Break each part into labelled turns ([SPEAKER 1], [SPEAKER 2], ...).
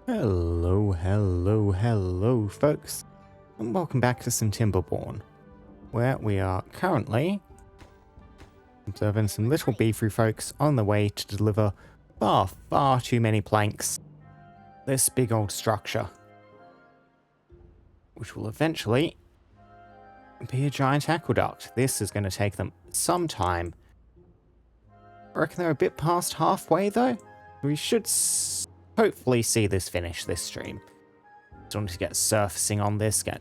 [SPEAKER 1] Hello, folks, and welcome back to some Timberborn, where we are currently observing some little beefy folks on the way to deliver far too many planks. This big old structure, which will eventually be a giant aqueduct. This is going to take them some time. I reckon they're a bit past halfway, though. We should hopefully see this finish this stream. Just wanted to get surfacing on this, get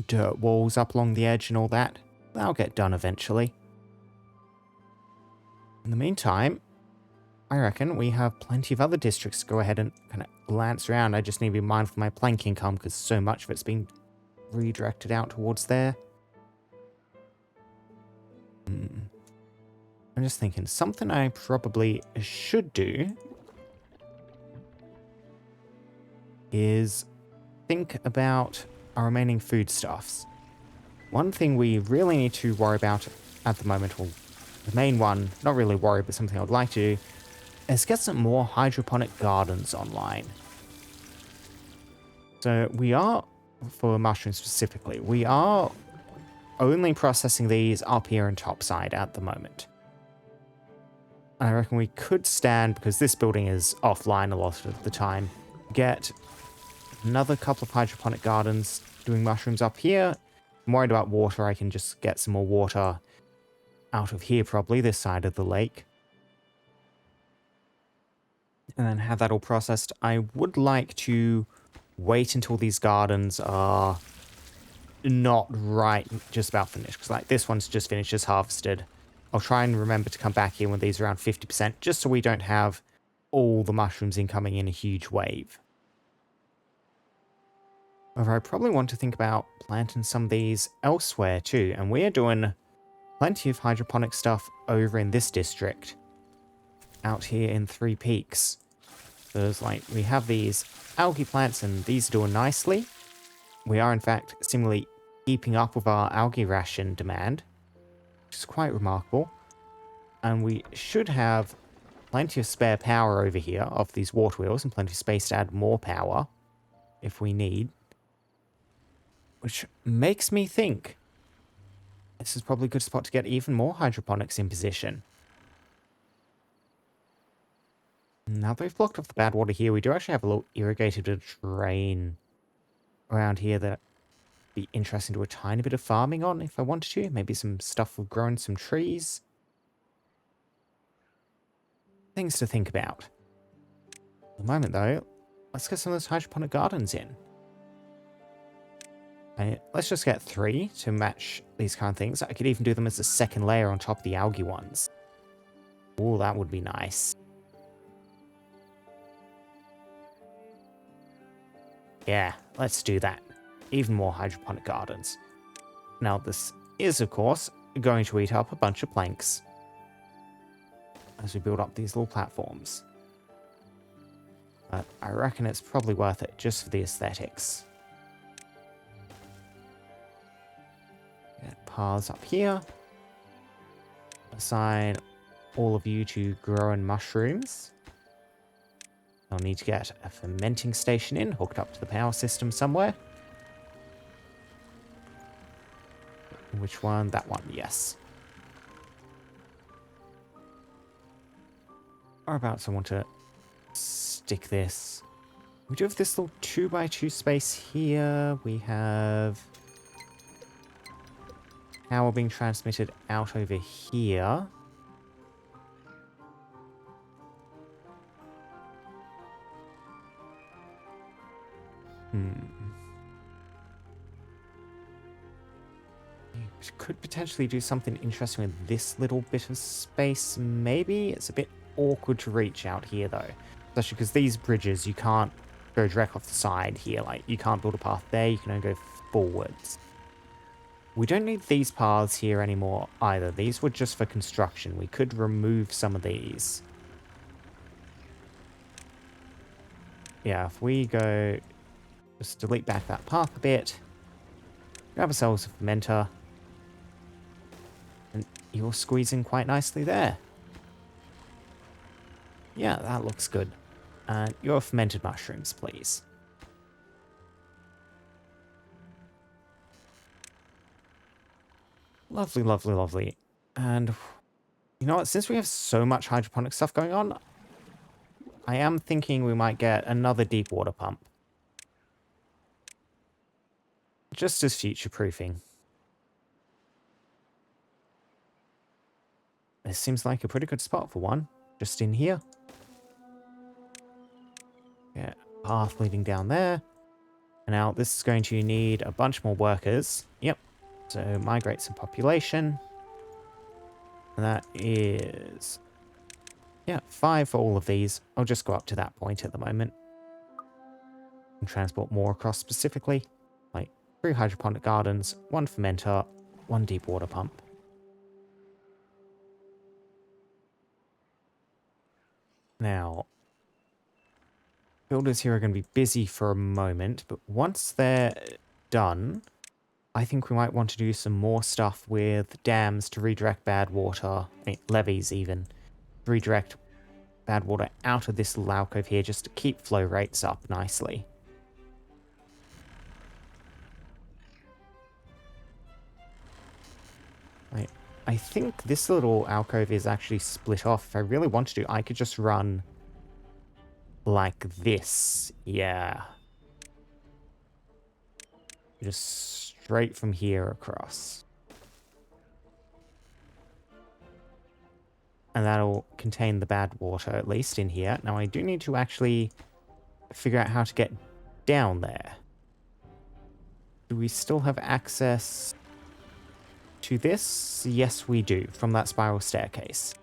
[SPEAKER 1] dirt walls up along the edge and all that. That'll get done eventually. In the meantime, I reckon we have plenty of other districts to go ahead and kind of glance around. I just need to be mindful of my plank income because so much of it's being redirected out towards there. I'm just thinking, something I probably should do is think about our remaining foodstuffs. One thing we really need to worry about at the moment, or the main one, not really worry, but something I would like to do, is get some more hydroponic gardens online. So we are, for mushrooms specifically, we are only processing these up here in topside at the moment. I reckon we could stand, because this building is offline a lot of the time, get another couple of hydroponic gardens doing mushrooms up here. I'm worried about water. I can just get some more water out of here, probably this side of the lake, and then have that all processed. I would like to wait until these gardens are not right just about finished, because like this one's just finished, just harvested. I'll try and remember to come back here when these are around 50%, just so we don't have all the mushrooms incoming in a huge wave. However, I probably want to think about planting some of these elsewhere too, and we are doing plenty of hydroponic stuff over in this district, out here in Three Peaks. There's like, we have these algae plants and these are doing nicely. We are in fact seemingly keeping up with our algae ration demand, which is quite remarkable. And we should have plenty of spare power over here off these water wheels and plenty of space to add more power if we need. Which makes me think this is probably a good spot to get even more hydroponics in position. Now that we've blocked off the bad water here, we do actually have a little irrigated drain around here that would be interesting to do a tiny bit of farming on if I wanted to. Maybe some stuff for growing some trees. Things to think about. At the moment though, let's get some of those hydroponic gardens in. Let's just get 3 to match these kind of things. I could even do them as a second layer on top of the algae ones. Oh, that would be nice. Yeah, let's do that. Even more hydroponic gardens. Now, this is, of course, going to eat up a bunch of planks as we build up these little platforms. But I reckon it's probably worth it just for the aesthetics. Get paths up here. Assign all of you to growing mushrooms. I'll need to get a fermenting station in, hooked up to the power system somewhere. Which one? That one, yes. Whereabouts I want to stick this. We do have this little 2x2 space here. We have power being transmitted out over here. Could potentially do something interesting with this little bit of space, maybe. It's a bit awkward to reach out here, though. Especially because these bridges, you can't go direct off the side here. Like, you can't build a path there, you can only go forwards. We don't need these paths here anymore either. These were just for construction. We could remove some of these. Yeah, if we go... just delete back that path a bit. Grab ourselves a fermenter. And you're squeezing quite nicely there. Yeah, that looks good. And your fermented mushrooms, please. Lovely, lovely, lovely. And you know what? Since we have so much hydroponic stuff going on, I am thinking we might get another deep water pump. Just as future-proofing. This seems like a pretty good spot for one. Just in here. Yeah, path leading down there. And now this is going to need a bunch more workers. Yep. So migrate some population. And that is... yeah, 5 for all of these. I'll just go up to that point at the moment. And transport more across specifically. Like 3 hydroponic gardens, 1 fermenter, 1 deep water pump. Now, builders here are going to be busy for a moment, but once they're done, I think we might want to do some more stuff with dams to redirect bad water, levees even, to redirect bad water out of this little alcove here just to keep flow rates up nicely. I think this little alcove is actually split off. If I really wanted to, I could just run like this. Yeah. Just straight from here across. And that'll contain the bad water, at least in here. Now, I do need to actually figure out how to get down there. Do we still have access to this? Yes, we do, from that spiral staircase.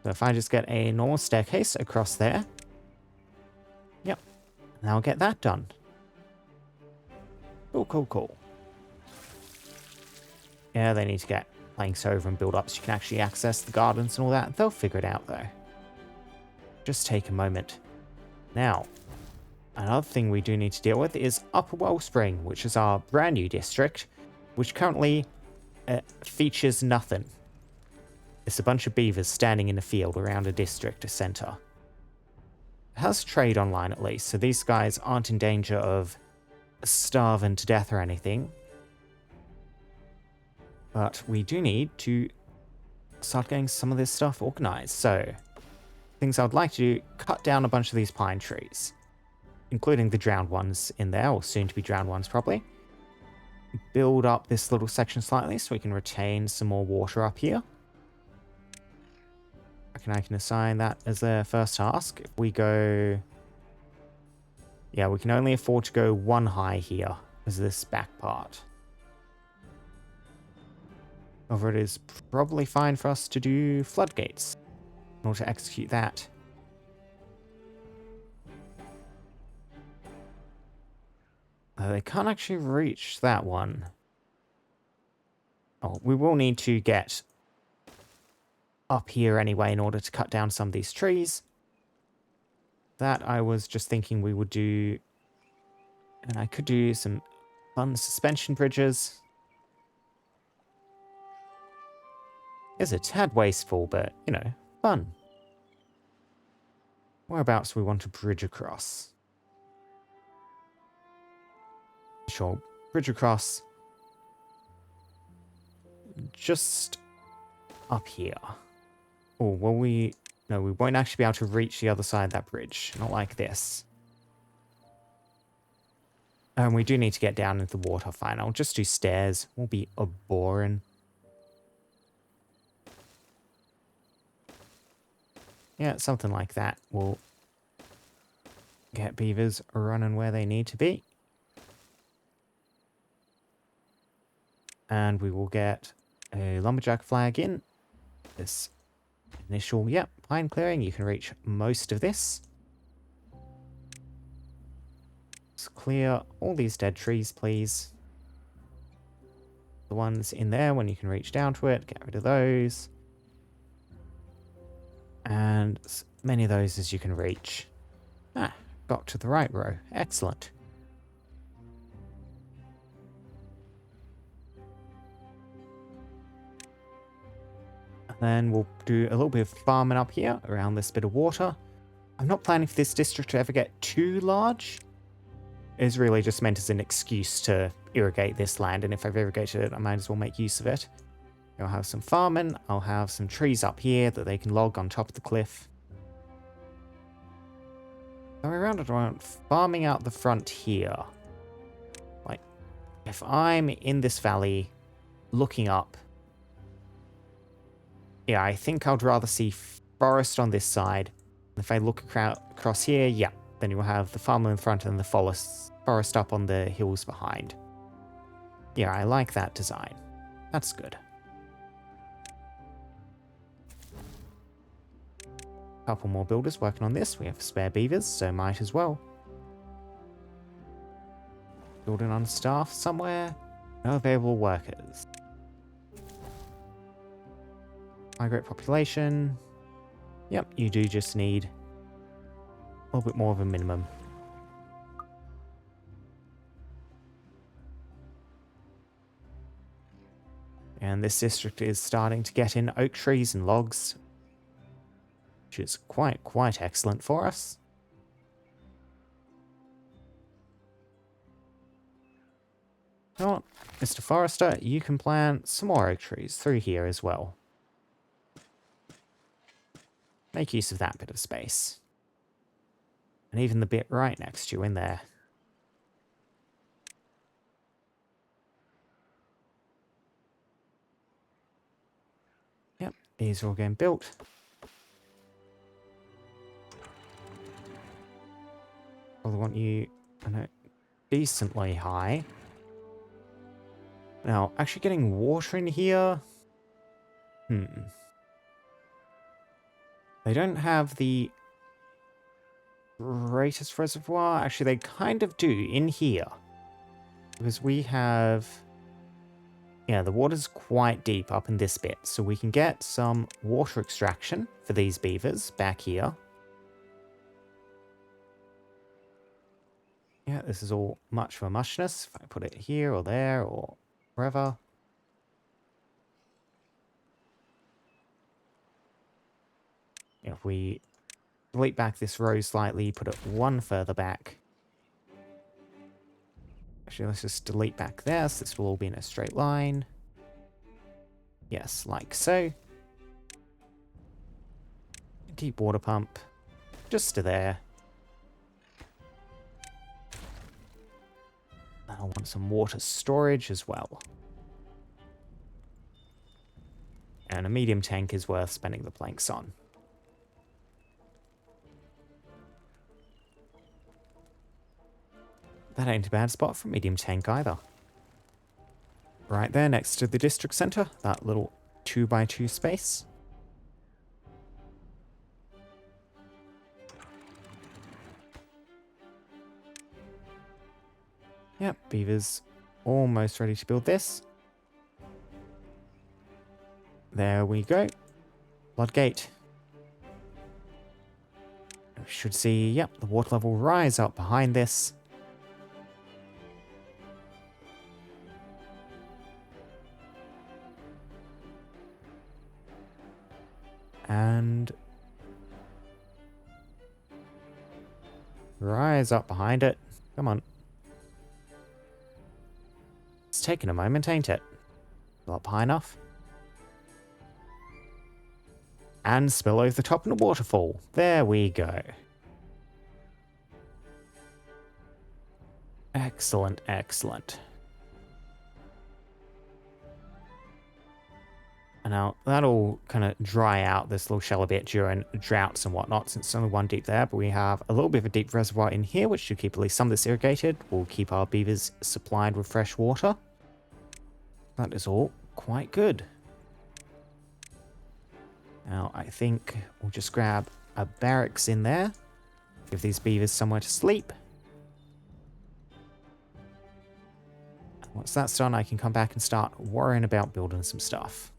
[SPEAKER 1] So if I just get a normal staircase across there. Yep. And I'll get that done. Cool, cool, cool. Yeah, they need to get planks over and build up so you can actually access the gardens and all that. They'll figure it out, though. Just take a moment. Now, another thing we do need to deal with is Upper Wellspring, which is our brand new district, which currently features nothing. It's a bunch of beavers standing in a field around a district center. It has trade online at least, so these guys aren't in danger of starving to death or anything. But we do need to start getting some of this stuff organized. So, things I would like to do, cut down a bunch of these pine trees, including the drowned ones in there, or soon to be drowned ones probably. Build up this little section slightly so we can retain some more water up here. I can assign that as a first task. If we go... yeah, we can only afford to go 1 high here as this back part. However, it is probably fine for us to do floodgates in order to execute that. They can't actually reach that one. Oh, we will need to get up here anyway in order to cut down some of these trees. That I was just thinking we would do... and I could do some fun suspension bridges. It's a tad wasteful, but, you know, fun. Whereabouts do we want to bridge across? Sure, bridge across. Just up here. Oh, will we... no, we won't actually be able to reach the other side of that bridge. Not like this. And we do need to get down into the water. Fine, I'll just do stairs. Will be boring. Yeah, something like that will get beavers running where they need to be. And we will get a lumberjack flag in. This initial, yep, pine clearing. You can reach most of this. Let's clear all these dead trees, please. The ones in there, when you can reach down to it, get rid of those. And as many of those as you can reach. Ah, got to the right row. Excellent. And then we'll do a little bit of farming up here around this bit of water. I'm not planning for this district to ever get too large. It's really just meant as an excuse to irrigate this land, and if I've irrigated it, I might as well make use of it. I'll have some farming, I'll have some trees up here that they can log on top of the cliff. So around farming out the front here. Like, if I'm in this valley, looking up, yeah, I think I'd rather see forest on this side. If I look across here, yeah, then you'll have the farm in front and the forest up on the hills behind. Yeah, I like that design. That's good. Couple more builders working on this. We have spare beavers, so might as well. Building on staff somewhere. No available workers. Migrate population. Yep, you do just need a little bit more of a minimum. And this district is starting to get in oak trees and logs, which is quite excellent for us. You know what, Mr. Forester, you can plant some more oak trees through here as well. Make use of that bit of space. And even the bit right next to you in there. Yep, these are all getting built. Probably want you, I know, decently high. Now, actually getting water in here... They don't have the greatest reservoir. Actually, they kind of do in here. Because we have... Yeah, the water's quite deep up in this bit. So we can get some water extraction for these beavers back here. Yeah, this is all much for muchness. If I put it here or there or wherever. If we delete back this row slightly, put it one further back. Actually, let's just delete back there, so this will all be in a straight line. Yes, like so. Deep water pump, just to there. And I want some water storage as well. And a medium tank is worth spending the planks on. That ain't a bad spot for a medium tank either. Right there next to the district centre, that little 2x2 space. Yep, beaver's almost ready to build this. There we go. Floodgate. We should see, yep, the water level rise up behind this. And rise up behind it. Come on. It's taking a moment, ain't it? Up high enough. And spill over the top in a waterfall. There we go. Excellent, excellent. And now that'll kind of dry out this little shell a bit during droughts and whatnot, since it's only one deep there, but we have a little bit of a deep reservoir in here, which should keep at least some of this irrigated. We'll keep our beavers supplied with fresh water. That is all quite good. Now, I think we'll just grab a barracks in there. Give these beavers somewhere to sleep. Once that's done, I can come back and start worrying about building some stuff.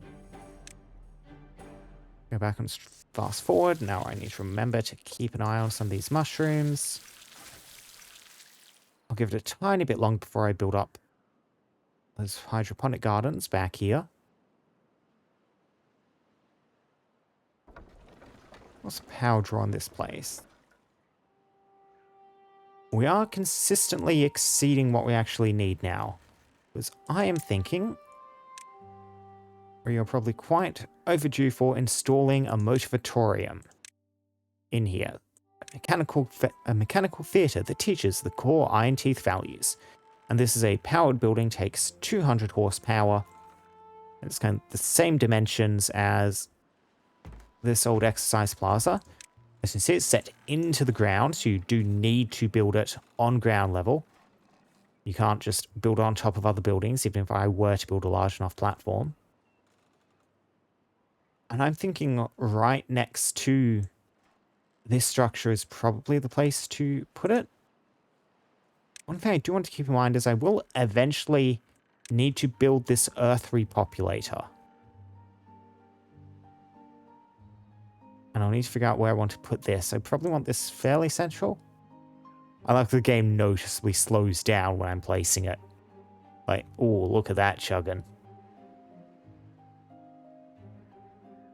[SPEAKER 1] Go back and fast forward. Now I need to remember to keep an eye on some of these mushrooms. I'll give it a tiny bit longer before I build up those hydroponic gardens back here. What's the power draw on this place? We are consistently exceeding what we actually need now. Because I am thinking we are probably quite overdue for installing a motivatorium in here. A mechanical theatre that teaches the core Ironteeth values. And this is a powered building, takes 200 horsepower. It's kind of the same dimensions as this old exercise plaza. As you can see, it's set into the ground, so you do need to build it on ground level. You can't just build on top of other buildings, even if I were to build a large enough platform. And I'm thinking right next to this structure is probably the place to put it. One thing I do want to keep in mind is I will eventually need to build this earth repopulator. And I'll need to figure out where I want to put this. I probably want this fairly central. I like the game noticeably slows down when I'm placing it. Like, oh, look at that chugging.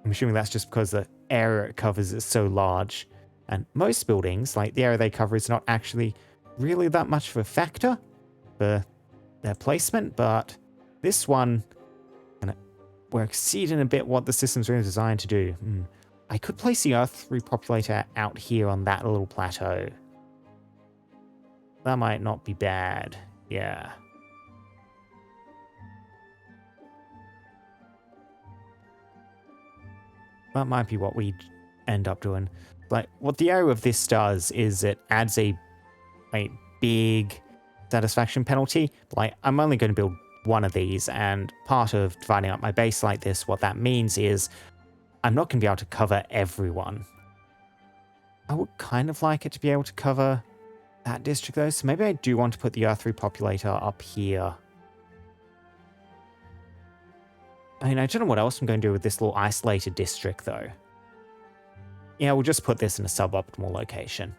[SPEAKER 1] I'm assuming that's just because the area it covers is so large. And most buildings, like the area they cover, is not actually really that much of a factor for their placement, but this one, we're exceeding a bit what the system's really designed to do. I could place the earth repopulator out here on that little plateau. That might not be bad. Yeah. That might be what we end up doing. Like, what the area of this does is it adds a big satisfaction penalty. Like, I'm only going to build one of these, and part of dividing up my base like this, what that means is I'm not going to be able to cover everyone. I would kind of like it to be able to cover that district though, so maybe I do want to put the earth repopulator up here. I mean, I don't know what else I'm going to do with this little isolated district though. Yeah, we'll just put this in a suboptimal location.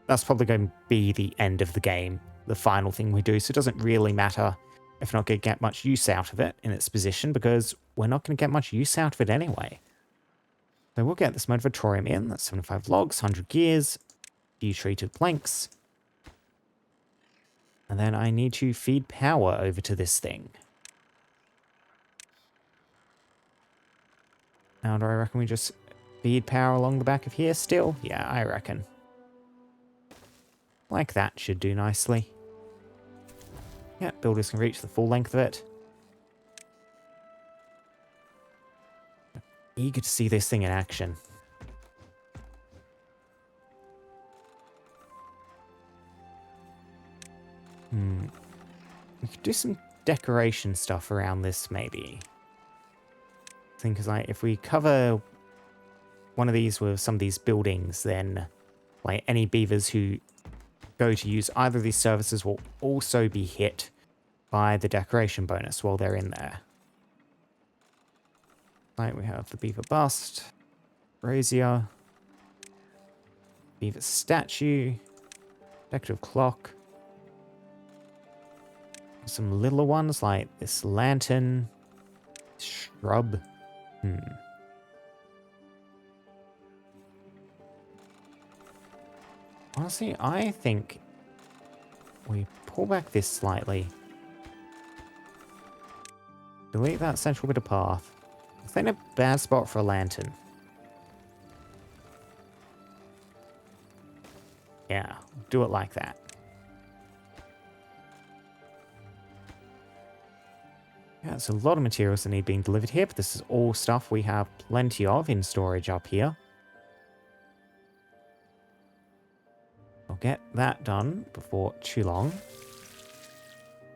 [SPEAKER 1] That's probably going to be the end of the game, the final thing we do, so it doesn't really matter if we're not going to get much use out of it in its position, because we're not going to get much use out of it anyway. So we'll get this motivatorium in. That's 75 logs, 100 gears, a few treated planks. And then I need to feed power over to this thing. Now, do I reckon we just feed power along the back of here still? Yeah, I reckon. Like that should do nicely. Yeah, builders can reach the full length of it. Eager to see this thing in action. We could do some decoration stuff around this, maybe. I think, because like, if we cover one of these with some of these buildings, then like any beavers who go to use either of these services will also be hit by the decoration bonus while they're in there. Like, we have the beaver bust, brazier, beaver statue, decorative clock. Some littler ones like this lantern, shrub. Honestly, I think we pull back this slightly. Delete that central bit of path. It's in a bad spot for a lantern. Yeah, do it like that. Yeah, it's a lot of materials that need being delivered here, but this is all stuff we have plenty of in storage up here. I'll get that done before too long.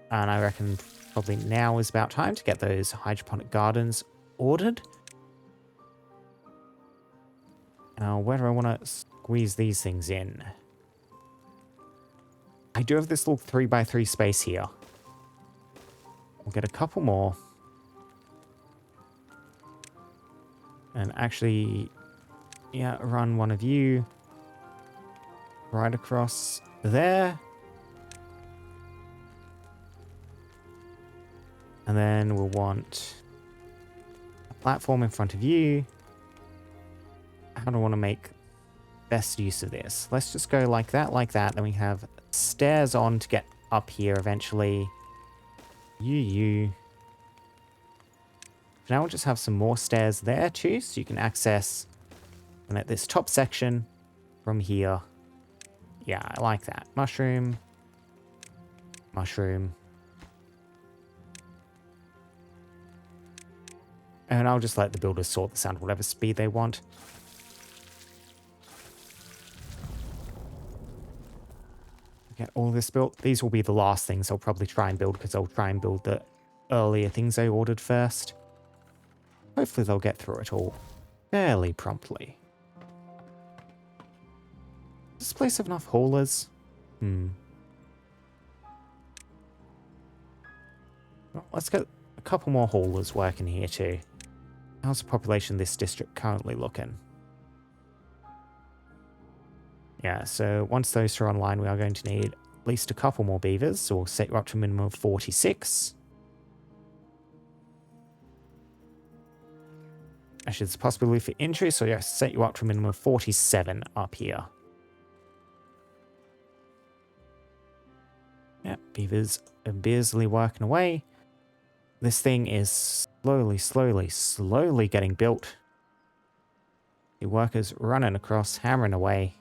[SPEAKER 1] And I reckon probably now is about time to get those hydroponic gardens ordered. Now, where do I want to squeeze these things in? I do have this little 3x3 space here. We'll get a couple more. And actually, yeah, run one of you right across there. And then we'll want a platform in front of you. How do I want to make best use of this? Let's just go like that. Then we have stairs on to get up here eventually. You. Now we'll just have some more stairs there too, so you can access and at this top section from here. Yeah, I like that. Mushroom. Mushroom. And I'll just let the builders sort this out at whatever speed they want. Get all this built. These will be the last things I'll probably try and build because I'll try and build the earlier things I ordered first. Hopefully they'll get through it all fairly promptly. Does this place have enough haulers? Well, let's get a couple more haulers working here too. How's the population of this district currently looking? Yeah, so once those are online, we are going to need at least a couple more beavers, so we'll set you up to a minimum of 46. Actually, there's a possibility for entry, so yeah, set you up to a minimum of 47 up here. Yeah, beavers are busily working away. This thing is slowly getting built. The workers running across, hammering away.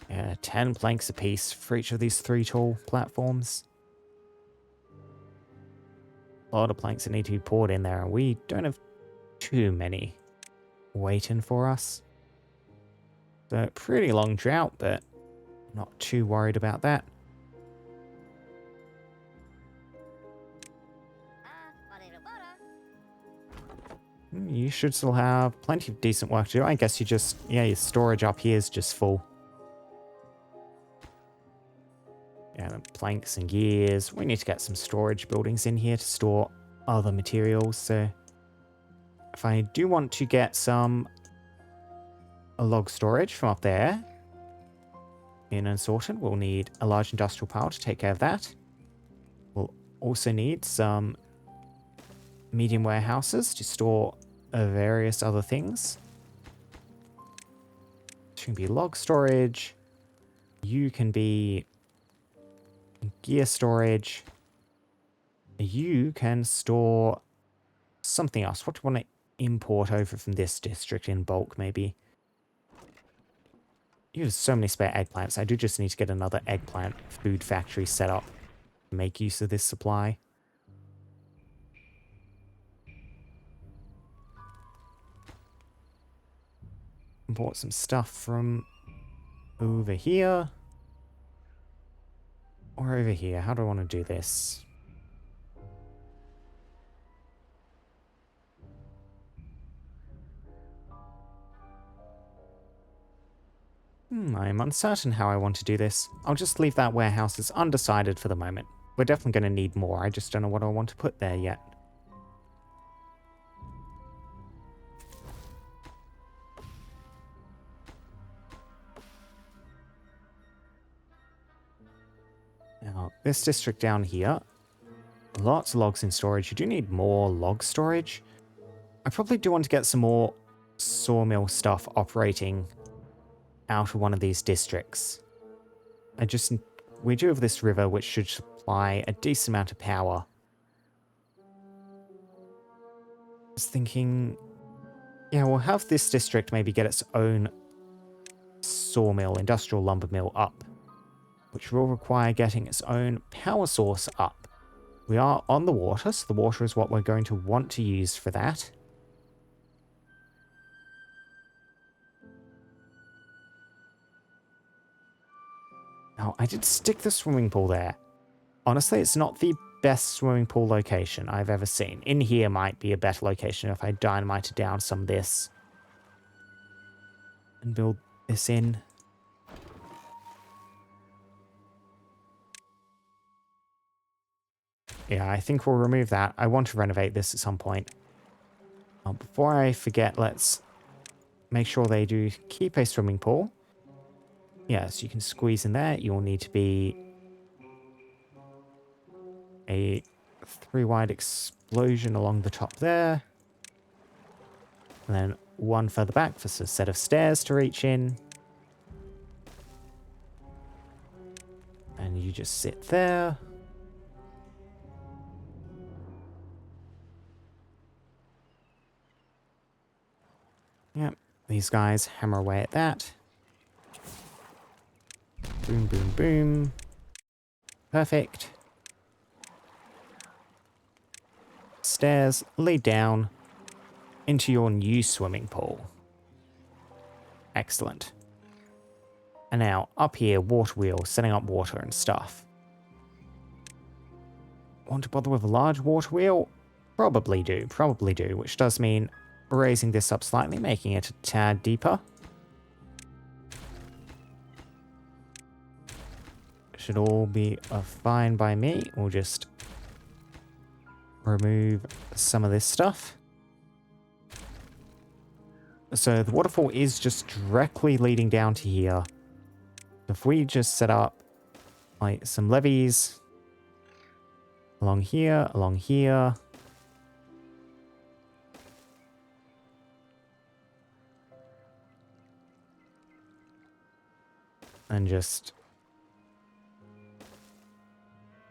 [SPEAKER 1] Yeah, 10 planks apiece for each of these 3 tall platforms. A lot of planks that need to be poured in there, and we don't have too many waiting for us. So, pretty long drought, but not too worried about that. You should still have plenty of decent work to do. I guess you just, yeah, your storage up here is just full. Yeah, the planks and gears. We need to get some storage buildings in here to store other materials. So if I do want to get some log storage from up there in and sorted, we'll need a large industrial power to take care of that. We'll also need some medium warehouses to store various other things. It can be log storage. You can be gear storage. You can store something else. What do you want to import over from this district in bulk, maybe? You have so many spare eggplants. I do just need to get another eggplant food factory set up to make use of this supply. Bought some stuff from over here. Or over here. How do I want to do this? I'm uncertain how I want to do this. I'll just leave that warehouse as undecided for the moment. We're definitely going to need more. I just don't know what I want to put there yet. Now, this district down here, lots of logs in storage. You do need more log storage. I probably do want to get some more sawmill stuff operating out of one of these districts. We do have this river which should supply a decent amount of power. I was thinking, yeah, we'll have this district maybe get its own sawmill, industrial lumber mill up, which will require getting its own power source up. We are on the water, so the water is what we're going to want to use for that. Now, I did stick the swimming pool there. Honestly, it's not the best swimming pool location I've ever seen. In here might be a better location if I dynamited down some of this and build this in. Yeah, I think we'll remove that. I want to renovate this at some point. Before I forget, let's make sure they do keep a swimming pool. Yeah, so you can squeeze in there. You'll need to be a 3-wide explosion along the top there. And then one further back for a set of stairs to reach in. And you just sit there. Yep, these guys hammer away at that. Boom, boom, boom. Perfect. Stairs lead down into your new swimming pool. Excellent. And now, up here, water wheel, setting up water and stuff. Want to bother with a large water wheel? Probably do, which does mean raising this up slightly, making it a tad deeper. Should all be fine by me. We'll just remove some of this stuff. So the waterfall is just directly leading down to here. If we just set up like some levees along here, and just...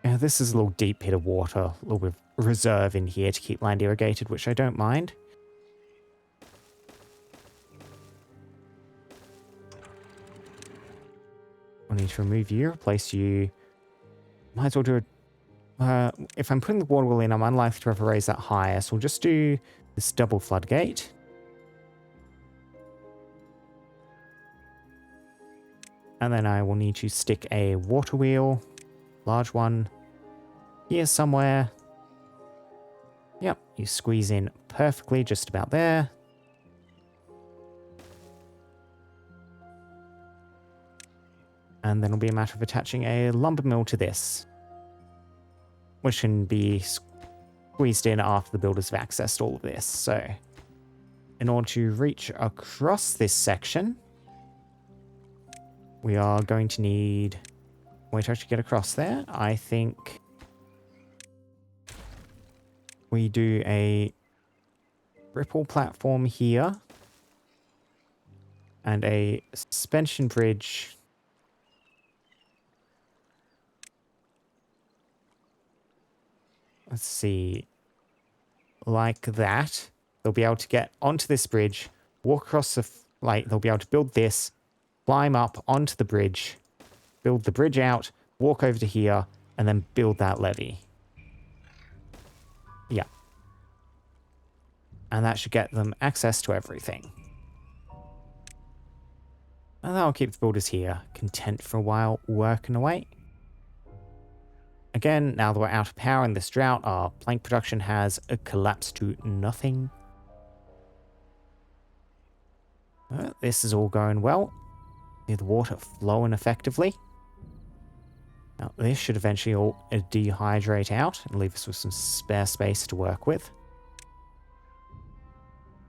[SPEAKER 1] Yeah, this is a little deep pit of water, a little bit of reserve in here to keep land irrigated, which I don't mind. I need to remove you, replace you. Might as well do a... if I'm putting the water wheel in, I'm unlikely to ever raise that higher, so we'll just do this double floodgate. And then I will need to stick a water wheel, large one, here somewhere. Yep, you squeeze in perfectly just about there. And then it'll be a matter of attaching a lumber mill to this, which can be squeezed in after the builders have accessed all of this. So, in order to reach across this section, we are going to need a way to actually get across there. I think we do a ripple platform here and a suspension bridge let's see, like that. They'll be able to get onto this bridge, walk across the, they'll be able to build this, climb up onto the bridge, build the bridge out, walk over to here, and then build that levee. Yeah. And that should get them access to everything. And that'll keep the builders here content for a while, working away. Again, now that we're out of power in this drought, our plank production has collapsed to nothing. This is all going well. See the water flowing effectively. Now, this should eventually all dehydrate out and leave us with some spare space to work with.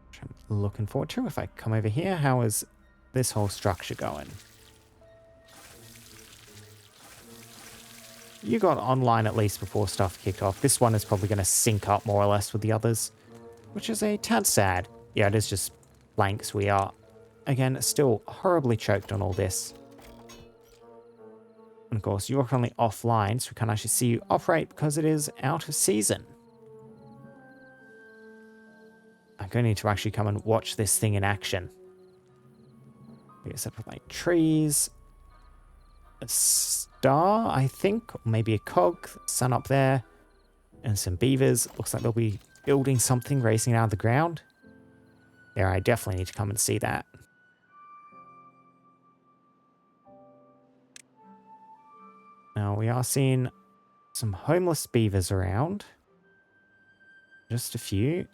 [SPEAKER 1] Which I'm looking forward to. If I come over here, how is this whole structure going? You got online at least before stuff kicked off. This one is probably going to sync up more or less with the others, which is a tad sad. Yeah, it is just blanks. We are, again, still horribly choked on all this. And of course, you're currently offline, so we can't actually see you operate because it is out of season. I'm going to need to actually come and watch this thing in action. We get set up like trees. A star, I think, or maybe a cog, sun up there, and some beavers. Looks like they'll be building something, raising it out of the ground. Yeah, I definitely need to come and see that. Now, we are seeing some homeless beavers around. Just a few.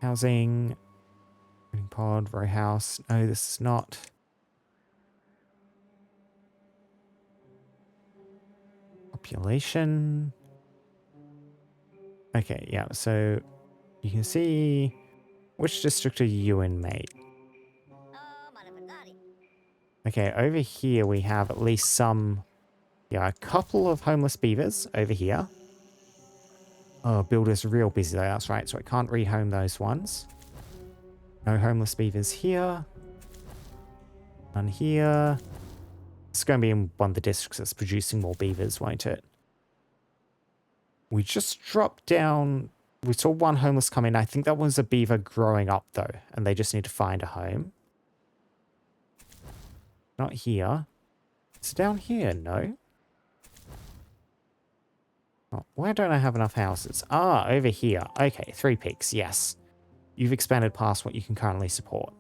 [SPEAKER 1] Housing. Pod, row house. No, this is not. Population. Okay, yeah, so you can see which district are you in, mate? Okay, over here we have at least some, yeah, a couple of homeless beavers over here. Oh, builder's real busy though, that's right. So I can't rehome those ones. No homeless beavers here. None here. It's going to be in one of the districts that's producing more beavers, won't it? We just dropped down. We saw one homeless come in. I think that was a beaver growing up though, and they just need to find a home. Not here. It's down here, no? Oh, why don't I have enough houses? Ah, over here. Okay, 3 peaks, yes. You've expanded past what you can currently support.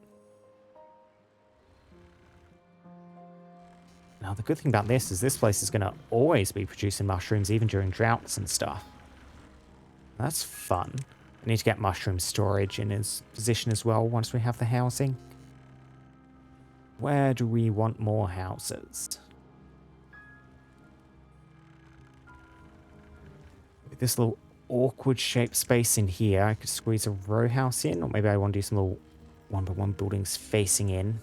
[SPEAKER 1] Now, the good thing about this place is going to always be producing mushrooms, even during droughts and stuff. That's fun. I need to get mushroom storage in its position as well once we have the housing. Where do we want more houses? With this little awkward shaped space in here, I could squeeze a row house in, or maybe I want to do some little 1x1 buildings facing in.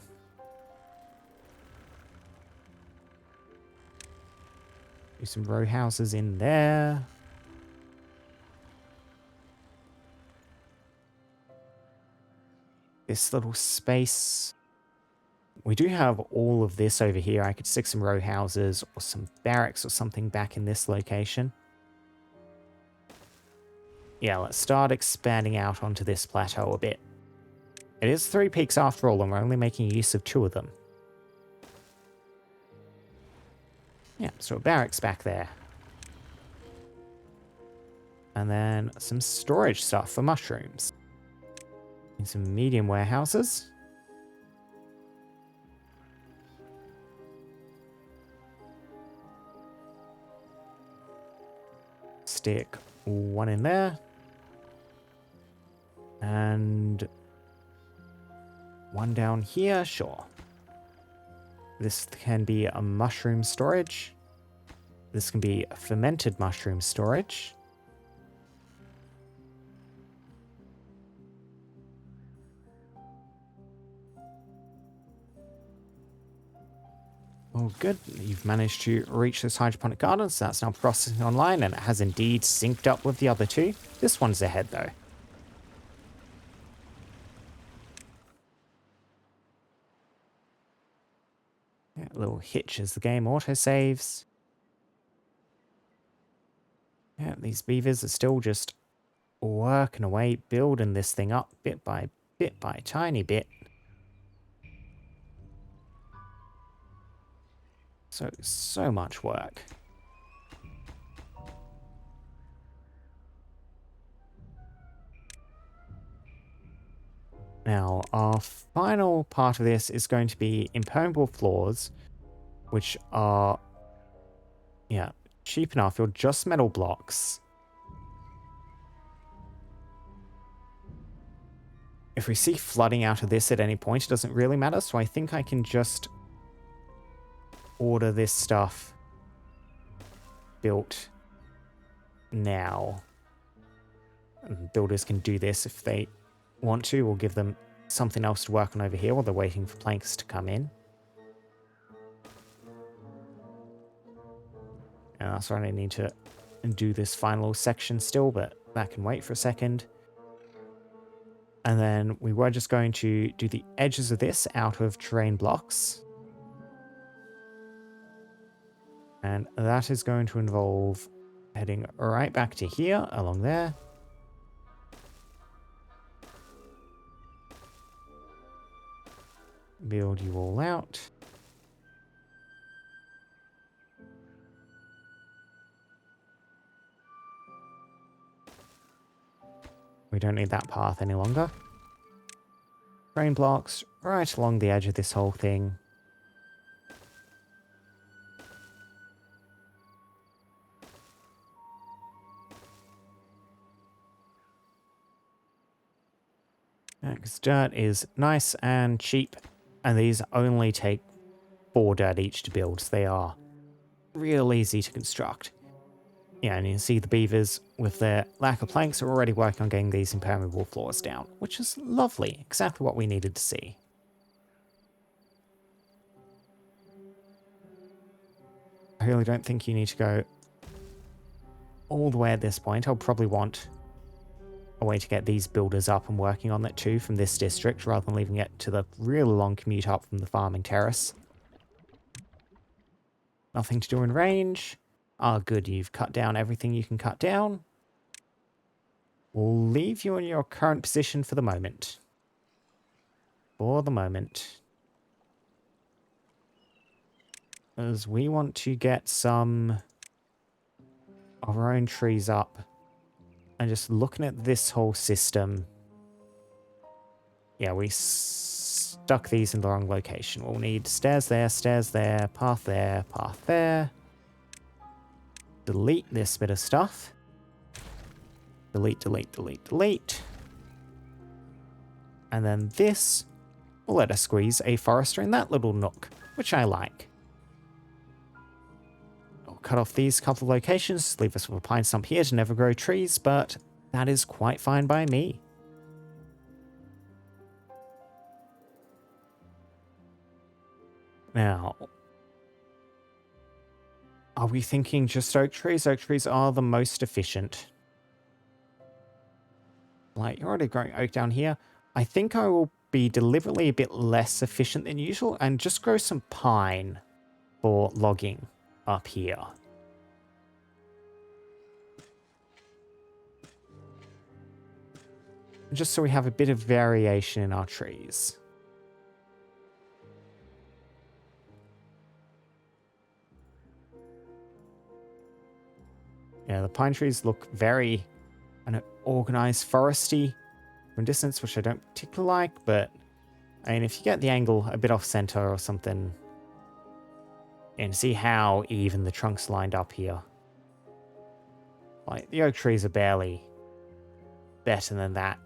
[SPEAKER 1] Do some row houses in there. This little space. We do have all of this over here. I could stick some row houses or some barracks or something back in this location. Yeah, let's start expanding out onto this plateau a bit. It is 3 peaks after all, and we're only making use of 2 of them. Yeah, so a barracks back there. And then some storage stuff for mushrooms. And some medium warehouses. Stick 1 in there. And 1 down here, sure. This can be a mushroom storage. This can be a fermented mushroom storage. Oh, good. You've managed to reach this hydroponic garden, so that's now processing online, and it has indeed synced up with the other 2. This one's ahead, though. Yeah, a little hitch as the game autosaves. Yeah, these beavers are still just working away, building this thing up bit by tiny bit. So much work. Now, our final part of this is going to be impermeable floors, which are, yeah, cheap enough. You're just metal blocks. If we see flooding out of this at any point, it doesn't really matter, so I think I can just order this stuff built now. And builders can do this if they want to. We'll give them something else to work on over here while they're waiting for planks to come in. And that's right, I need to do this final section still, but that can wait for a second. And then we were just going to do the edges of this out of terrain blocks. And that is going to involve heading right back to here, along there. Build you all out. We don't need that path any longer. Terrain blocks right along the edge of this whole thing. Because dirt is nice and cheap, and these only take 4 dirt each to build, so they are real easy to construct. Yeah, and you can see the beavers, with their lack of planks, are already working on getting these impermeable floors down, which is lovely, exactly what we needed to see. I really don't think you need to go all the way at this point. I'll probably want a way to get these builders up and working on that too from this district, rather than leaving it to the really long commute up from the farming terrace. Nothing to do in range. Ah, good, you've cut down everything you can cut down. We'll leave you in your current position for the moment. For the moment. As we want to get some of our own trees up. And just looking at this whole system. Yeah, we stuck these in the wrong location. We'll need stairs there, path there, path there. Delete this bit of stuff. Delete, delete, delete, delete. And then this will let us squeeze a forester in that little nook, which I like. I'll cut off these couple of locations, leave us with a pine stump here to never grow trees, but that is quite fine by me. Now, are we thinking just oak trees? Oak trees are the most efficient. Like, you're already growing oak down here. I think I will be deliberately a bit less efficient than usual and just grow some pine for logging up here. Just so we have a bit of variation in our trees. Yeah, the pine trees look very organized foresty from distance, which I don't particularly like, but I mean, if you get the angle a bit off center or something, and see how even the trunks lined up here. Like, the oak trees are barely better than that.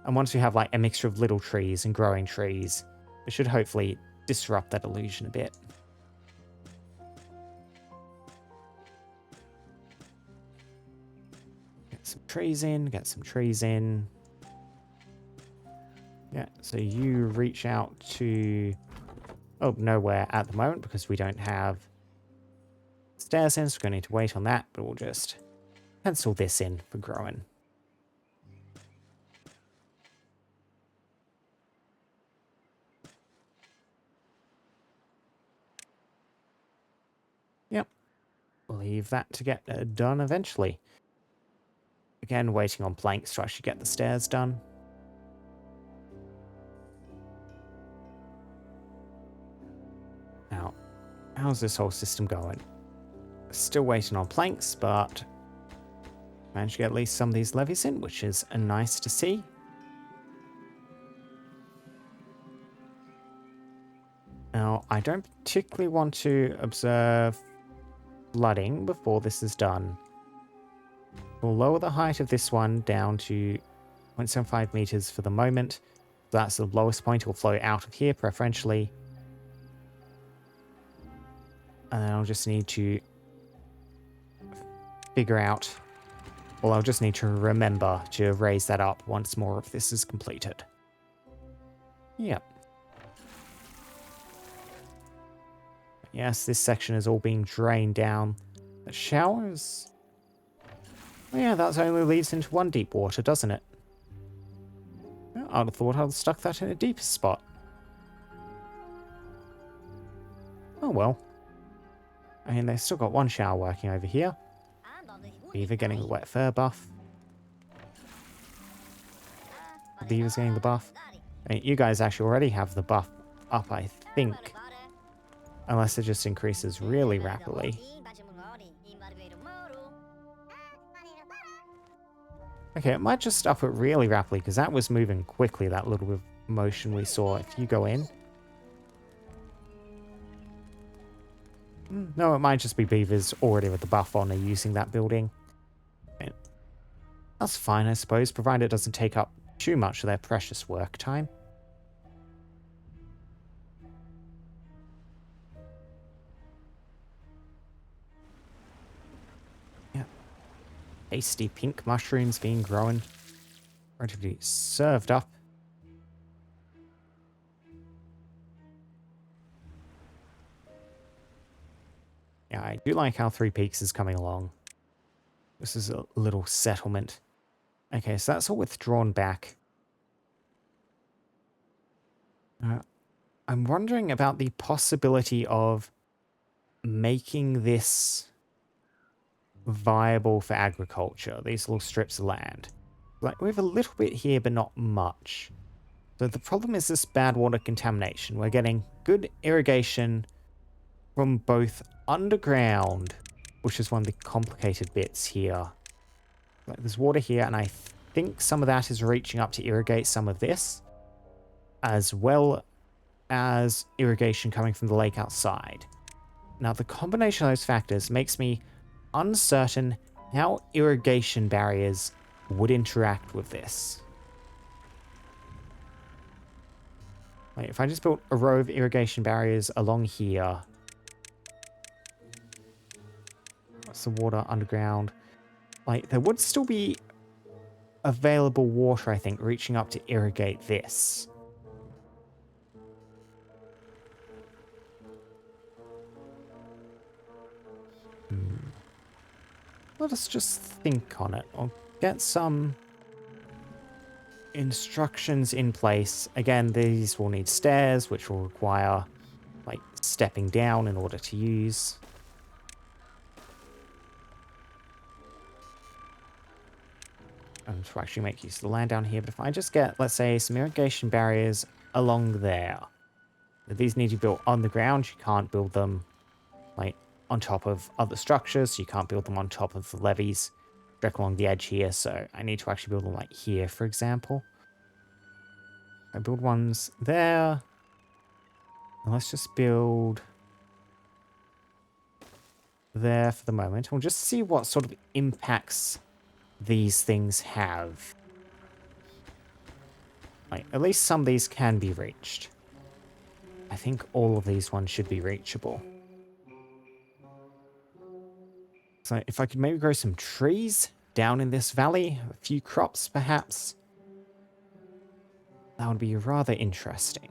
[SPEAKER 1] And once we have like a mixture of little trees and growing trees, it should hopefully disrupt that illusion a bit. Get some trees in, get some trees in. Yeah, so you reach out to... Oh, nowhere at the moment because we don't have stairs in, so we're going to need to wait on that, but we'll just pencil this in for growing. Yep. We'll leave that to get done eventually. Again, waiting on planks to actually get the stairs done. Now, how's this whole system going? Still waiting on planks, but managed to get at least some of these levees in, which is nice to see. Now, I don't particularly want to observe flooding before this is done. We'll lower the height of this one down to 0.75 meters for the moment. So that's the lowest point. It will flow out of here preferentially. And then I'll just need to figure out... Well, I'll just need to remember to raise that up once more if this is completed. Yep. Yes, this section is all being drained down. The showers... Oh yeah, that only leads into one deep water, doesn't it? I'd have thought I'd have stuck that in a deeper spot. Oh well. I mean, they've still got one shower working over here. Beaver getting the wet fur buff. Beaver's getting the buff. I mean, you guys actually already have the buff up, I think. Unless it just increases really rapidly. Okay, it might just up it really rapidly, because that was moving quickly, that little bit of motion we saw. If you go in... No, it might just be beavers already with the buff on and using that building. And that's fine, I suppose, provided it doesn't take up too much of their precious work time. Yeah. Tasty pink mushrooms being grown. Ready to be served up. Yeah, I do like how Three Peaks is coming along. This is a little settlement. Okay, so that's all withdrawn back. I'm wondering about the possibility of making this viable for agriculture, these little strips of land. Like, we have a little bit here, but not much. So the problem is this bad water contamination. We're getting good irrigation from both underground, which is one of the complicated bits here. Like, there's water here, and I think some of that is reaching up to irrigate some of this, as well as irrigation coming from the lake outside. Now, the combination of those factors makes me uncertain how irrigation barriers would interact with this. Like, if I just built a row of irrigation barriers along here, that's the water underground. Like, there would still be available water, I think, reaching up to irrigate this. Let us just think on it. I'll get some instructions in place. Again, these will need stairs, which will require, like, stepping down in order to use. And to actually make use of the land down here. But if I just get, let's say, some irrigation barriers along there. These need to be built on the ground. You can't build them, like, on top of other structures. So you can't build them on top of the levees direct along the edge here. So I need to actually build them, like, here, for example. I build ones there. And let's just build there for the moment. We'll just see what sort of impacts these things have. Like, at least some of these can be reached. I think all of these ones should be reachable. So if I could maybe grow some trees down in this valley, a few crops perhaps, that would be rather interesting.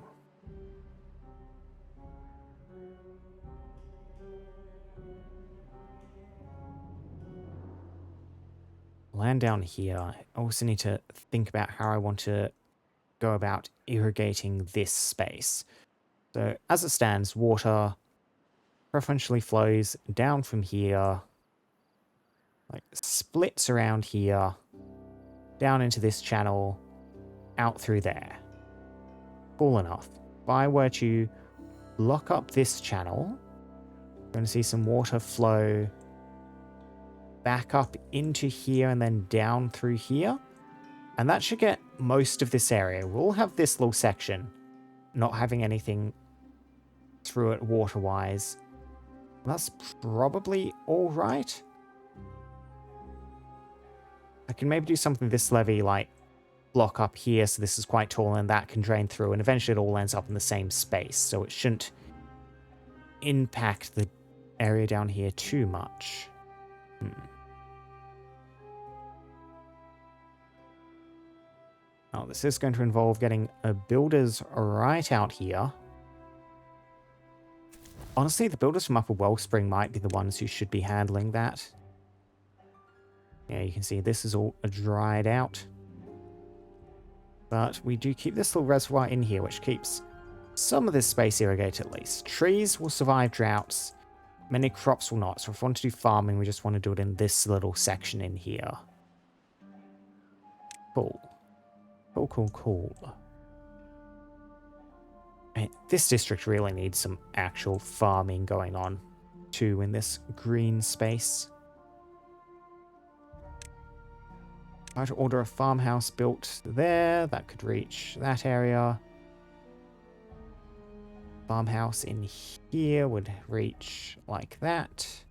[SPEAKER 1] Land down here. I also need to think about how I want to go about irrigating this space. So as it stands, water preferentially flows down from here, like splits around here, down into this channel, out through there. Cool enough. If I were to lock up this channel, you're going to see some water flow back up into here and then down through here. And that should get most of this area. We'll have this little section not having anything through it water-wise. That's probably all right. I can maybe do something with this levee, like block up here so this is quite tall and that can drain through, and eventually it all ends up in the same space, so it shouldn't impact the area down here too much. Oh, this is going to involve getting a builders right out here. Honestly, the builders from Upper Wellspring might be the ones who should be handling that. Yeah, you can see this is all dried out. But we do keep this little reservoir in here, which keeps some of this space irrigated at least. Trees will survive droughts. Many crops will not. So if we want to do farming, we just want to do it in this little section in here. Cool. Cool, cool, cool. And this district really needs some actual farming going on too in this green space. Try to order a farmhouse built there. That could reach that area. Farmhouse in here would reach like that.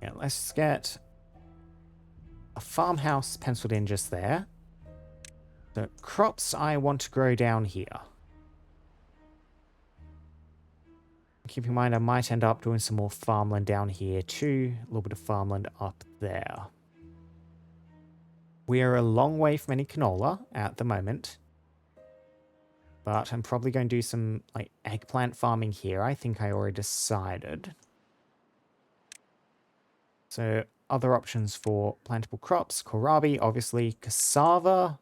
[SPEAKER 1] Yeah, let's get a farmhouse penciled in just there. The crops I want to grow down here. Keep in mind I might end up doing some more farmland down here too. A little bit of farmland up there. We are a long way from any canola at the moment. But I'm probably going to do some like eggplant farming here. I think I already decided. So other options for plantable crops, kohlrabi, obviously, cassava.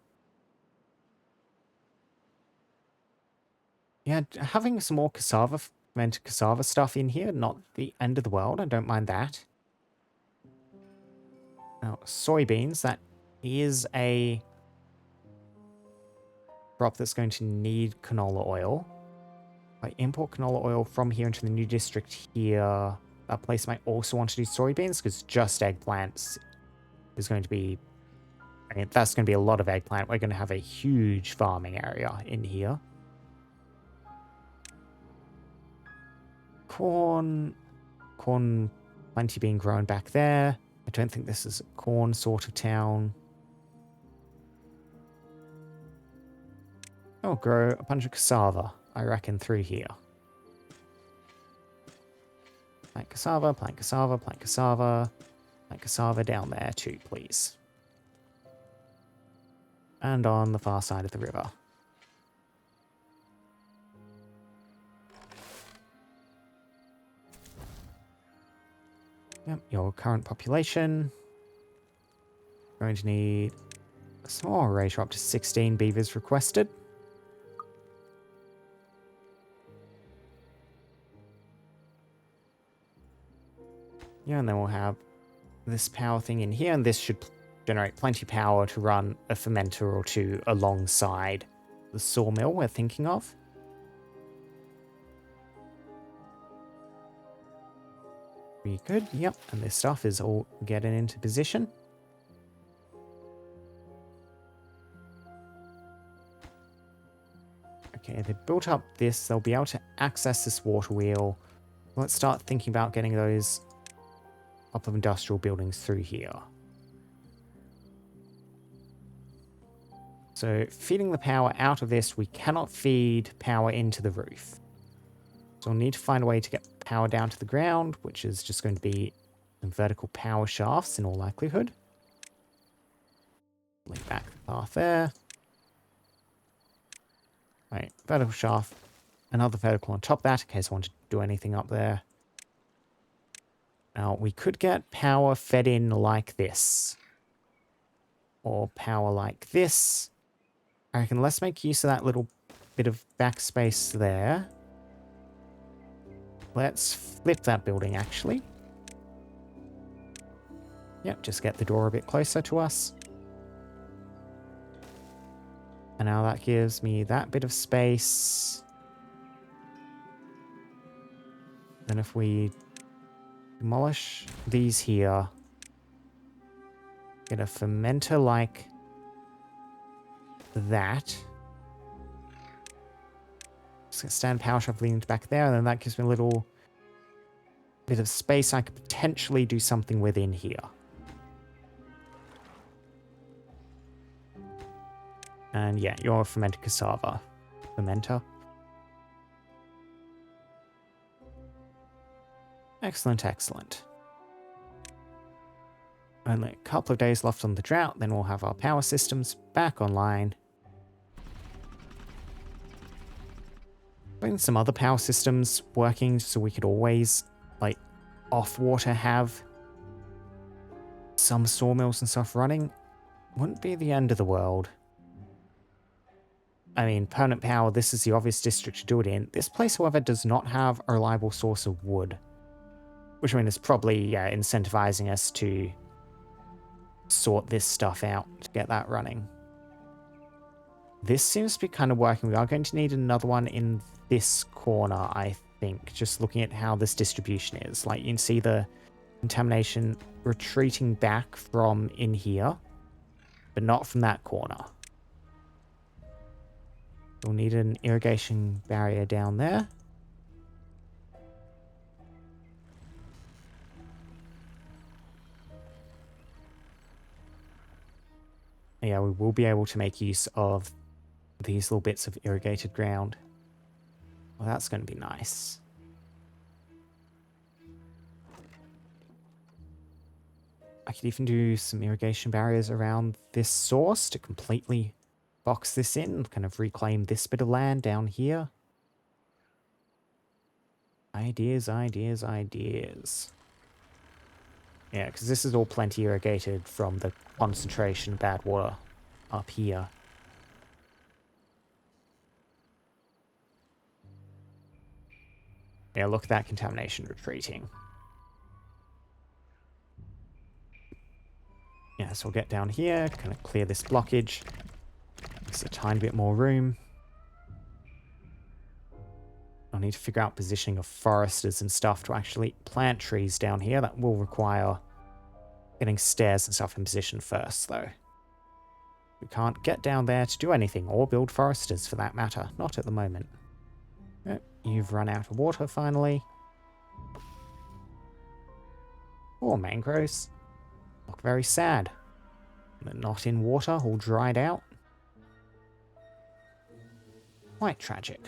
[SPEAKER 1] Yeah, having some more cassava, fermented cassava stuff in here, not the end of the world. I don't mind that. Now, soybeans, that is a crop that's going to need canola oil. If I import canola oil from here into the new district here, that place might also want to do soybeans because just eggplants is going to be, I mean, that's going to be a lot of eggplant. We're going to have a huge farming area in here. Corn plenty being grown back there. I don't think this is a corn sort of town. I'll grow a bunch of cassava, I reckon, through here. Plant cassava, plant cassava, plant cassava, plant cassava down there too, please. And on the far side of the river. Yep, your current population. Going to need a small ratio up to 16 beavers requested. Yeah, and then we'll have this power thing in here, and this should generate plenty of power to run a fermenter or two alongside the sawmill we're thinking of. Be good, yep, and this stuff is all getting into position. Okay, they've built up this, they'll be able to access this water wheel. Let's start thinking about getting those couple of industrial buildings through here. So feeding the power out of this, we cannot feed power into the roof. So we'll need to find a way to get power down to the ground, which is just going to be some vertical power shafts in all likelihood. Link back the path there. Right, vertical shaft. Another vertical on top of that in case I want to do anything up there. Now, we could get power fed in like this. Or power like this. I reckon let's make use of that little bit of backspace there. Let's flip that building, actually. Yep, just get the door a bit closer to us. And now that gives me that bit of space. Then if we demolish these here, get a fermenter like that. Just gonna stand power shaft leaning back there, and then that gives me a little bit of space I could potentially do something within here. And yeah, your fermented cassava. Fermenter. Excellent, excellent. Only a couple of days left on the drought, then we'll have our power systems back online. Putting some other power systems working so we could always, like, off-water have some sawmills and stuff running wouldn't be the end of the world. I mean, permanent power, this is the obvious district to do it in. This place, however, does not have a reliable source of wood. Which, I mean, is probably incentivizing us to sort this stuff out to get that running. This seems to be kind of working. We are going to need another one in this corner, I think. Just looking at how this distribution is. Like, you can see the contamination retreating back from in here, but not from that corner. We'll need an irrigation barrier down there. Yeah, we will be able to make use of these little bits of irrigated ground. Well, that's going to be nice. I could even do some irrigation barriers around this source to completely box this in, kind of reclaim this bit of land down here. Ideas, ideas, ideas. Yeah, because this is all plenty irrigated from the concentration of bad water up here. Yeah, look at that contamination retreating. Yeah, so we'll get down here, kind of clear this blockage. Just a tiny bit more room. I'll need to figure out positioning of foresters and stuff to actually plant trees down here. That will require getting stairs and stuff in position first, though. We can't get down there to do anything, or build foresters for that matter. Not at the moment. Oh, you've run out of water, finally. Poor mangroves. Look very sad. They're not in water, all dried out. Quite tragic.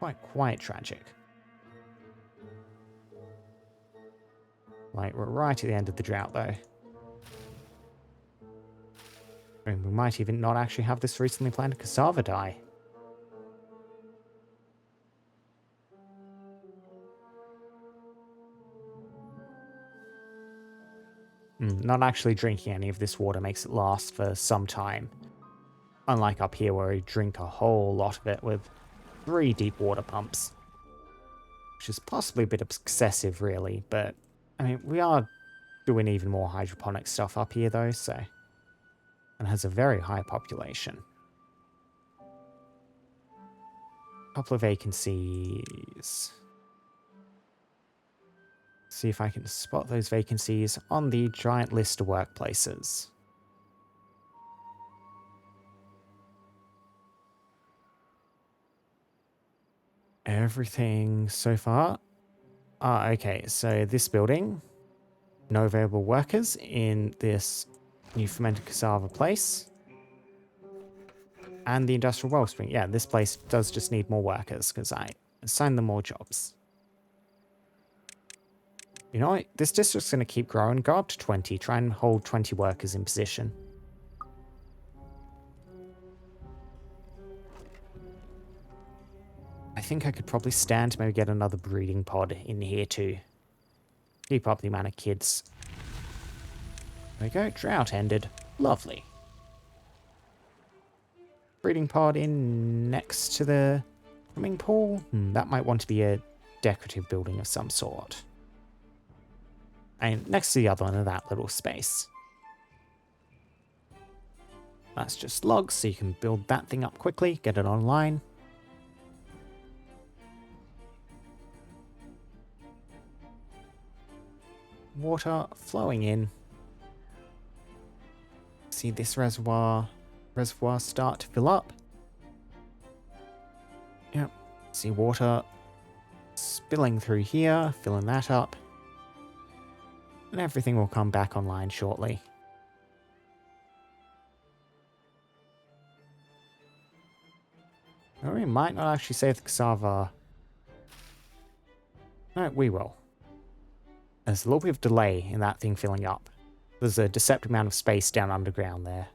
[SPEAKER 1] Quite tragic. Like, we're right at the end of the drought, though. And we might even not actually have this recently planted cassava die. Not actually drinking any of this water makes it last for some time. Unlike up here where we drink a whole lot of it with 3 deep water pumps. Which is possibly a bit excessive, really, but I mean, we are doing even more hydroponic stuff up here, though, so. And has a very high population. Couple of vacancies. See if I can spot those vacancies on the giant list of workplaces. Everything so far. Okay, so this building, no available workers in this new fermented cassava place. And the industrial wellspring. Yeah, this place does just need more workers because I assigned them more jobs. You know what? This district's going to keep growing. Go up to 20. Try and hold 20 workers in position. I think I could probably stand to maybe get another breeding pod in here too. Keep up the amount of kids. There we go. Drought ended. Lovely. Breeding pod in next to the swimming pool. That might want to be a decorative building of some sort. And next to the other one in that little space. That's just logs, so you can build that thing up quickly, get it online. Water flowing in. See this reservoir start to fill up. Yep. See water spilling through here, filling that up. And everything will come back online shortly. Or we might not actually save the cassava. No, we will. There's a little bit of delay in that thing filling up. There's a deceptive amount of space down underground there.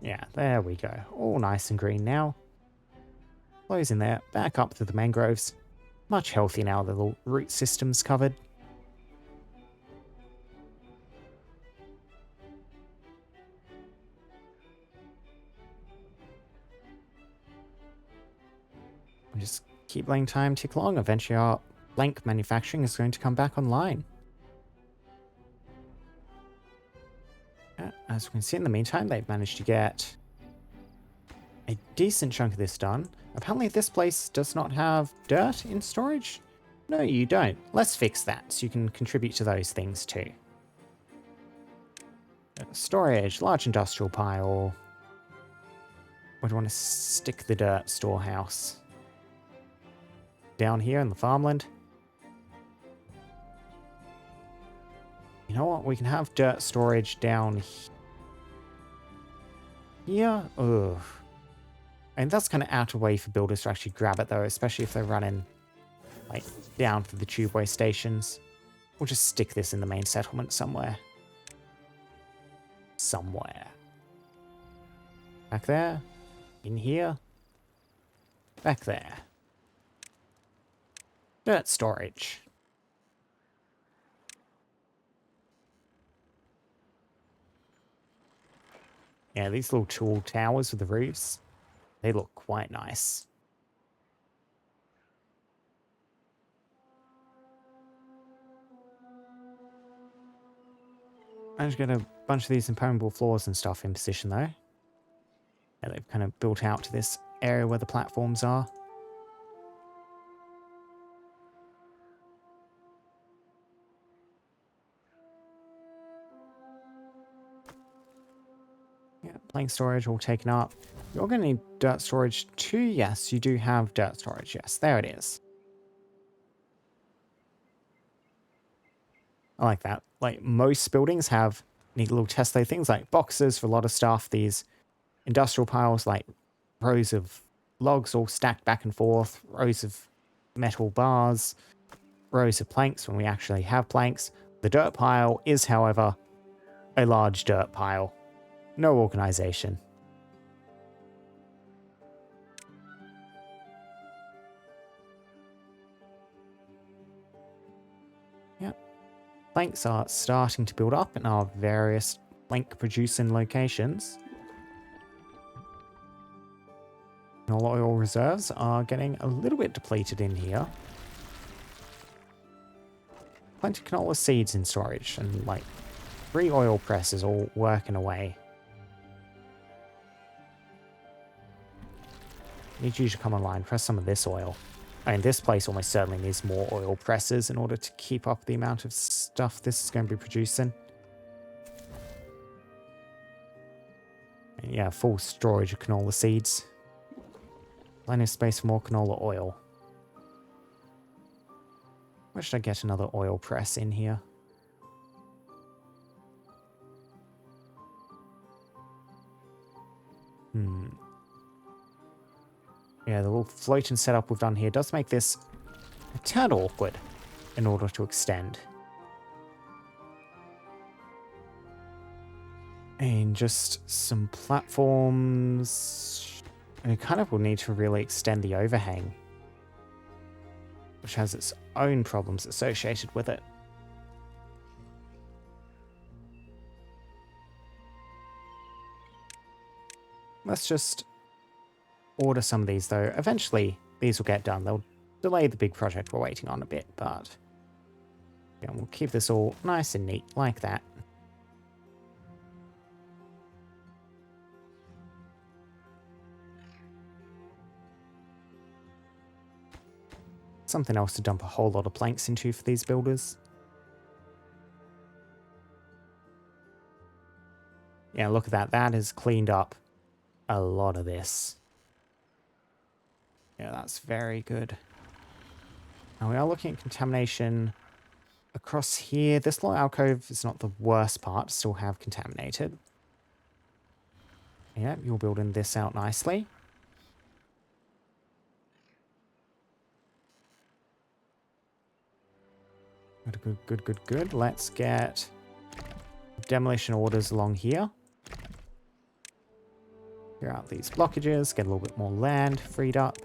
[SPEAKER 1] Yeah, there we go. All nice and green now. Flows in there, back up to the mangroves. Much healthier now, the little root system's covered. Just keep letting time tick along. Eventually our blank manufacturing is going to come back online. As we can see, in the meantime, they've managed to get a decent chunk of this done. Apparently this place does not have dirt in storage. No, you don't. Let's fix that so you can contribute to those things too. Storage, large industrial pile. Where do you want to stick the dirt storehouse? Down here in the farmland. You know what? We can have dirt storage down here. Ugh. And that's kind of out of way for builders to actually grab it though, especially if they're running like down to the tubeway stations. We'll just stick this in the main settlement somewhere. Somewhere. Back there. In here. Back there. Dirt storage. Yeah, these little tall towers with the roofs, they look quite nice. Managed to get a bunch of these impermeable floors and stuff in position though. Yeah, they've kind of built out to this area where the platforms are. Yeah, plank storage all taken up. You're going to need dirt storage too. Yes, you do have dirt storage. Yes, there it is. I like that. Like most buildings have neat little Tesla things like boxes for a lot of stuff. These industrial piles like rows of logs all stacked back and forth, rows of metal bars, rows of planks when we actually have planks. The dirt pile is, however, a large dirt pile. No organization. Yep. Planks are starting to build up in our various plank producing locations. All oil reserves are getting a little bit depleted in here. Plenty of canola seeds in storage and like 3 oil presses all working away. Need you to come online, press some of this oil. I mean, this place almost certainly needs more oil presses in order to keep up the amount of stuff this is going to be producing. And yeah, full storage of canola seeds. Plenty of space for more canola oil. Where should I get another oil press in here? Yeah, the little floating setup we've done here does make this a tad awkward in order to extend. And just some platforms. And we kind of will need to really extend the overhang, which has its own problems associated with it. Let's just order some of these, though. Eventually, these will get done. They'll delay the big project we're waiting on a bit, but yeah, we'll keep this all nice and neat like that. Something else to dump a whole lot of planks into for these builders. Yeah, look at that. That has cleaned up a lot of this. Yeah, that's very good. Now we are looking at contamination across here. This little alcove is not the worst part to still have contaminated. Yeah, you're building this out nicely. Good. Let's get demolition orders along here. Clear out these blockages, get a little bit more land freed up.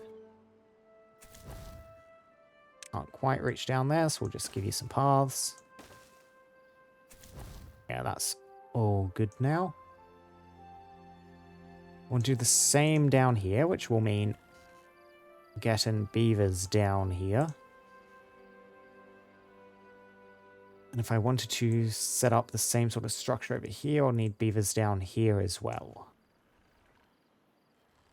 [SPEAKER 1] Can't quite reach down there, so we'll just give you some paths. Yeah, that's all good now. We'll do the same down here, which will mean getting beavers down here. And if I wanted to set up the same sort of structure over here, I'll need beavers down here as well.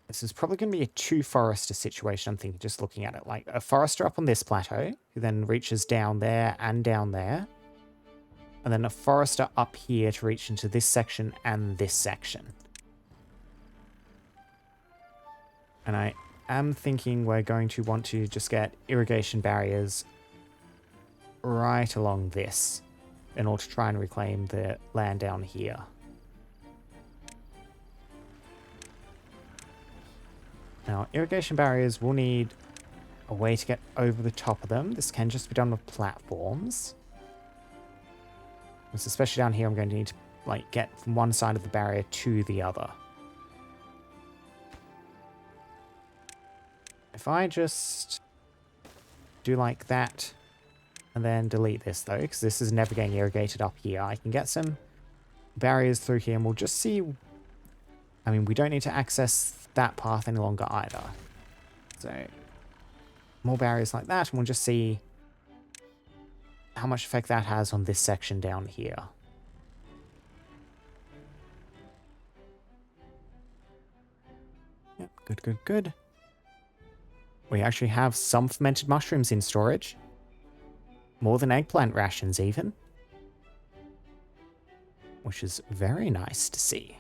[SPEAKER 1] This is probably going to be a 2-forester situation, I'm thinking, just looking at it. Like a forester up on this plateau, who then reaches down there and down there. And then a forester up here to reach into this section and this section. And I am thinking we're going to want to just get irrigation barriers right along this in order to try and reclaim the land down here. Now, irrigation barriers will need a way to get over the top of them. This can just be done with platforms. Because especially down here, I'm going to need to like get from one side of the barrier to the other. If I just do like that and then delete this though, because this is never getting irrigated up here, I can get some barriers through here and we'll just see. I mean, we don't need to access that path any longer either. So more barriers like that and we'll just see how much effect that has on this section down here. Yep, good, good, good. We actually have some fermented mushrooms in storage. More than eggplant rations even. Which is very nice to see.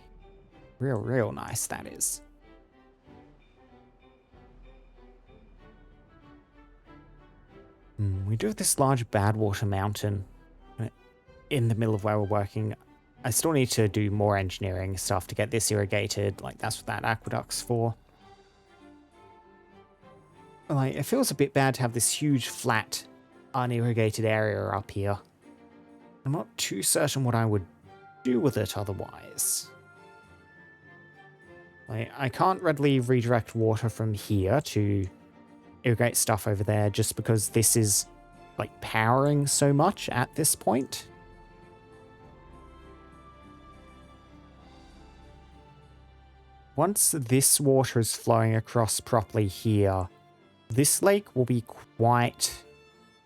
[SPEAKER 1] Real, real nice, that is. We do have this large Badwater mountain in the middle of where we're working. I still need to do more engineering stuff to get this irrigated. Like, that's what that aqueduct's for. Like, it feels a bit bad to have this huge, flat, unirrigated area up here. I'm not too certain what I would do with it otherwise. Like, I can't readily redirect water from here to irrigate stuff over there just because this is, like, powering so much at this point. Once this water is flowing across properly here, this lake will be quite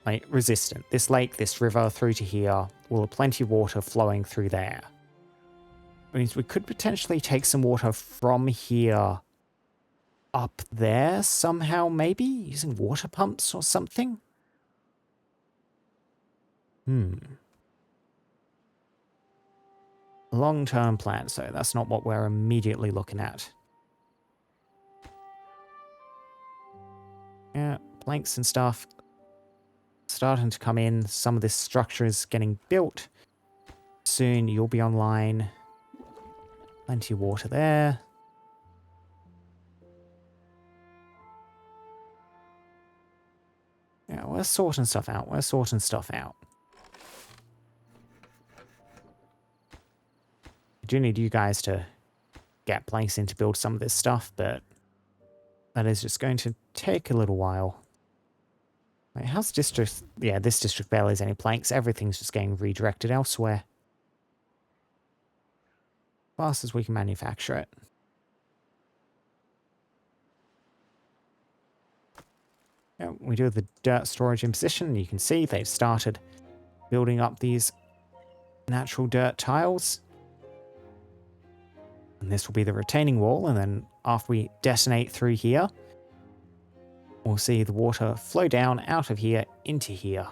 [SPEAKER 1] like resistant. This lake, this river through to here will have plenty of water flowing through there. Which means we could potentially take some water from here up there somehow, maybe using water pumps or something. Long-term plan, so that's not what we're immediately looking at. Yeah, planks and stuff starting to come in. Some of this structure is getting built. Soon you'll be online. Plenty of water there. Yeah, we're sorting stuff out. We're sorting stuff out. I do need you guys to get planks in to build some of this stuff, but that is just going to take a little while. Wait, how's district? Yeah, this district barely has any planks. Everything's just getting redirected elsewhere. Fast as we can manufacture it. Yeah, we do have the dirt storage in position. You can see they've started building up these natural dirt tiles. And this will be the retaining wall, and then after we detonate through here, we'll see the water flow down out of here into here.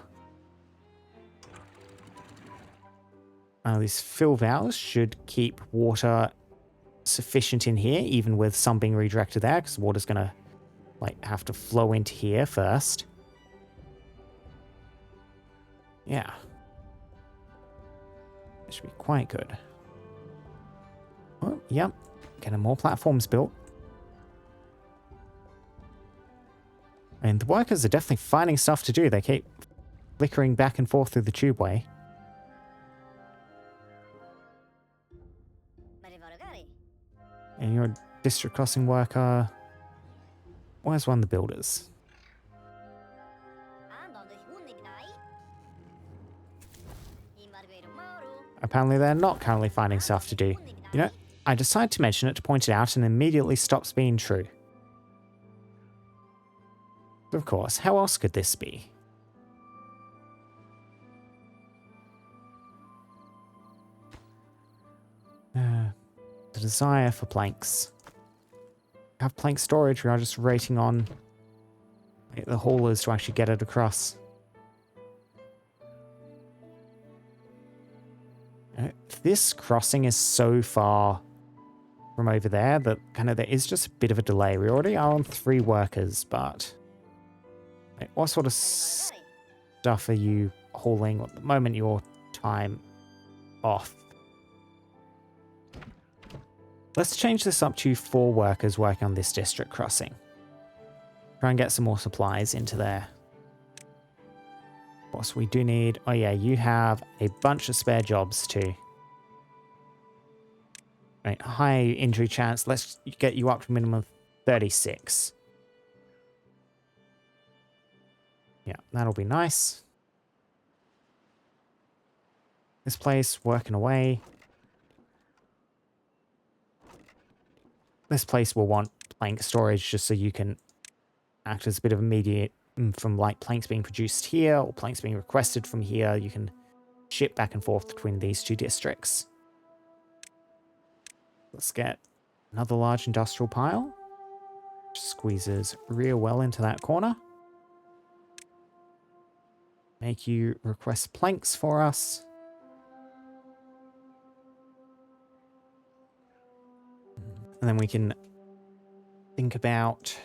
[SPEAKER 1] These fill valves should keep water sufficient in here, even with some being redirected there, because water's going to like have to flow into here first. Yeah. This should be quite good. Oh, yep. Getting more platforms built. And the workers are definitely finding stuff to do. They keep flickering back and forth through the tubeway. And you're a district crossing worker. Where's one of the builders? Apparently they're not currently finding stuff to do. You know, I decide to mention it to point it out and immediately stops being true. Of course, how else could this be? The desire for planks. Have plank storage, we are just waiting on the haulers to actually get it across. This crossing is so far from over there that kind of there is just a bit of a delay. We already are on 3 workers, but what sort of stuff are you hauling at the moment? Your time off. Let's change this up to 4 workers working on this district crossing. Try and get some more supplies into there. Boss, we do need... Oh yeah, you have a bunch of spare jobs too. Right, high injury chance. Let's get you up to a minimum of 36. Yeah, that'll be nice. This place, working away. This place will want plank storage just so you can act as a bit of a mediator from like planks being produced here or planks being requested from here. You can ship back and forth between these two districts. Let's get another large industrial pile. Squeezes real well into that corner. Make you request planks for us. And then we can think about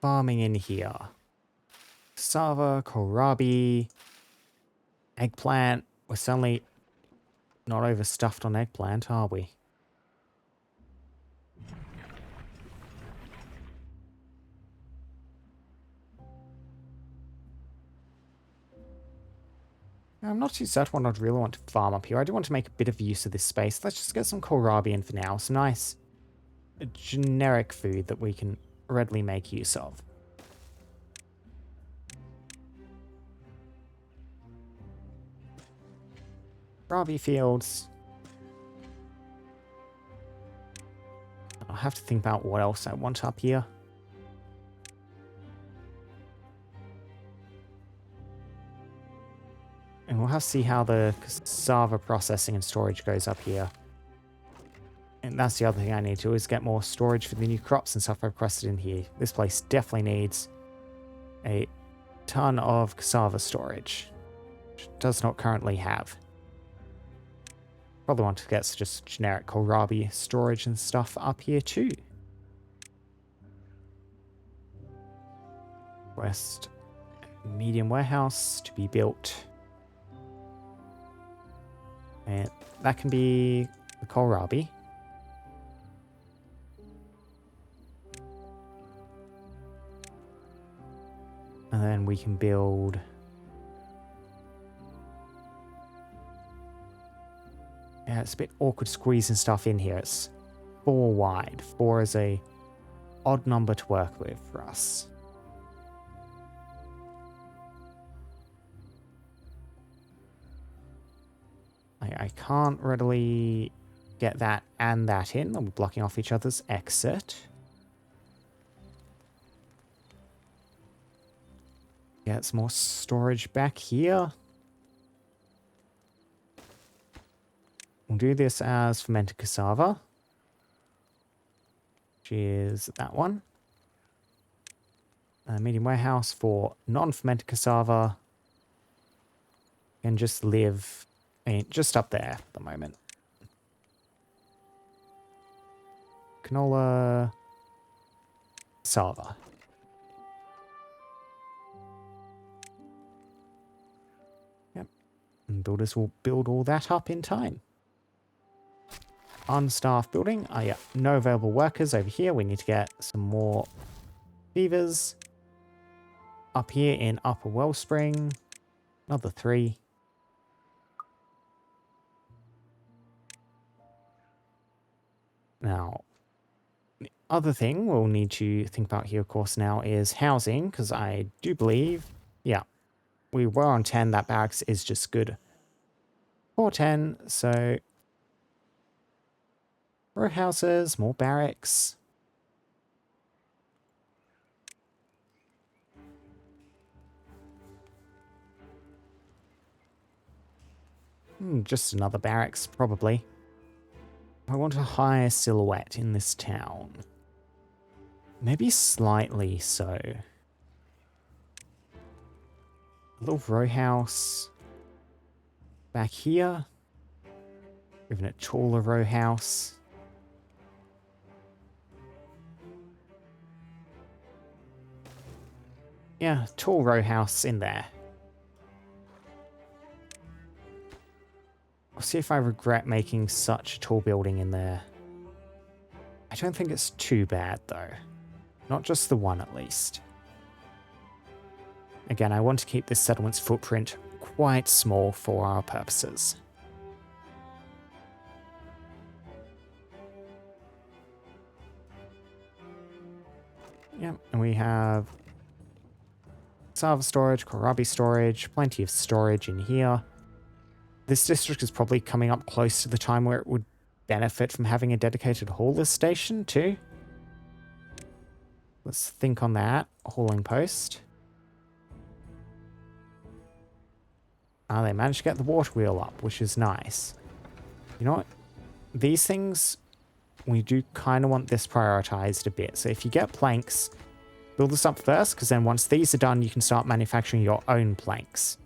[SPEAKER 1] farming in here. Cassava, kohlrabi, eggplant. We're certainly not overstuffed on eggplant, are we? I'm not too certain what I'd really want to farm up here. I do want to make a bit of use of this space. Let's just get some kohlrabi in for now. Some nice generic food that we can readily make use of. Kohlrabi fields. I'll have to think about what else I want up here. And we'll have to see how the cassava processing and storage goes up here. And that's the other thing I need to do is get more storage for the new crops and stuff I've requested in here. This place definitely needs a ton of cassava storage, which it does not currently have. Probably want to get just generic kohlrabi storage and stuff up here too. West medium warehouse to be built. And that can be the kohlrabi. And then we can build... Yeah, it's a bit awkward squeezing stuff in here. It's 4 wide. 4 is a odd number to work with for us. I can't readily get that and that in. They'll be blocking off each other's exit. Get some more storage back here. We'll do this as fermented cassava, which is that one. Medium warehouse for non-fermented cassava. And just live just up there at the moment. Canola, cassava. Yep. And builders will build all that up in time. Unstaffed building. Oh yeah, no available workers over here. We need to get some more beavers. Up here in Upper Wellspring. Another 3. Now, the other thing we'll need to think about here, of course, now is housing, because I do believe, yeah, we were on 10. That barracks is just good for 10, so row houses, more barracks. Just another barracks, probably. I want a higher silhouette in this town. Maybe slightly so. A little row house back here. Even a taller row house. Yeah, tall row house in there. I'll see if I regret making such a tall building in there. I don't think it's too bad, though. Not just the one, at least. Again, I want to keep this settlement's footprint quite small for our purposes. Yep, and we have Sava storage, Kohlrabi storage, plenty of storage in here. This district is probably coming up close to the time where it would benefit from having a dedicated hauler station too. Let's think on that. Hauling post. They managed to get the water wheel up, which is nice. You know what? These things, we do kind of want this prioritized a bit. So if you get planks, build this up first, because then once these are done, you can start manufacturing your own planks,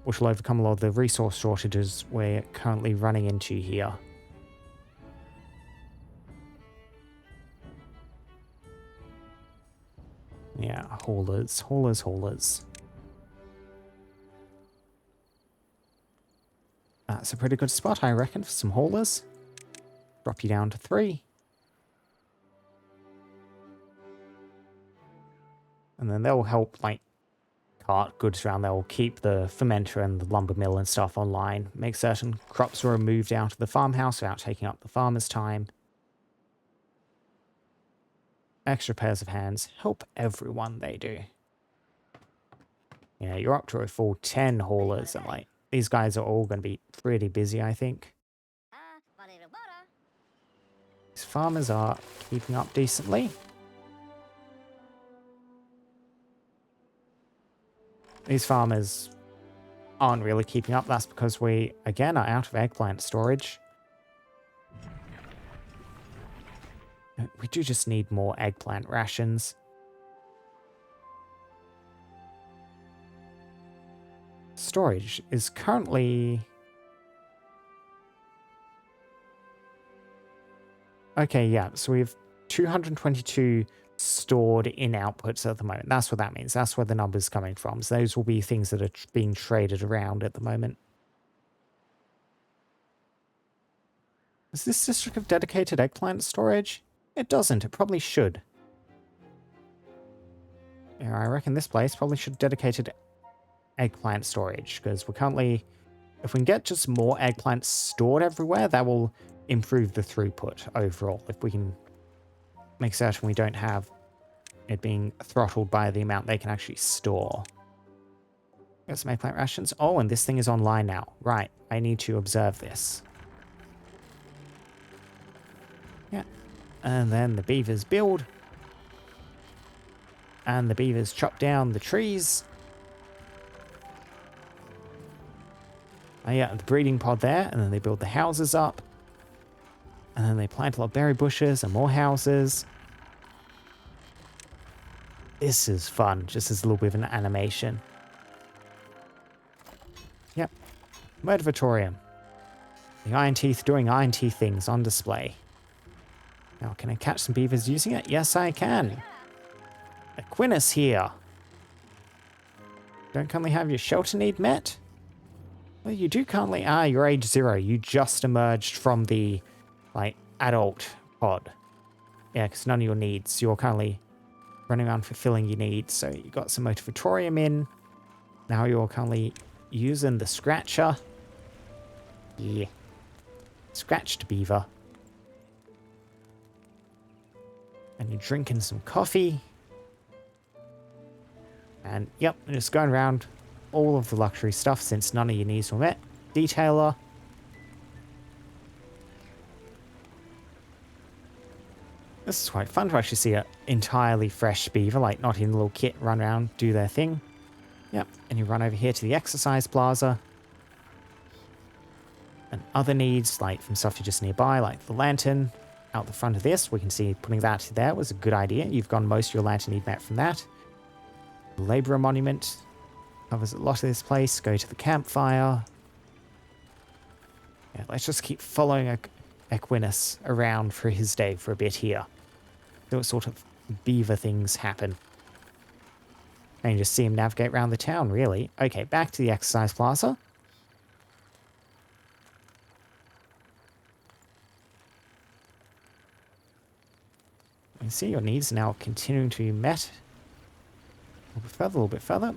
[SPEAKER 1] which will overcome a lot of the resource shortages we're currently running into here. Yeah, haulers, haulers, haulers. That's a pretty good spot, I reckon, for some haulers. Drop you down to 3. And then they'll help, like, cart goods around. They'll keep the fermenter and the lumber mill and stuff online. Make certain crops are moved out of the farmhouse without taking up the farmer's time. Extra pairs of hands. Help everyone they do. Yeah, you're up to a full 10 haulers, and, like, these guys are all going to be pretty busy, I think. These farmers are keeping up decently. These farmers aren't really keeping up. That's because we, again, are out of eggplant storage. We do just need more eggplant rations. Storage is currently... Okay, yeah, so we have 222 stored in outputs at the moment. That's what that means. That's where the number's coming from. So those will be things that are being traded around at the moment. Does this district have dedicated eggplant storage? It doesn't. It probably should. Yeah, I reckon this place probably should have dedicated eggplant storage, because we're currently... If we can get just more eggplants stored everywhere, that will improve the throughput overall. If we can make certain we don't have it being throttled by the amount they can actually store. Got some eggplant rations. Oh, and this thing is online now. Right, I need to observe this. Yeah. And then the beavers build. And the beavers chop down the trees. Oh yeah, the breeding pod there, and then they build the houses up. And then they plant a lot of berry bushes and more houses. This is fun, just as a little bit of an animation. Yep. Motivatorium. The Ironteeth doing Ironteeth things on display. Now, can I catch some beavers using it? Yes, I can. Aquinas here. Don't currently have your shelter need met? Well, you do currently... you're age 0. You just emerged from the, like, adult pod. Yeah, because none of your needs. You're currently running around fulfilling your needs. So you got some motivatorium in. Now you're currently using the scratcher. Yeah. Scratched beaver. And you're drinking some coffee. And, yep, just going around all of the luxury stuff since none of your needs were met. Detailer. This is quite fun to actually see an entirely fresh beaver, like not in a little kit, run around, do their thing. Yep, and you run over here to the exercise plaza. And other needs, like from stuff you just nearby, like the lantern out the front of this. We can see putting that there was a good idea. You've gotten most of your lantern need met from that. The Labourer Monument covers a lot of this place. Go to the campfire. Yeah, let's just keep following Aquinas around for his day for a bit here. See what sort of beaver things happen. And you just see him navigate around the town, really. Okay, back to the exercise plaza. You see your needs are now continuing to be met. bit further, a little bit further.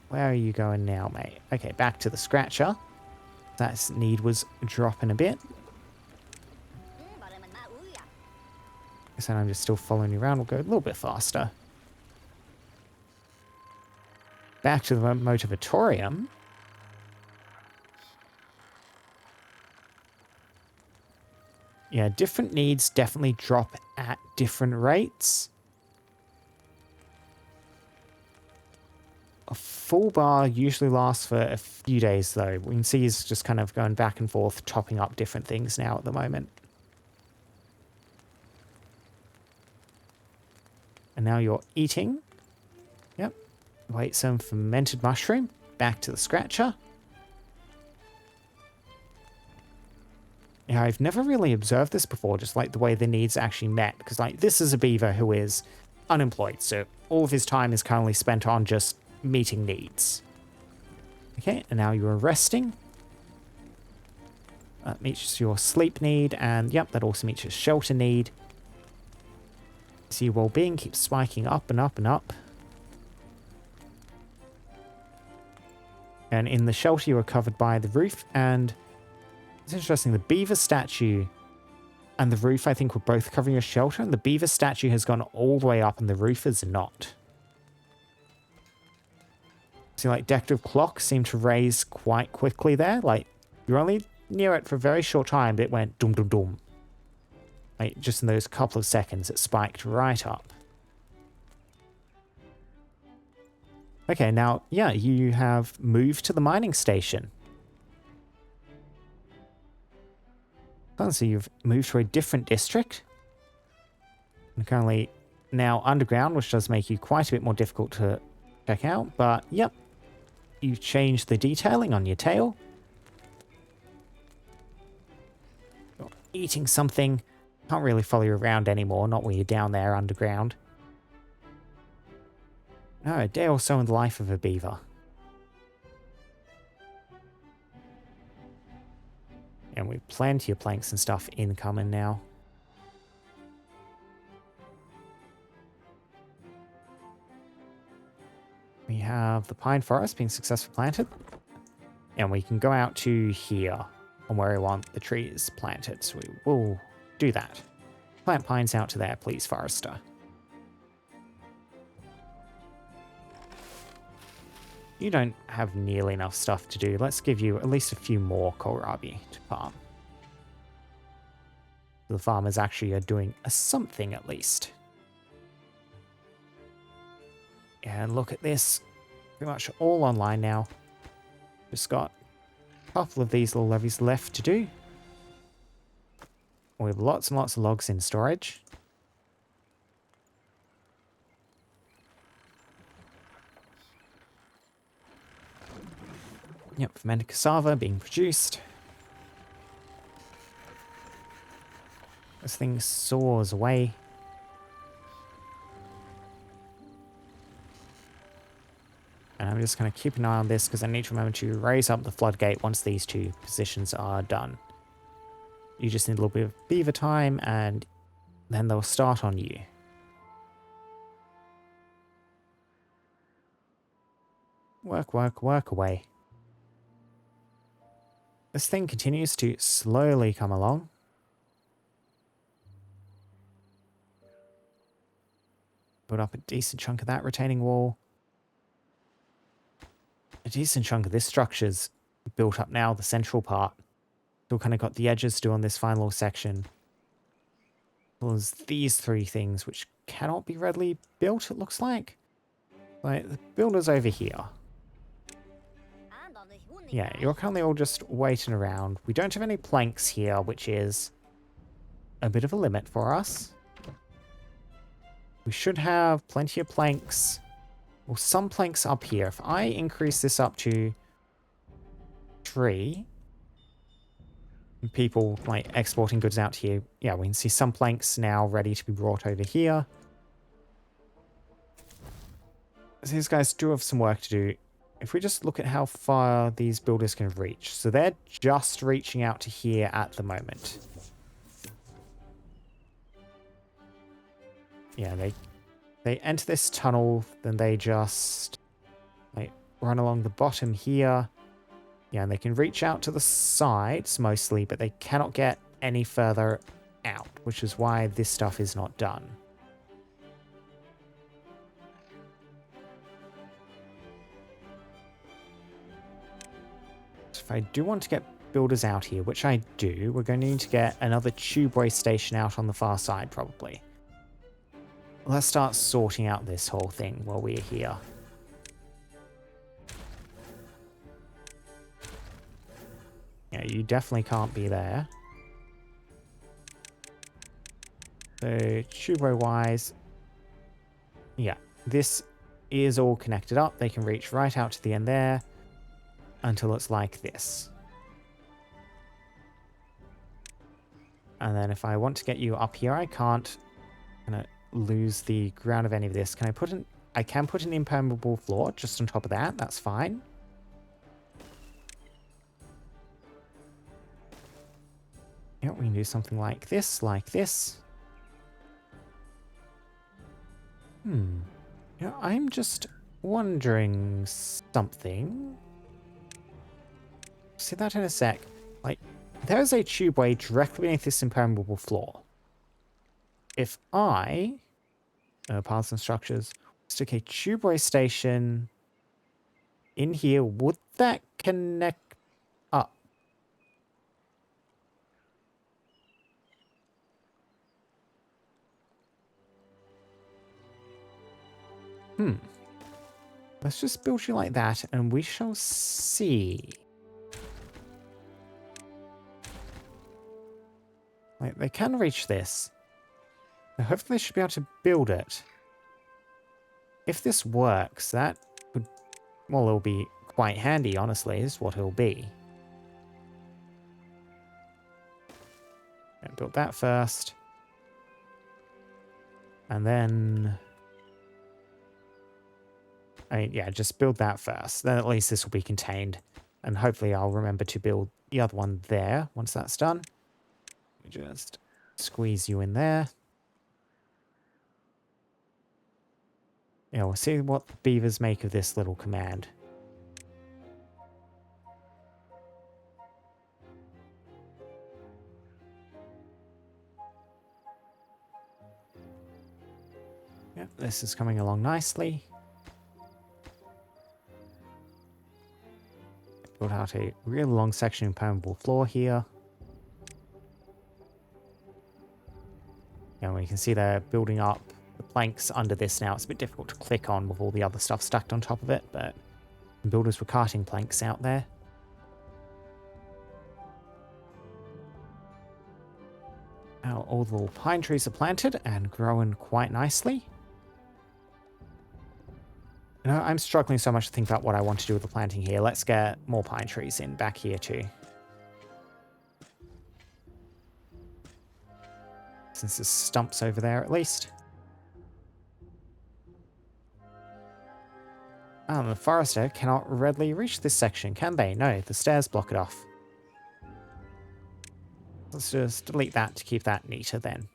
[SPEAKER 1] Where are you going now, mate? Okay, back to the scratcher. That need was dropping a bit. So I'm just still following you around. We'll go a little bit faster. Back to the motivatorium. Yeah, different needs definitely drop at different rates. A full bar usually lasts for a few days, though. We can see he's just kind of going back and forth, topping up different things now at the moment. And now you're eating. Yep. Wait, some fermented mushroom. Back to the scratcher. Yeah, I've never really observed this before, just like the way the needs are actually met. Because like this is a beaver who is unemployed, so all of his time is currently spent on just meeting needs. Okay, and now you're resting. That meets your sleep need, and yep, that also meets your shelter need. So your well-being keeps spiking up and up and up. And in the shelter you are covered by the roof, and it's interesting, the beaver statue and the roof I think were both covering your shelter, and the beaver statue has gone all the way up and the roof is not. See, like, decorative clocks seem to raise quite quickly there. Like, you're only near it for a very short time, but it went dum dum dum. Like, just in those couple of seconds, it spiked right up. Okay, now, yeah, you have moved to the mining station. So you've moved to a different district. And currently now underground, which does make you quite a bit more difficult to check out. But, yep. You've changed the detailing on your tail. You're eating something. Can't really follow you around anymore, not when you're down there underground. No, a day or so in the life of a beaver. And we've plenty of planks and stuff incoming now. We have the pine forest being successfully planted. And we can go out to here on where we want the trees planted. So we will do that. Plant pines out to there, please, forester. You don't have nearly enough stuff to do. Let's give you at least a few more kohlrabi to farm. The farmers actually are doing something at least. And look at this. Pretty much all online now. Just got a couple of these little levees left to do. We have lots and lots of logs in storage. Yep, fermented cassava being produced. This thing soars away. And I'm just going to keep an eye on this because I need to remember to raise up the floodgate once these two positions are done. You just need a little bit of beaver time and then they'll start on you. Work, work, work away. This thing continues to slowly come along. Build up a decent chunk of that retaining wall. A decent chunk of this structure's built up now, the central part. Still kind of got the edges to do on this final section. There's these three things which cannot be readily built, it looks like. Like, the builder's over here. Yeah, you're currently all just waiting around. We don't have any planks here, which is a bit of a limit for us. We should have plenty of planks. Well, some planks up here. If I increase this up to 3, and people like exporting goods out here, yeah, we can see some planks now ready to be brought over here. So these guys do have some work to do. If we just look at how far these builders can reach. So they're just reaching out to here at the moment. Yeah, they They enter this tunnel, then they just like run along the bottom here. Yeah, and they can reach out to the sides mostly, but they cannot get any further out, which is why this stuff is not done. So if I do want to get builders out here, which I do, we're going to need to get another tubeway station out on the far side, probably. Let's start sorting out this whole thing while we're here. Yeah, you definitely can't be there. So, tubeway-wise, yeah, this is all connected up. They can reach right out to the end there until it's like this. And then if I want to get you up here, I can't kind of lose the ground of any of this. Can I put an... I can put an impermeable floor just on top of that. That's fine. Yeah, we can do something like this, like this. Yeah, I'm just wondering something. See that in a sec. Like, there's a tubeway directly beneath this impermeable floor. If I, paths and structures, stick a tubeway station in here, would that connect up? Let's just build you like that, and we shall see. Like, they can reach this. Now, hopefully they should be able to build it. If this works, that would... Well, it'll be quite handy, honestly, is what it'll be. Build that first. And then... yeah, just build that first. Then at least this will be contained. And hopefully I'll remember to build the other one there once that's done. Let me just squeeze you in there. Yeah, we'll see what the beavers make of this little command. Yep, this is coming along nicely. Build out a real long section of impermeable floor here. And we can see they're building up the planks under this now. It's a bit difficult to click on with all the other stuff stacked on top of it, but builders were carting planks out there. Now all the little pine trees are planted and growing quite nicely. You know, I'm struggling so much to think about what I want to do with the planting here. Let's get more pine trees in back here too. Since there's stumps over there at least. The forester cannot readily reach this section, can they? No, the stairs block it off. Let's just delete that to keep that neater then.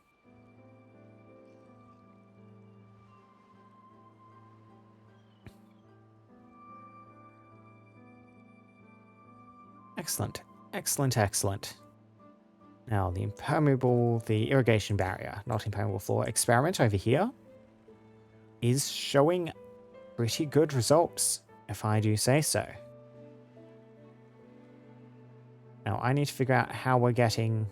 [SPEAKER 1] Excellent, excellent, excellent. Now, the irrigation barrier, not impermeable floor experiment over here is showing pretty good results, if I do say so. Now, I need to figure out how we're getting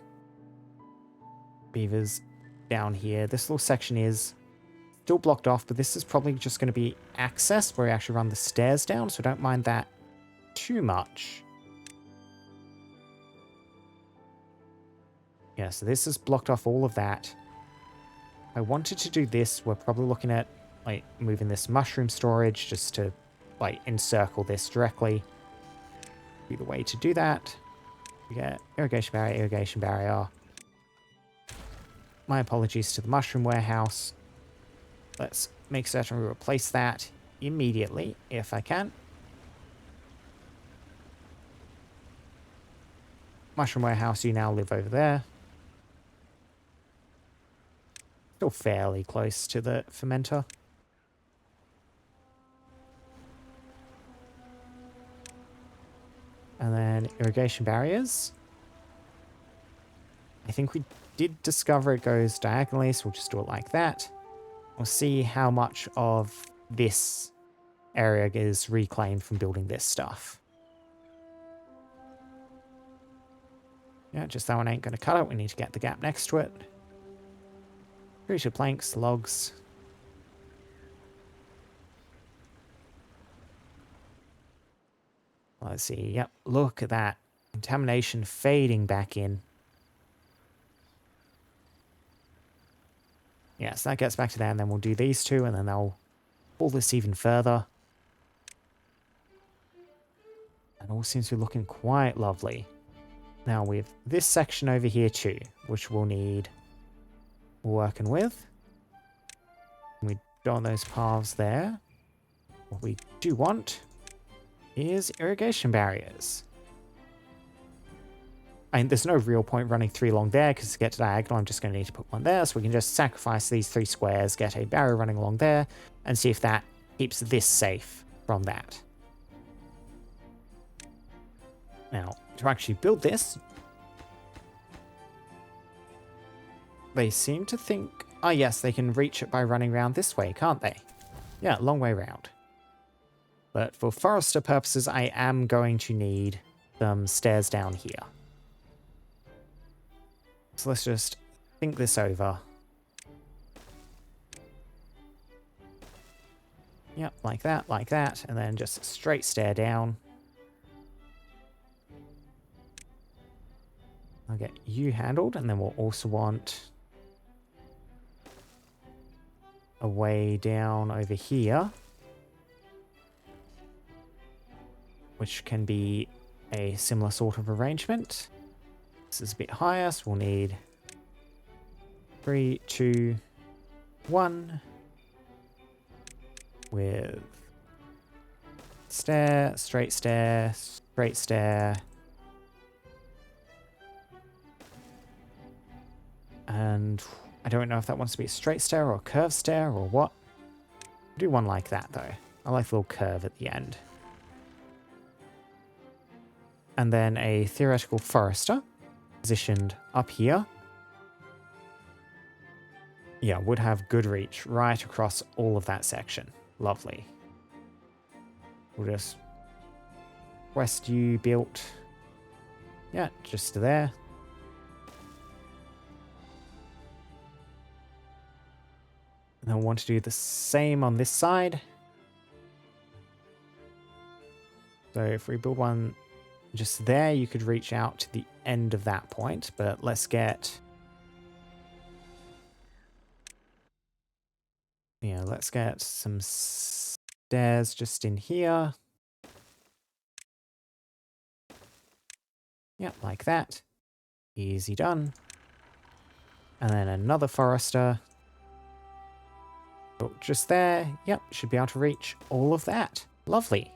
[SPEAKER 1] beavers down here. This little section is still blocked off, but this is probably just going to be access where we actually run the stairs down, so don't mind that too much. Yeah, so this has blocked off all of that. I wanted to do this. We're probably looking at like moving this mushroom storage just to like encircle this directly. Be the way to do that. We get irrigation barrier, irrigation barrier. My apologies to the mushroom warehouse. Let's make certain we replace that immediately if I can. Mushroom warehouse, you now live over there. Still fairly close to the fermenter. And then irrigation barriers. I think we did discover it goes diagonally, so we'll just do it like that. We'll see how much of this area is reclaimed from building this stuff. Yeah, just that one ain't going to cut it. We need to get the gap next to it. Creature planks, logs. Let's see. Yep, look at that. Contamination fading back in. Yeah, so that gets back to there, and then we'll do these two, and then they'll pull this even further. And all seems to be looking quite lovely. Now with this section over here too, which we'll need working with. We don't want those paths there. What we do want is irrigation barriers. And there's no real point running 3 along there, because to get to diagonal I'm just going to need to put one there, so we can just sacrifice these 3 squares, get a barrier running along there, and see if that keeps this safe from that. Now, to actually build this, they seem to think, oh yes, they can reach it by running around this way, can't they? Yeah, long way round. But for forester purposes, I am going to need some stairs down here. So let's just think this over. Yep, like that, and then just a straight stair down. I'll get you handled, and then we'll also want a way down over here, which can be a similar sort of arrangement. This is a bit higher, so we'll need 3, 2, 1 with stair, straight stair, straight stair. And I don't know if that wants to be a straight stair or a curved stair or what. I'll do one like that though. I like the little curve at the end. And then a theoretical forester positioned up here. Yeah, would have good reach right across all of that section. Lovely. We'll just west you built. Yeah, just to there. And then we'll want to do the same on this side. So if we build one just there, you could reach out to the end of that point, but let's get... Yeah, let's get some stairs just in here. Yeah, like that. Easy done. And then another forester. Oh, just there. Yep, should be able to reach all of that. Lovely.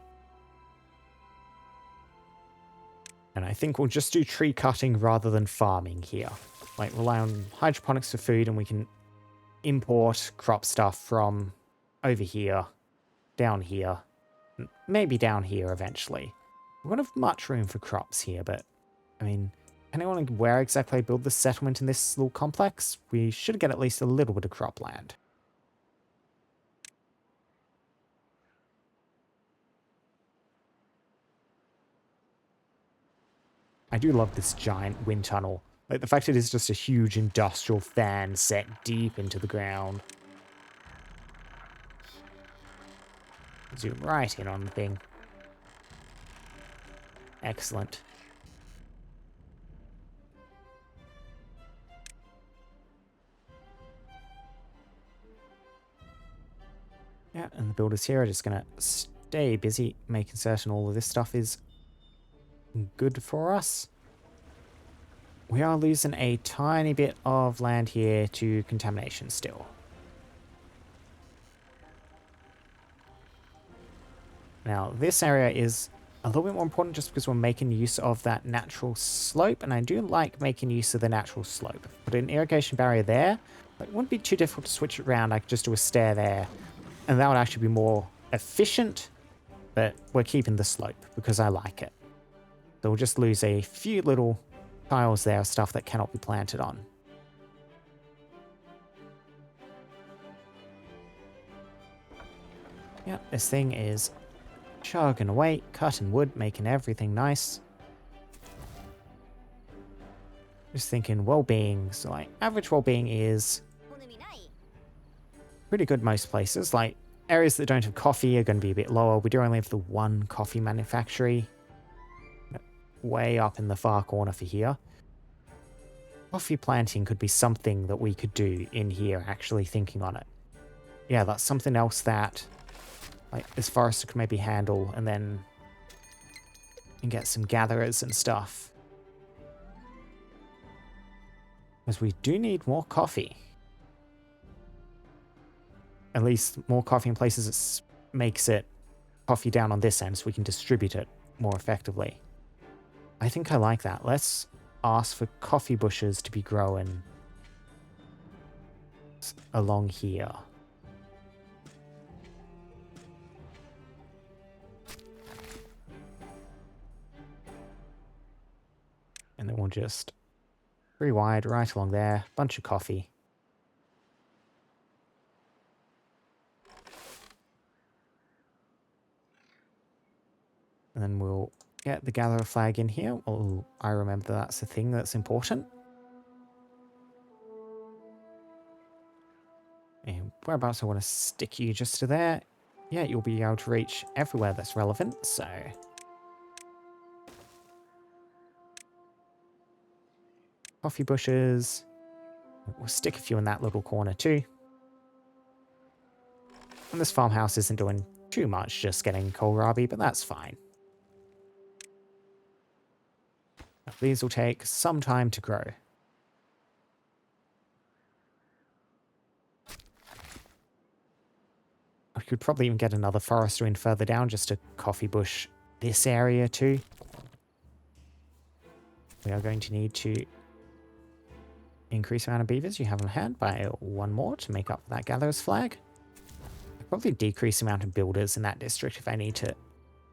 [SPEAKER 1] And I think we'll just do tree cutting rather than farming here. Like, rely on hydroponics for food, and we can import crop stuff from over here, down here, maybe down here eventually. We won't have much room for crops here, but, I mean, depending on where exactly I build the settlement in this little complex, we should get at least a little bit of cropland. I do love this giant wind tunnel. Like, the fact it is just a huge industrial fan set deep into the ground. Zoom right in on the thing. Excellent. Yeah, and the builders here are just going to stay busy making certain all of this stuff is good for us. We are losing a tiny bit of land here to contamination still. Now, this area is a little bit more important just because we're making use of that natural slope, and I do like making use of the natural slope. Put an irrigation barrier there, but it wouldn't be too difficult to switch it around. I could just do a stair there, and that would actually be more efficient, but we're keeping the slope because I like it. They'll just lose a few little tiles there of stuff that cannot be planted on. Yeah, this thing is chugging away, cutting wood, making everything nice. Just thinking well-being, so like average well-being is pretty good most places. Like areas that don't have coffee are going to be a bit lower. We do only have the one coffee manufactory way up in the far corner for here. Coffee planting could be something that we could do in here, actually thinking on it. Yeah, that's something else that like this forester could maybe handle, and then get some gatherers and stuff. Because we do need more coffee. At least more coffee in places that makes it coffee down on this end so we can distribute it more effectively. I think I like that. Let's ask for coffee bushes to be growing along here. And then we'll just pretty wide right along there. Bunch of coffee. And then we'll get the gatherer flag in here. Oh, I remember that's a thing that's important. And whereabouts I want to stick you just to there. Yeah, you'll be able to reach everywhere that's relevant, so... Coffee bushes. We'll stick a few in that little corner too. And this farmhouse isn't doing too much, just getting kohlrabi, but that's fine. Now, these will take some time to grow. I could probably even get another forester in further down, just to coffee bush this area too. We are going to need to increase the amount of beavers you have on hand by one more to make up for that gatherer's flag. I'll probably decrease the amount of builders in that district if I need to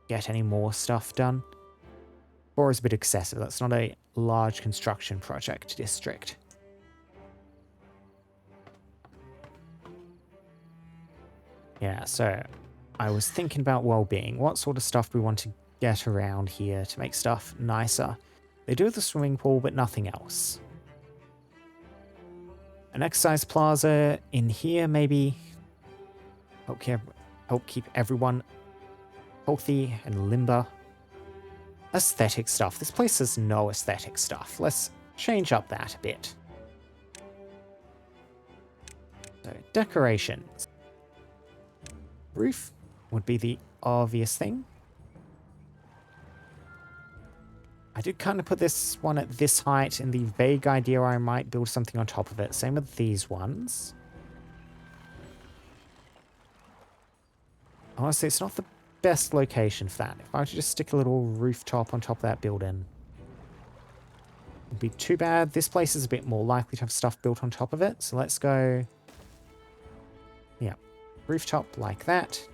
[SPEAKER 1] get any more stuff done. 4 is a bit excessive. That's not a large construction project district. Yeah, so I was thinking about well-being. What sort of stuff do we want to get around here to make stuff nicer? They do have the swimming pool, but nothing else. An exercise plaza in here, maybe. Help keep everyone healthy and limber. Aesthetic stuff. This place has no aesthetic stuff. Let's change up that a bit. So, decorations. Roof would be the obvious thing. I did kind of put this one at this height in the vague idea I might build something on top of it. Same with these ones. Honestly, it's not the best location for that. If I were to just stick a little rooftop on top of that building, it wouldn't be too bad. This place is a bit more likely to have stuff built on top of it. So let's go, yeah, rooftop like that.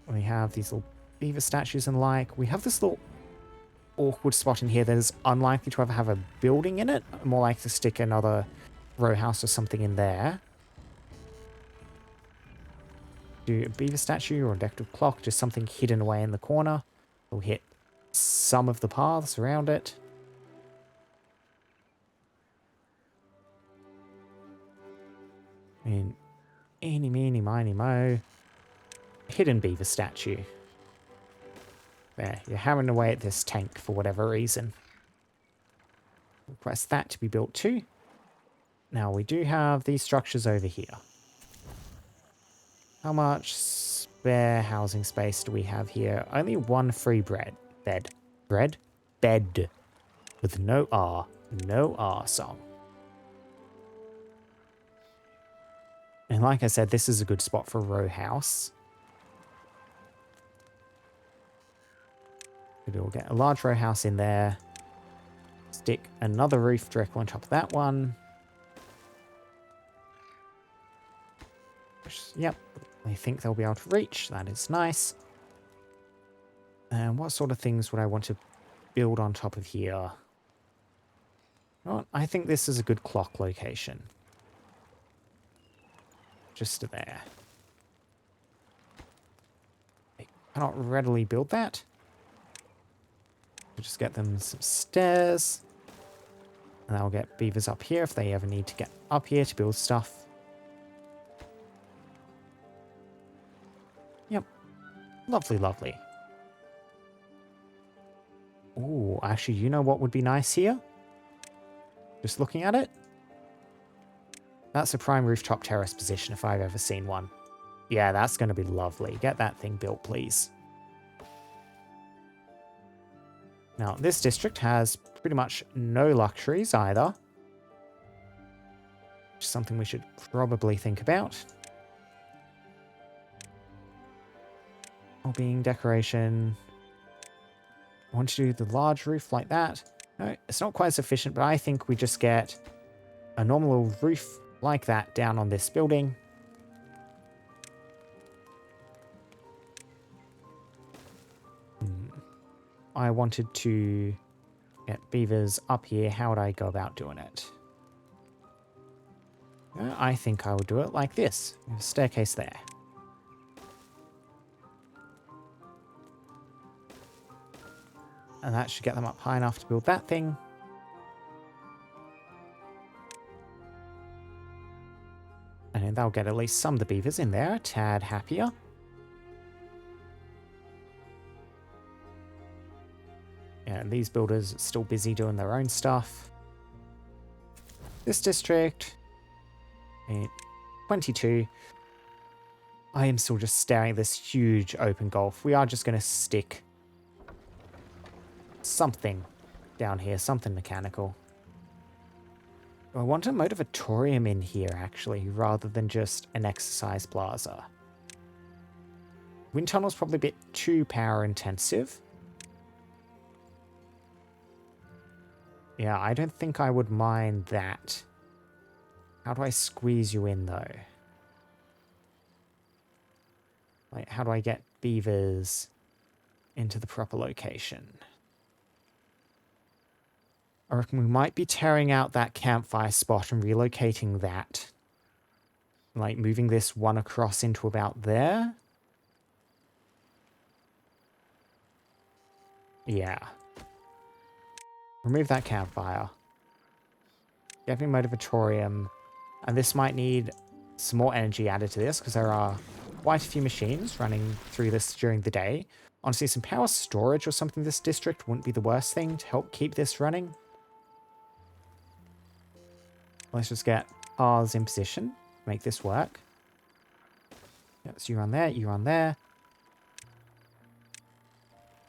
[SPEAKER 1] We have these little beaver statues and like. We have this little awkward spot in here that is unlikely to ever have a building in it. More likely to stick another row house or something in there. Do a beaver statue or a decorative clock, just something hidden away in the corner. We'll hit some of the paths around it. And eeny, meeny, miny, mo. Hidden beaver statue. There, you're hammering away at this tank for whatever reason. Request that to be built too. Now we do have these structures over here. How much spare housing space do we have here? Only one free bed. Bed? Bed. With no R. No R song. And like I said, this is a good spot for a row house. We'll get a large row house in there. Stick another roof directly on top of that one. Yep, I think they'll be able to reach. That is nice. And what sort of things would I want to build on top of here? You know what? I think this is a good clock location. Just there. I cannot readily build that. We'll just get them some stairs. And I'll get beavers up here if they ever need to get up here to build stuff. Yep. Lovely, lovely. Ooh, actually, you know what would be nice here? Just looking at it. That's a prime rooftop terrace position if I've ever seen one. Yeah, that's going to be lovely. Get that thing built, please. Now, this district has pretty much no luxuries either. Which is something we should probably think about. Well-being decoration. I want to do the large roof like that. No, it's not quite sufficient, but I think we just get a normal roof like that down on this building. I wanted to get beavers up here. How would I go about doing it? I think I would do it like this. A staircase there. And that should get them up high enough to build that thing. And then they'll get at least some of the beavers in there, a tad happier. Yeah, these builders are still busy doing their own stuff. This district, 22. I am still just staring at this huge open gulf. We are just going to stick something down here, something mechanical. I want a motivatorium in here, actually, rather than just an exercise plaza. Wind tunnel's probably a bit too power intensive. Yeah, I don't think I would mind that. How do I squeeze you in, though? Like, how do I get beavers into the proper location? I reckon we might be tearing out that campfire spot and relocating that. Like, moving this one across into about there. Yeah. Remove that campfire. Get me motivatorium. And this might need some more energy added to this, because there are quite a few machines running through this during the day. Honestly, some power storage or something in this district wouldn't be the worst thing to help keep this running. Let's just get cars in position. Make this work. Yep, so you run there, you run there.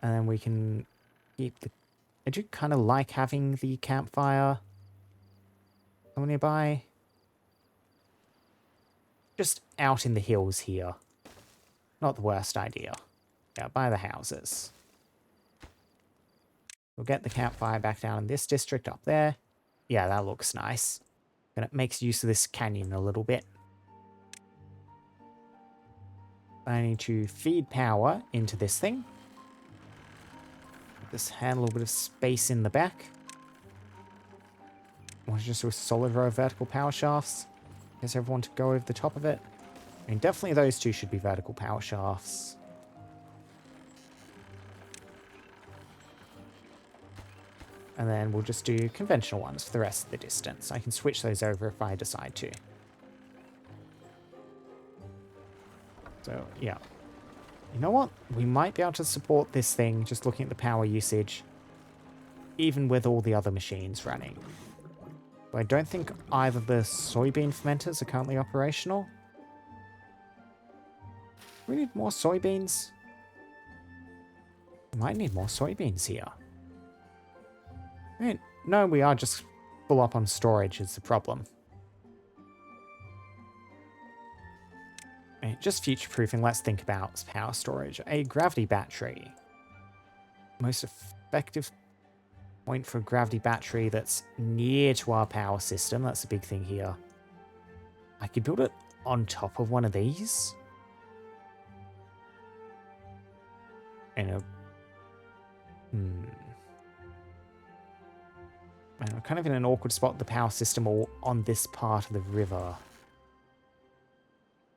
[SPEAKER 1] And then we can keep the... I do kind of like having the campfire somewhere nearby. Just out in the hills here. Not the worst idea. Yeah, by the houses. We'll get the campfire back down in this district up there. Yeah, that looks nice. And it makes use of this canyon a little bit. I need to feed power into this thing. This hand a little bit of space in the back. I want to just do a solid row of vertical power shafts. Guess everyone to go over the top of it. I mean, definitely those two should be vertical power shafts. And then we'll just do conventional ones for the rest of the distance. I can switch those over if I decide to. So, yeah. You know what? We might be able to support this thing just looking at the power usage, even with all the other machines running. But I don't think either of the soybean fermenters are currently operational. We need more soybeans. We might need more soybeans here. I mean, no, we are just full up on storage is the problem. I mean, just future-proofing, let's think about power storage. A gravity battery. Most effective point for a gravity battery that's near to our power system. That's a big thing here. I could build it on top of one of these. You know, And we're kind of in an awkward spot, the power system all on this part of the river.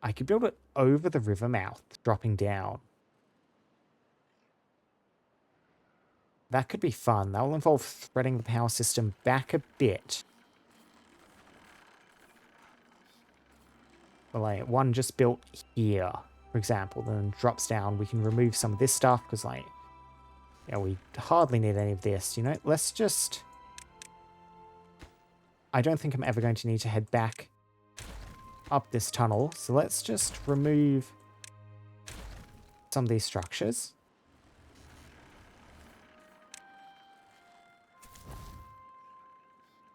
[SPEAKER 1] I could build it over the river mouth, dropping down. That could be fun. That will involve threading the power system back a bit. But like one just built here, for example, then drops down. We can remove some of this stuff because like, yeah, we hardly need any of this. You know, let's just... I don't think I'm ever going to need to head back up this tunnel. So let's just remove some of these structures.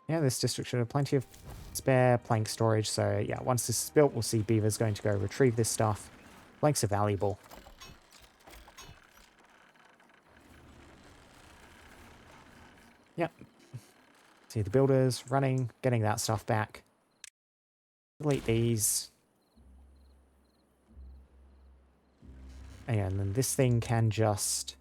[SPEAKER 1] Yeah, this district should have plenty of spare plank storage. So yeah, once this is built, we'll see Beaver's going to go retrieve this stuff. Planks are valuable. Yep. See the builders running, getting that stuff back. Delete these. And then this thing can just...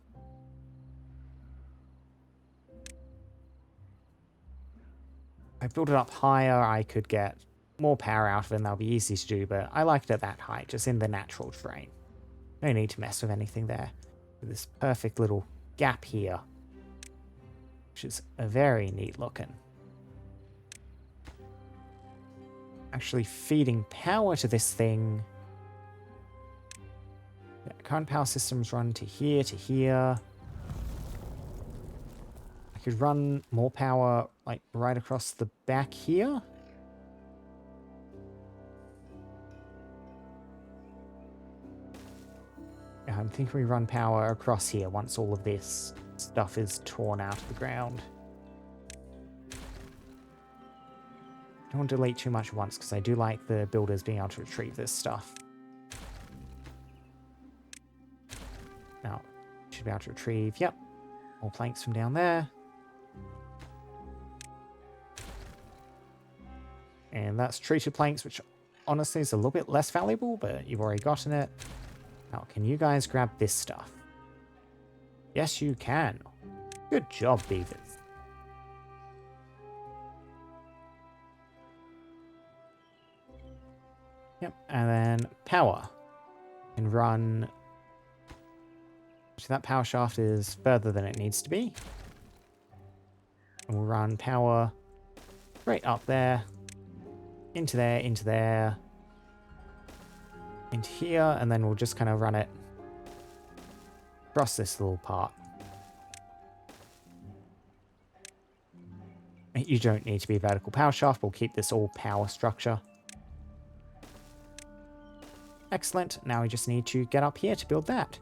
[SPEAKER 1] If I build it up higher, I could get more power out of it and that'll be easy to do, but I like it at that height, just in the natural terrain. No need to mess with anything there. This perfect little gap here, which is a very neat looking. Actually feeding power to this thing. Yeah, current power systems run to here, to here. I could run more power like right across the back here. Yeah, I'm thinking we run power across here once all of this stuff is torn out of the ground. Don't want to delete too much at once because I do like the builders being able to retrieve this stuff. Now, should be able to retrieve, yep, more planks from down there. And that's treated planks, which honestly is a little bit less valuable, but you've already gotten it. Now, can you guys grab this stuff? Yes, you can. Good job, beavers. Yep, and then power. And run... So that power shaft is further than it needs to be. And we'll run power right up there. Into there, into there. Into here, and then we'll just kind of run it across this little part. You don't need to be a vertical power shaft. We'll keep this all power structure. Excellent. Now we just need to get up here to build that.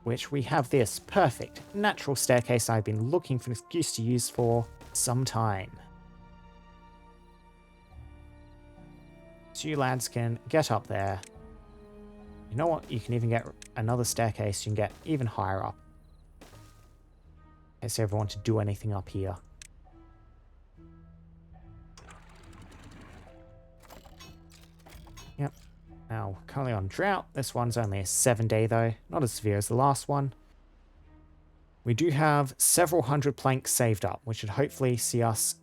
[SPEAKER 1] Which we have this perfect natural staircase I've been looking for an excuse to use for some time. So you lads can get up there. You know what? You can even get another staircase. You can get even higher up. In case you ever want to do anything up here. Yep. Now, currently on drought. This one's only a 7-day though. Not as severe as the last one. We do have several hundred planks saved up, which should hopefully see us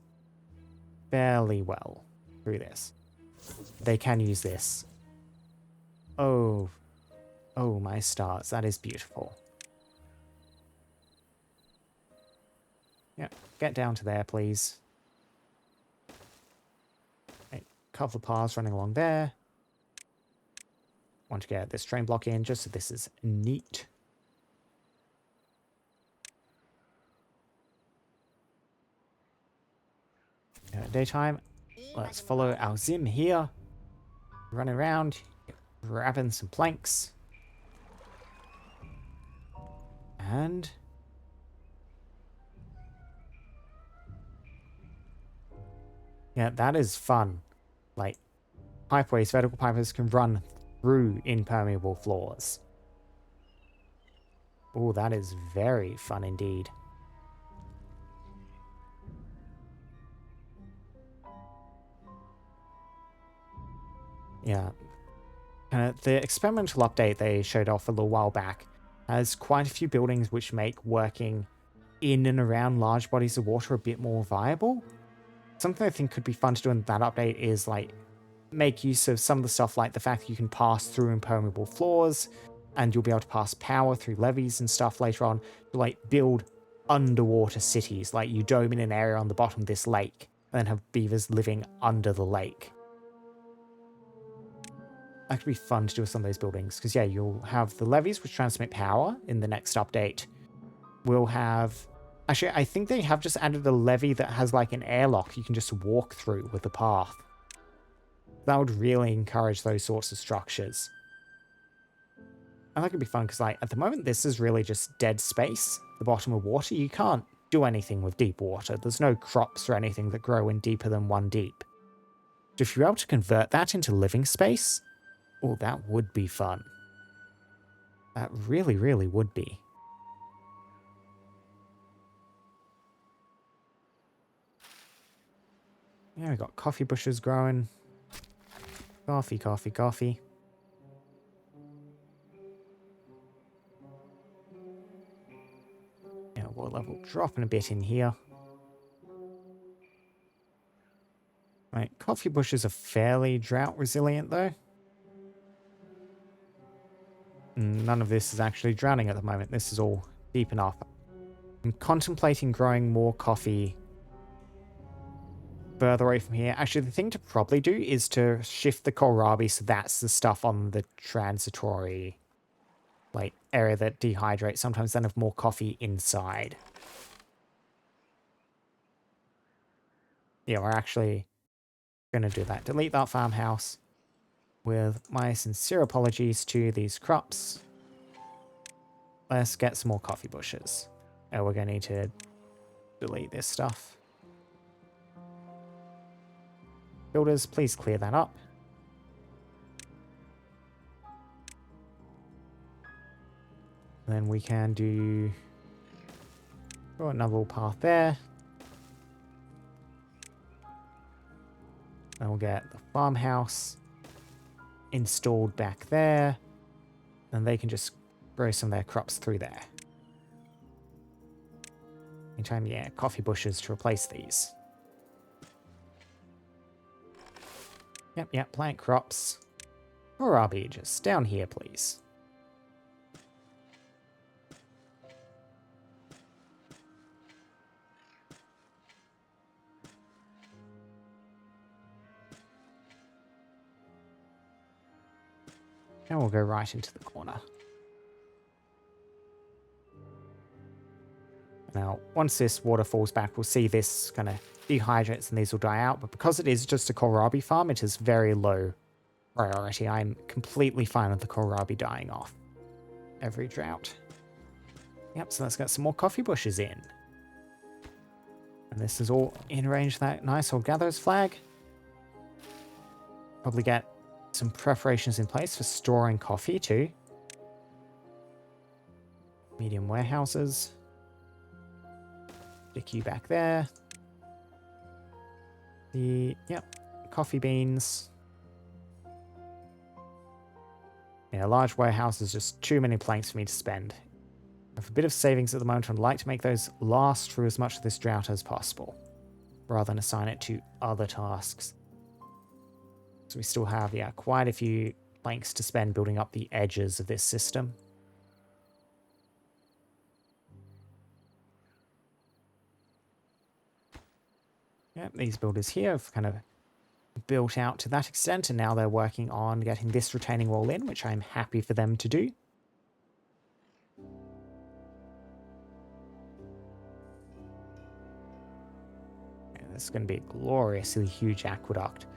[SPEAKER 1] fairly well through this. They can use this. Oh. Oh my stars. That is beautiful. Yeah, get down to there, please. Okay, couple of paths running along there. Want to get this train block in just so this is neat. Daytime. Let's follow our Zim here. Running around, grabbing some planks. And... yeah, that is fun. Like, pipeways, vertical pipeways can run through impermeable floors. Oh, that is very fun indeed. Yeah. The experimental update they showed off a little while back has quite a few buildings which make working in and around large bodies of water a bit more viable. Something I think could be fun to do in that update is like make use of some of the stuff like the fact that you can pass through impermeable floors, and you'll be able to pass power through levees and stuff later on to like build underwater cities. Like you dome in an area on the bottom of this lake and then have beavers living under the lake. That could be fun to do with some of those buildings, because yeah, you'll have the levees which transmit power in the next update. We'll have... Actually, I think they have just added a levee that has like an airlock you can just walk through with the path. That would really encourage those sorts of structures. And that could be fun, because like at the moment this is really just dead space, the bottom of water. You can't do anything with deep water. There's no crops or anything that grow in deeper than 1 deep. So if you're able to convert that into living space, oh, that would be fun. That really, really would be. Yeah, we got coffee bushes growing. Coffee, coffee, coffee. Yeah, water level dropping a bit in here. Right, coffee bushes are fairly drought resilient though. None of this is actually drowning at the moment. This is all deep enough. I'm contemplating growing more coffee further away from here. Actually, the thing to probably do is to shift the kohlrabi so that's the stuff on the transitory like area that dehydrates. Sometimes then have more coffee inside. Yeah, we're actually going to do that. Delete that farmhouse. With my sincere apologies to these crops. Let's get some more coffee bushes. Oh, we're going to need to delete this stuff. Builders, please clear that up. And then we can do another little path there. Then we'll get the farmhouse installed back there. And they can just grow some of their crops through there. Meantime, yeah, coffee bushes to replace these. Yep, plant crops. Kohlrabi, just down here, please. And we'll go right into the corner. Now, once this water falls back, we'll see this kind of dehydrates and these will die out. But because it is just a kohlrabi farm, it is very low priority. I'm completely fine with the kohlrabi dying off every drought. Yep, so let's get some more coffee bushes in. And this is all in range of that nice old gatherer's flag. Probably get some preparations in place for storing coffee too. Medium warehouses. Stick you back there. Coffee beans. Yeah, large warehouse is just too many planks for me to spend. I have a bit of savings at the moment, and I'd like to make those last through as much of this drought as possible, rather than assign it to other tasks. So we still have, quite a few planks to spend building up the edges of this system. Yep, these builders here have kind of built out to that extent, and now they're working on getting this retaining wall in, which I'm happy for them to do. Yeah, this is going to be a gloriously huge aqueduct.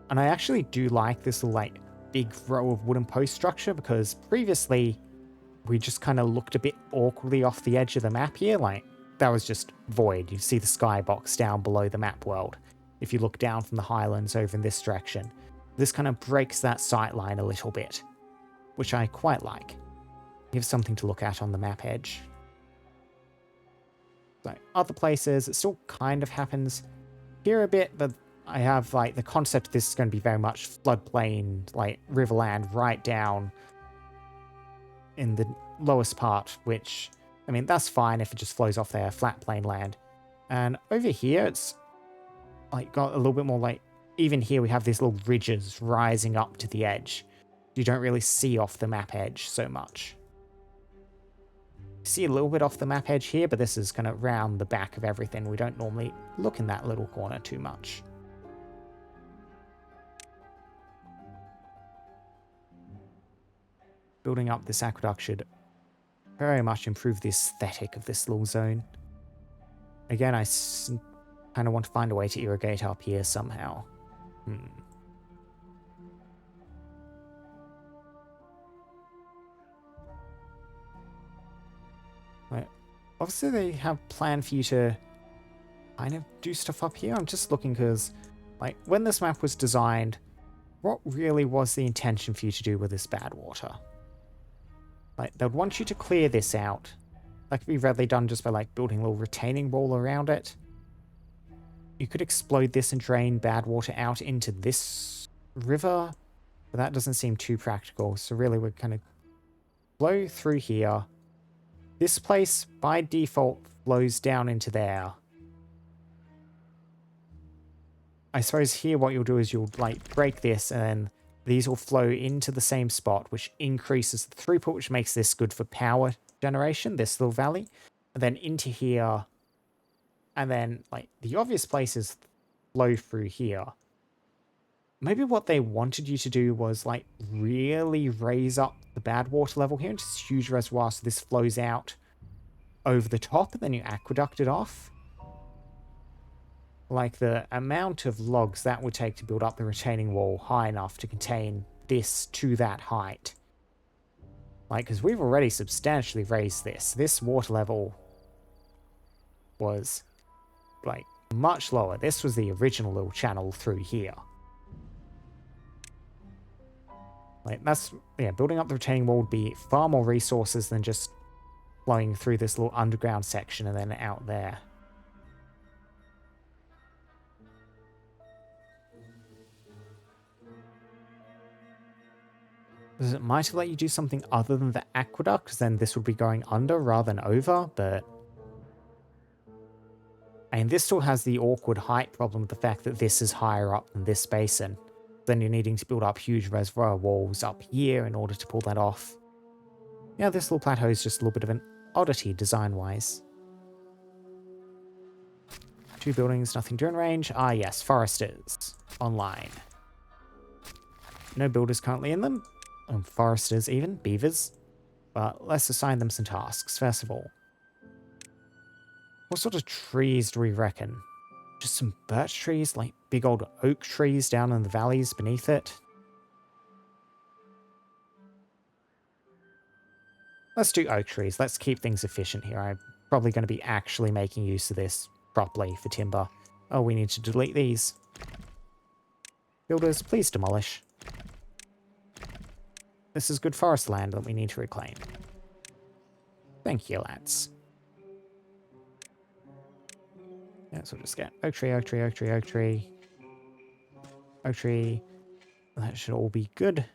[SPEAKER 1] And I actually do like this like big row of wooden post structure, because previously we just kind of looked a bit awkwardly off the edge of the map here. Like, that was just void. You see the skybox down below the map world. If you look down from the highlands over in this direction, this kind of breaks that sight line a little bit, which I quite like. Gives something to look at on the map edge. So other places, it still kind of happens here a bit, but I have like the concept of this is going to be very much floodplain, like riverland right down in the lowest part, which, I mean, that's fine if it just flows off their flat plain land. And over here, it's like got a little bit more like, even here we have these little ridges rising up to the edge. You don't really see off the map edge so much. See a little bit off the map edge here, but this is kind of round the back of everything. We don't normally look in that little corner too much. Building up this aqueduct should very much improve the aesthetic of this little zone. Again, I kind of want to find a way to irrigate up here somehow. Right. Obviously, they have planned for you to kind of do stuff up here. I'm just looking because, like, when this map was designed, what really was the intention for you to do with this bad water? Like, they'd want you to clear this out. That could be readily done just by, like, building a little retaining wall around it. You could explode this and drain bad water out into this river, but that doesn't seem too practical. So really, we're kind of flow through here. This place, by default, flows down into there. I suppose here what you'll do is you'll, like, break this, and then these will flow into the same spot, which increases the throughput, which makes this good for power generation, this little valley. And then into here. And then, like, the obvious places flow through here. Maybe what they wanted you to do was, like, really raise up the bad water level here into this huge reservoir so this flows out over the top, and then you aqueduct it off. Like, the amount of logs that would take to build up the retaining wall high enough to contain this to that height. Like, because we've already substantially raised this. This water level was, like, much lower. This was the original little channel through here. Like, that's, yeah, building up the retaining wall would be far more resources than just flowing through this little underground section and then out there. It might have let you do something other than the aqueduct, because then this would be going under rather than over, but... And this still has the awkward height problem of the fact that this is higher up than this basin. Then you're needing to build up huge reservoir walls up here in order to pull that off. Yeah, this little plateau is just a little bit of an oddity design-wise. 2 buildings, nothing during range. Ah yes, foresters. Online. No builders currently in them. Foresters even, beavers. But let's assign them some tasks, first of all. What sort of trees do we reckon? Just some birch trees, like big old oak trees down in the valleys beneath it. Let's do oak trees. Let's keep things efficient here. I'm probably going to be actually making use of this properly for timber. Oh, we need to delete these. Builders, please demolish. This is good forest land that we need to reclaim. Thank you, lads. Yeah, so we'll just get oak tree, oak tree, oak tree, oak tree. Oak tree. That should all be good.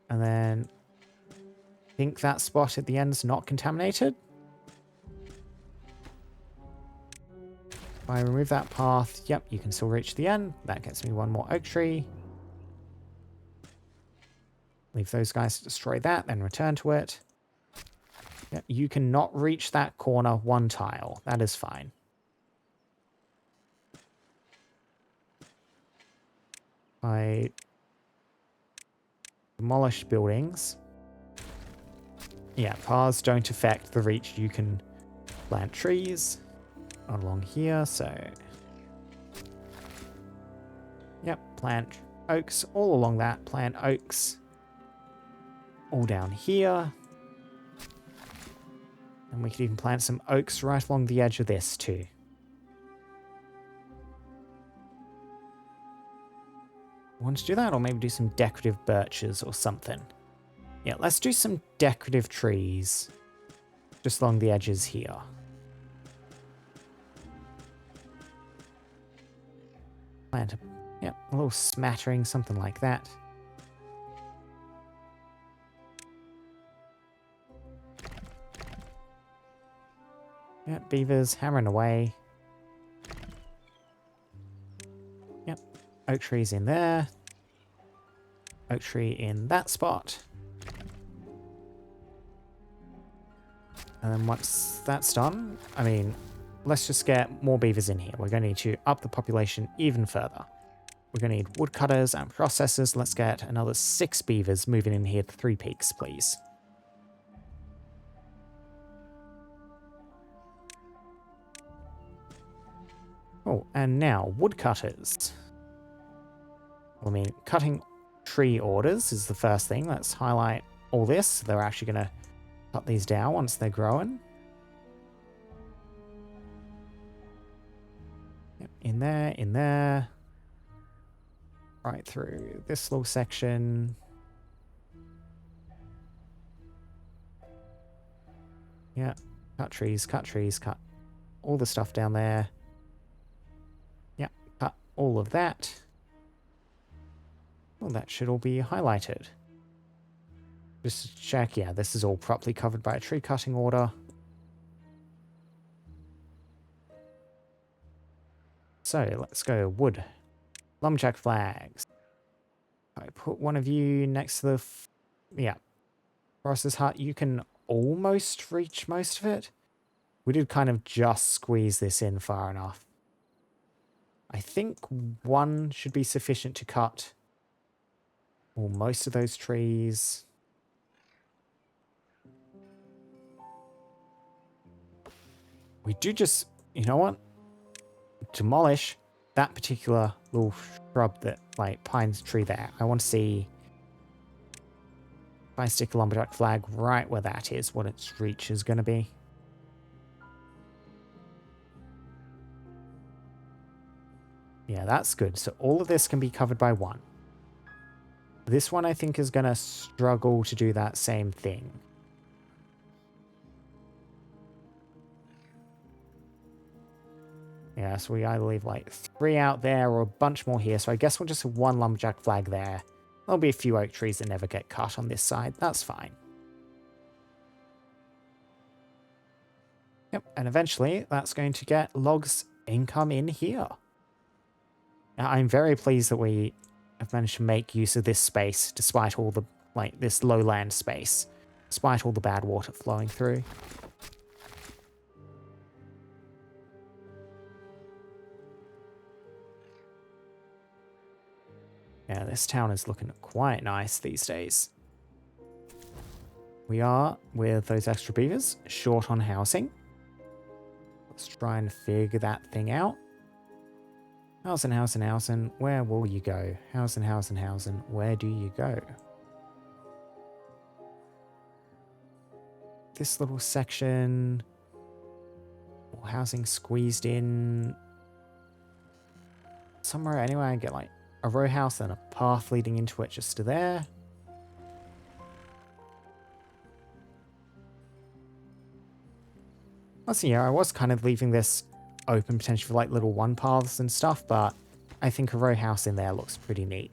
[SPEAKER 1] And then I think that spot at the end is not contaminated. If I remove that path, yep, you can still reach the end. That gets me 1 more oak tree. Leave those guys to destroy that, then return to it. Yep, you cannot reach that corner 1 tile. That is fine. I demolish buildings. Yeah, paths don't affect the reach. You can plant trees along here, so... Yep, plant oaks all along that. Plant oaks all down here. And we could even plant some oaks right along the edge of this too. Want to do that, or maybe do some decorative birches or something. Yeah, let's do some decorative trees just along the edges here. Plant a, yep, a little smattering, something like that. Yeah, beavers hammering away. Yep, oak trees in there. Oak tree in that spot. And then once that's done, I mean, let's just get more beavers in here. We're going to need to up the population even further. We're going to need woodcutters and processors. Let's get another 6 beavers moving in here to 3 peaks, please. Oh, and now woodcutters. I mean, cutting tree orders is the first thing. Let's highlight all this. They're actually going to cut these down once they're growing. Yep, in there, in there. Right through this little section. Yeah, cut trees, cut all the stuff down there. Yeah, cut all of that. Well, that should all be highlighted. Just to check, yeah, this is all properly covered by a tree cutting order. So, let's go wood. Lumberjack flags. I put one of you next to the... yeah. Ross's hut, you can almost reach most of it. We did kind of just squeeze this in far enough. I think one should be sufficient to cut most of those trees. We do just, you know what? Demolish that particular little shrub, that like pine tree there. I want to see if I stick a lumberjack flag right where that is, what its reach is going to be. Yeah, that's good. So all of this can be covered by one. This one I think is going to struggle to do that same thing. Yeah, so we either leave like 3 out there or a bunch more here. So I guess we'll just have 1 lumberjack flag there. There'll be a few oak trees that never get cut on this side. That's fine. Yep, and eventually that's going to get logs income in here. Now, I'm very pleased that we have managed to make use of this space despite all the, like, this lowland space. Despite all the bad water flowing through. Yeah, this town is looking quite nice these days. We are, with those extra beavers, short on housing. Let's try and figure that thing out. Housen, where will you go? Housen, where do you go? This little section... housing squeezed in... somewhere anyway, I get like a row house and a path leading into it just to there. Let's see, I was kind of leaving this open potentially for like little one paths and stuff, but I think a row house in there looks pretty neat.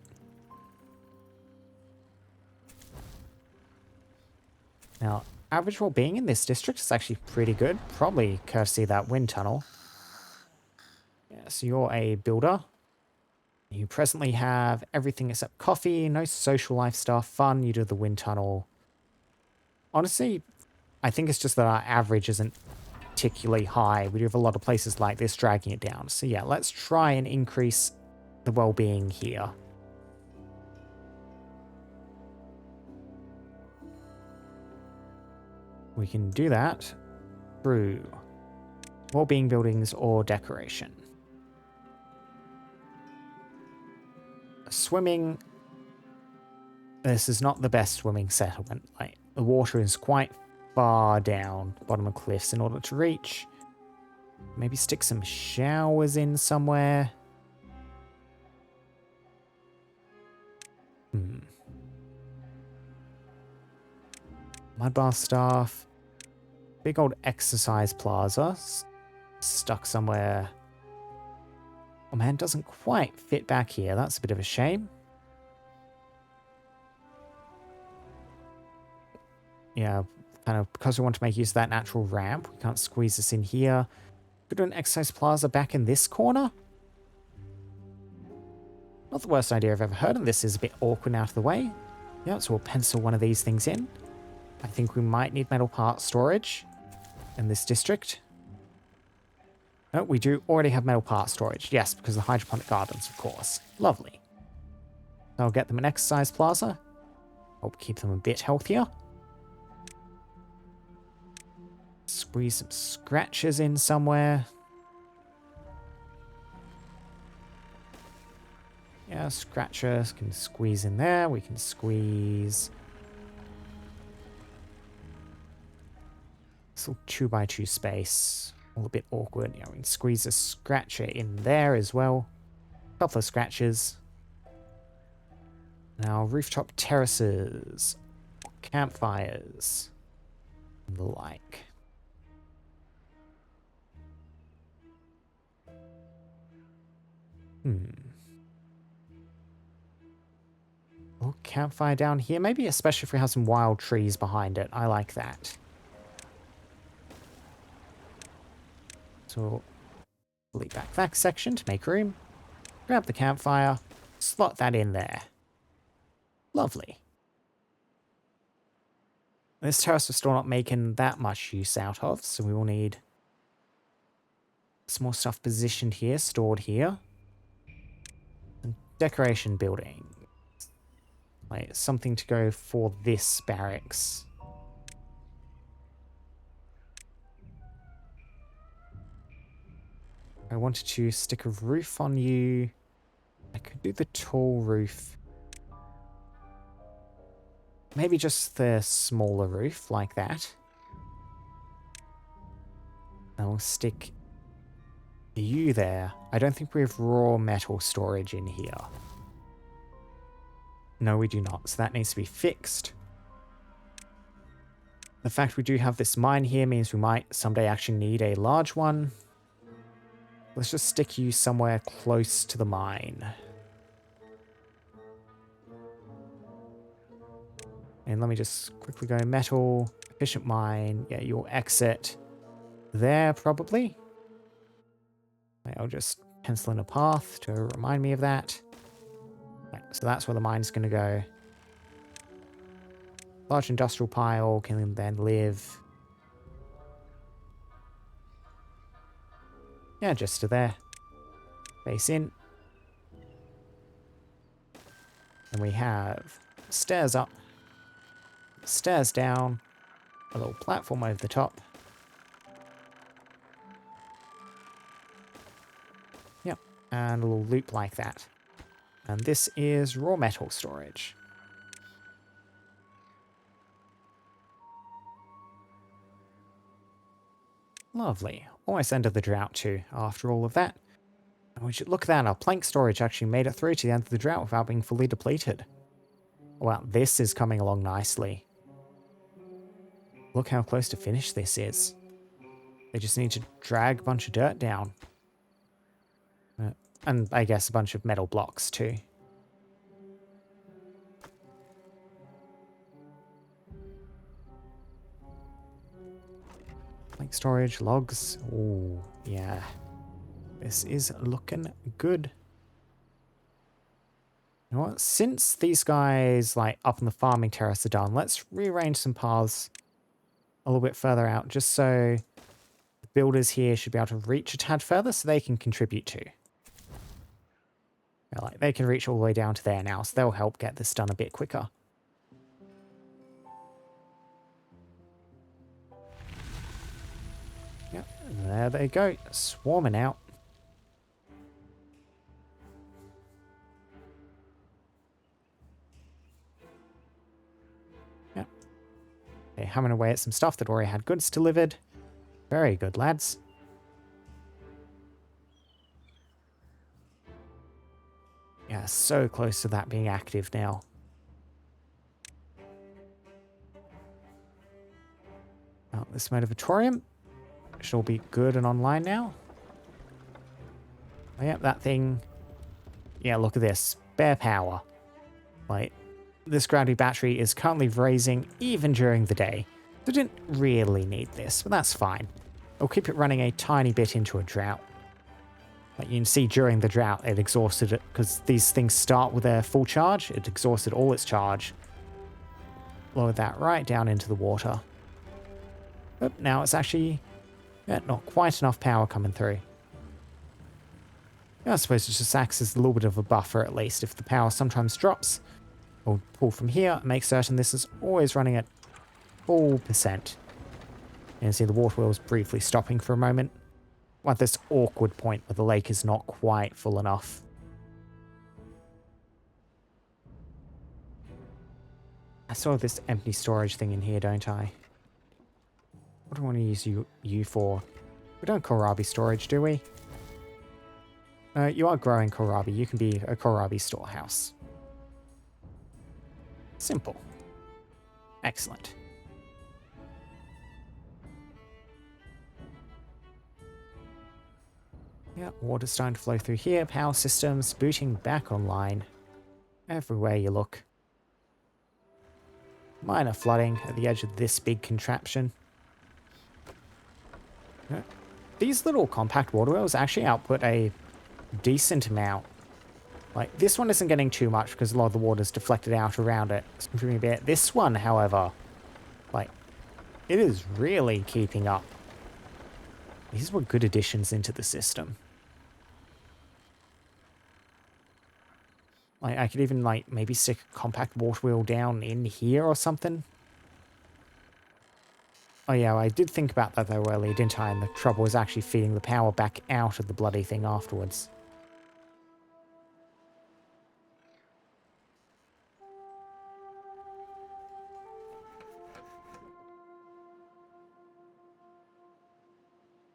[SPEAKER 1] Now, average well-being in this district is actually pretty good, probably courtesy of that wind tunnel. Yeah, so you're a builder. You presently have everything except coffee, no social life stuff, fun, you do the wind tunnel. Honestly, I think it's just that our average isn't particularly high. We do have a lot of places like this dragging it down. So yeah, let's try and increase the well-being here. We can do that through well-being buildings or decoration. Swimming. This is not the best swimming settlement. Like, the water is quite far down the bottom of cliffs in order to reach. Maybe stick some showers in somewhere. Mud bath staff. Big old exercise plaza. Stuck somewhere. Oh man, doesn't quite fit back here. That's a bit of a shame. Yeah, kind of because we want to make use of that natural ramp, we can't squeeze this in here. Could do an exercise plaza back in this corner. Not the worst idea I've ever heard, and this is a bit awkward out of the way. Yeah, so we'll pencil one of these things in. I think we might need metal part storage in this district. No, we do already have metal part storage. Yes, because of the hydroponic gardens, of course. Lovely. I'll get them an exercise plaza. Hope keep them a bit healthier. Squeeze some scratches in somewhere. Yeah, scratchers can squeeze in there. We can squeeze this little 2x2 space. All a bit awkward. Yeah, we can squeeze a scratcher in there as well. A couple of scratches. Now, rooftop terraces, campfires, and the like. Oh, campfire down here. Maybe especially if we have some wild trees behind it. I like that. So, delete back that section to make room. Grab the campfire. Slot that in there. Lovely. This terrace we're still not making that much use out of, so we will need some more stuff positioned here, stored here. And decoration building. Like something to go for this barracks. I wanted to stick a roof on you. I could do the tall roof. Maybe just the smaller roof like that. I'll stick you there. I don't think we have raw metal storage in here. No, we do not. So that needs to be fixed. The fact we do have this mine here means we might someday actually need a large one. Let's just stick you somewhere close to the mine. And let me just quickly go metal, efficient mine. Yeah, you'll exit there probably. I'll just pencil in a path to remind me of that. Right, so that's where the mine's going to go. Large industrial pile can then live. Yeah, just to there. Face in. And we have stairs up, stairs down, a little platform over the top. Yep, and a little loop like that. And this is raw metal storage. Lovely. Almost ended the drought too, after all of that. And we should look at that, our plank storage actually made it through to the end of the drought without being fully depleted. Wow, this is coming along nicely. Look how close to finish this is. They just need to drag a bunch of dirt down. And I guess a bunch of metal blocks too. Plank storage, logs. Ooh, yeah. This is looking good. You know what? Since these guys like up on the farming terrace are done, let's rearrange some paths a little bit further out just so the builders here should be able to reach a tad further so they can contribute too. Yeah, like they can reach all the way down to there now, so they'll help get this done a bit quicker. Yep, there they go, swarming out. Yep. Okay, hammering away at some stuff that already had goods delivered. Very good, lads. Yeah, so close to that being active now. Oh, this motivatorium should all be good and online now. Oh, yep, that thing. Yeah, look at this. Bare power. Like, this gravity battery is currently raising even during the day. So didn't really need this, but that's fine. I'll keep it running a tiny bit into a drought. Like you can see during the drought, it exhausted it because these things start with their full charge. It exhausted all its charge. Lowered that right down into the water. But now it's actually not quite enough power coming through. Yeah, I suppose it just acts as a little bit of a buffer at least. If the power sometimes drops, we'll pull from here and make certain this is always running at full percent. You can see the water wheel's briefly stopping for a moment. We're at this awkward point where the lake is not quite full enough. I saw this empty storage thing in here, don't I? What do I want to use you for? We don't kohlrabi storage, do we? You are growing kohlrabi. You can be a kohlrabi storehouse. Simple. Excellent. Yeah, water's starting to flow through here. Power systems booting back online. Everywhere you look. Minor flooding at the edge of this big contraption. Yeah. These little compact water wheels actually output a decent amount. Like, this one isn't getting too much because a lot of the water's deflected out around it. It's improving a bit. This one, however, like, it is really keeping up. These were good additions into the system. Like, I could even, like, maybe stick a compact water wheel down in here or something. Oh yeah, I did think about that though earlier, didn't I? And the trouble was actually feeding the power back out of the bloody thing afterwards.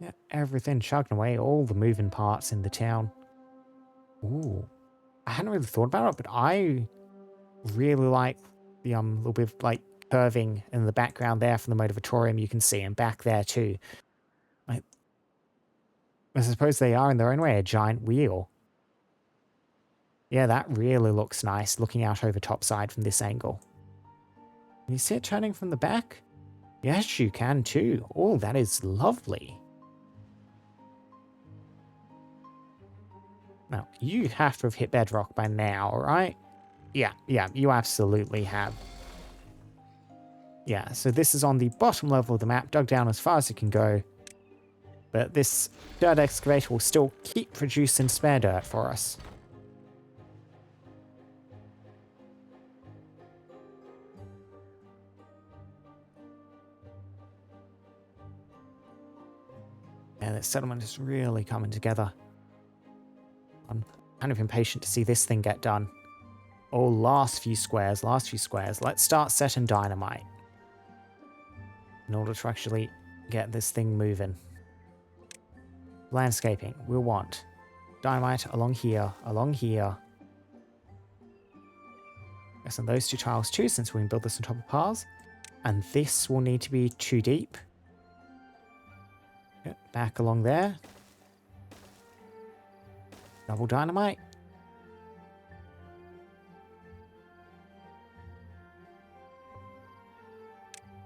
[SPEAKER 1] Yeah, everything chugging away, all the moving parts in the town. Ooh. I hadn't really thought about it, but I really like the little bit of like curving in the background there from the motivatorium you can see, and back there too. Like, I suppose they are in their own way a giant wheel. Yeah, that really looks nice looking out over topside from this angle. Can you see it turning from the back? Yes, you can too. Oh, that is lovely. Now, you have to have hit bedrock by now, right? Yeah, you absolutely have. Yeah, so this is on the bottom level of the map, dug down as far as it can go. But this dirt excavator will still keep producing spare dirt for us. Yeah, this settlement is really coming together. I'm kind of impatient to see this thing get done. Oh, last few squares. Let's start setting dynamite. In order to actually get this thing moving. Landscaping, we'll want dynamite along here. Yes, and those two tiles too, since we can build this on top of piles. And this will need to be 2 deep. Yep, back along there. Double dynamite.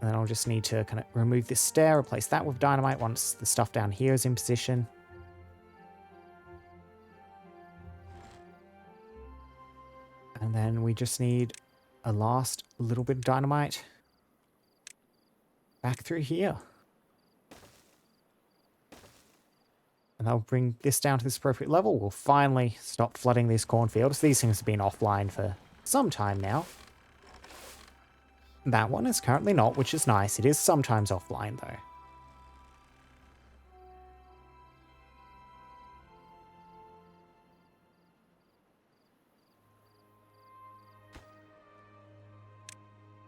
[SPEAKER 1] And then I'll just need to kind of remove this stair, replace that with dynamite once the stuff down here is in position. And then we just need a last little bit of dynamite back through here. And that'll bring this down to this appropriate level. We'll finally stop flooding these cornfields. These things have been offline for some time now. That one is currently not, which is nice. It is sometimes offline, though.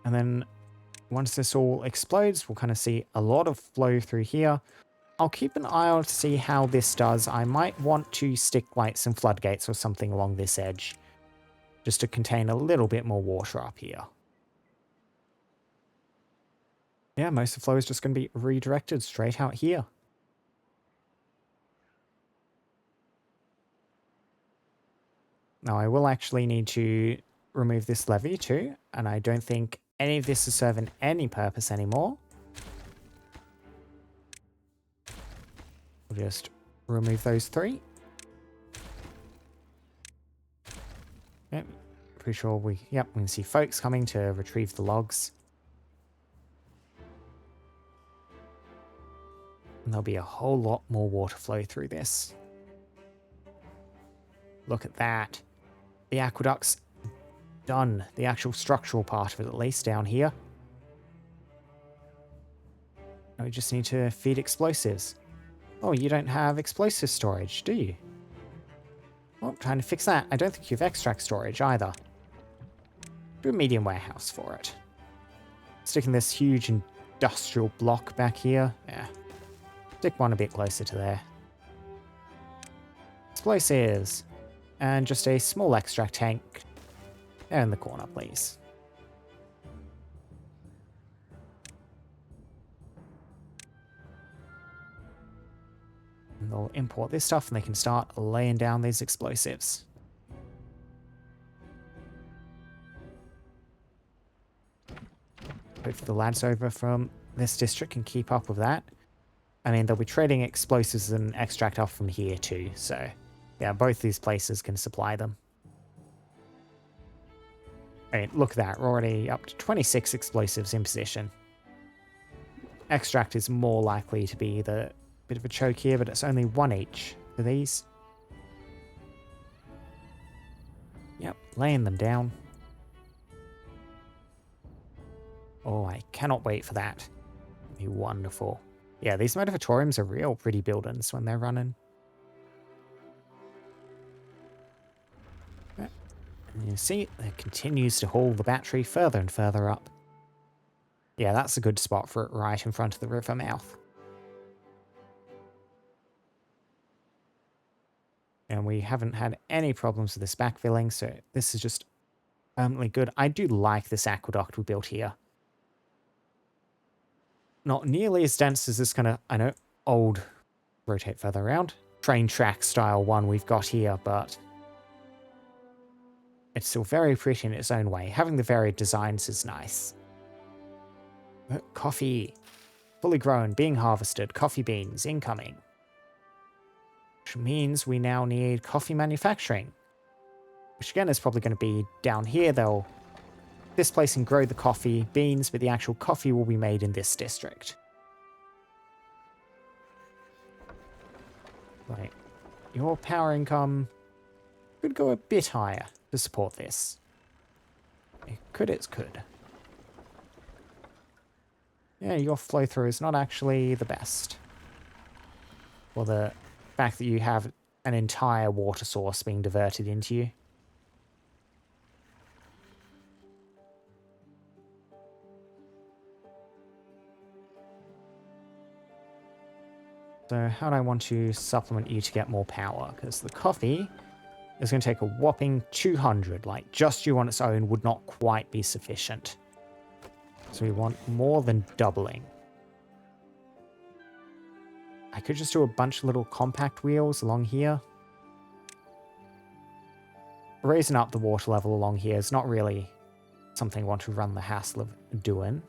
[SPEAKER 1] And then once this all explodes, we'll kind of see a lot of flow through here. I'll keep an eye out to see how this does. I might want to stick like some floodgates or something along this edge, just to contain a little bit more water up here. Yeah, most of the flow is just going to be redirected straight out here. Now, I will actually need to remove this levee too, and I don't think any of this is serving any purpose anymore. We'll just remove those 3. Yep, pretty sure we can see folks coming to retrieve the logs. And there'll be a whole lot more water flow through this. Look at that. The aqueduct's done. The actual structural part of it, at least, down here. Now we just need to feed explosives. Oh, you don't have explosive storage, do you? Well, I'm trying to fix that. I don't think you have extract storage either. Do a medium warehouse for it. Sticking this huge industrial block back here. Yeah. Stick one a bit closer to there. Explosives. And just a small extract tank there in the corner, please. And they'll import this stuff and they can start laying down these explosives. Hopefully the lads over from this district can keep up with that. I mean, they'll be trading explosives and extract off from here too, so yeah, both these places can supply them. I mean, look at that, we're already up to 26 explosives in position. Extract is more likely to be the bit of a choke here, but it's only 1 each for these. Yep, laying them down. Oh, I cannot wait for that. It'll be wonderful. Yeah, these motivatoriums are real pretty buildings when they're running. And you see, it continues to haul the battery further and further up. Yeah, that's a good spot for it right in front of the river mouth. And we haven't had any problems with this backfilling, so this is just permanently good. I do like this aqueduct we built here. Not nearly as dense as this kind of, I know, old, rotate further around, train track style one we've got here, but it's still very pretty in its own way. Having the varied designs is nice. Coffee. Fully grown, being harvested, coffee beans incoming. Which means we now need coffee manufacturing. Which again is probably going to be down here. They'll displace and grow the coffee beans, but the actual coffee will be made in this district. Right. Your power income could go a bit higher to support this. It could. Yeah, your flow through is not actually the best. Or the fact that you have an entire water source being diverted into you. So how do I want to supplement you to get more power? Because the coffee is going to take a whopping 200. Like, just you on its own would not quite be sufficient. So we want more than doubling. I could just do a bunch of little compact wheels along here. Raising up the water level along here is not really something I want to run the hassle of doing.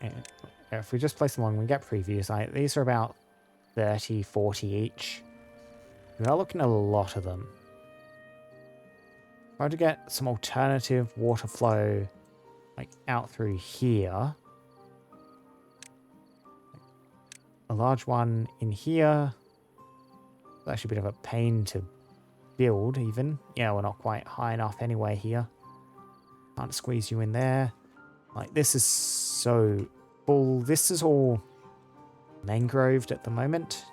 [SPEAKER 1] And if we just place them along, we get previews. These are about 30, 40 each. We are looking at a lot of them. If I were to get some alternative water flow like out through here. A large one in here. It's actually a bit of a pain to build even. Yeah, we're not quite high enough anyway here. Can't squeeze you in there. Like, this is so full. This is all mangroved at the moment.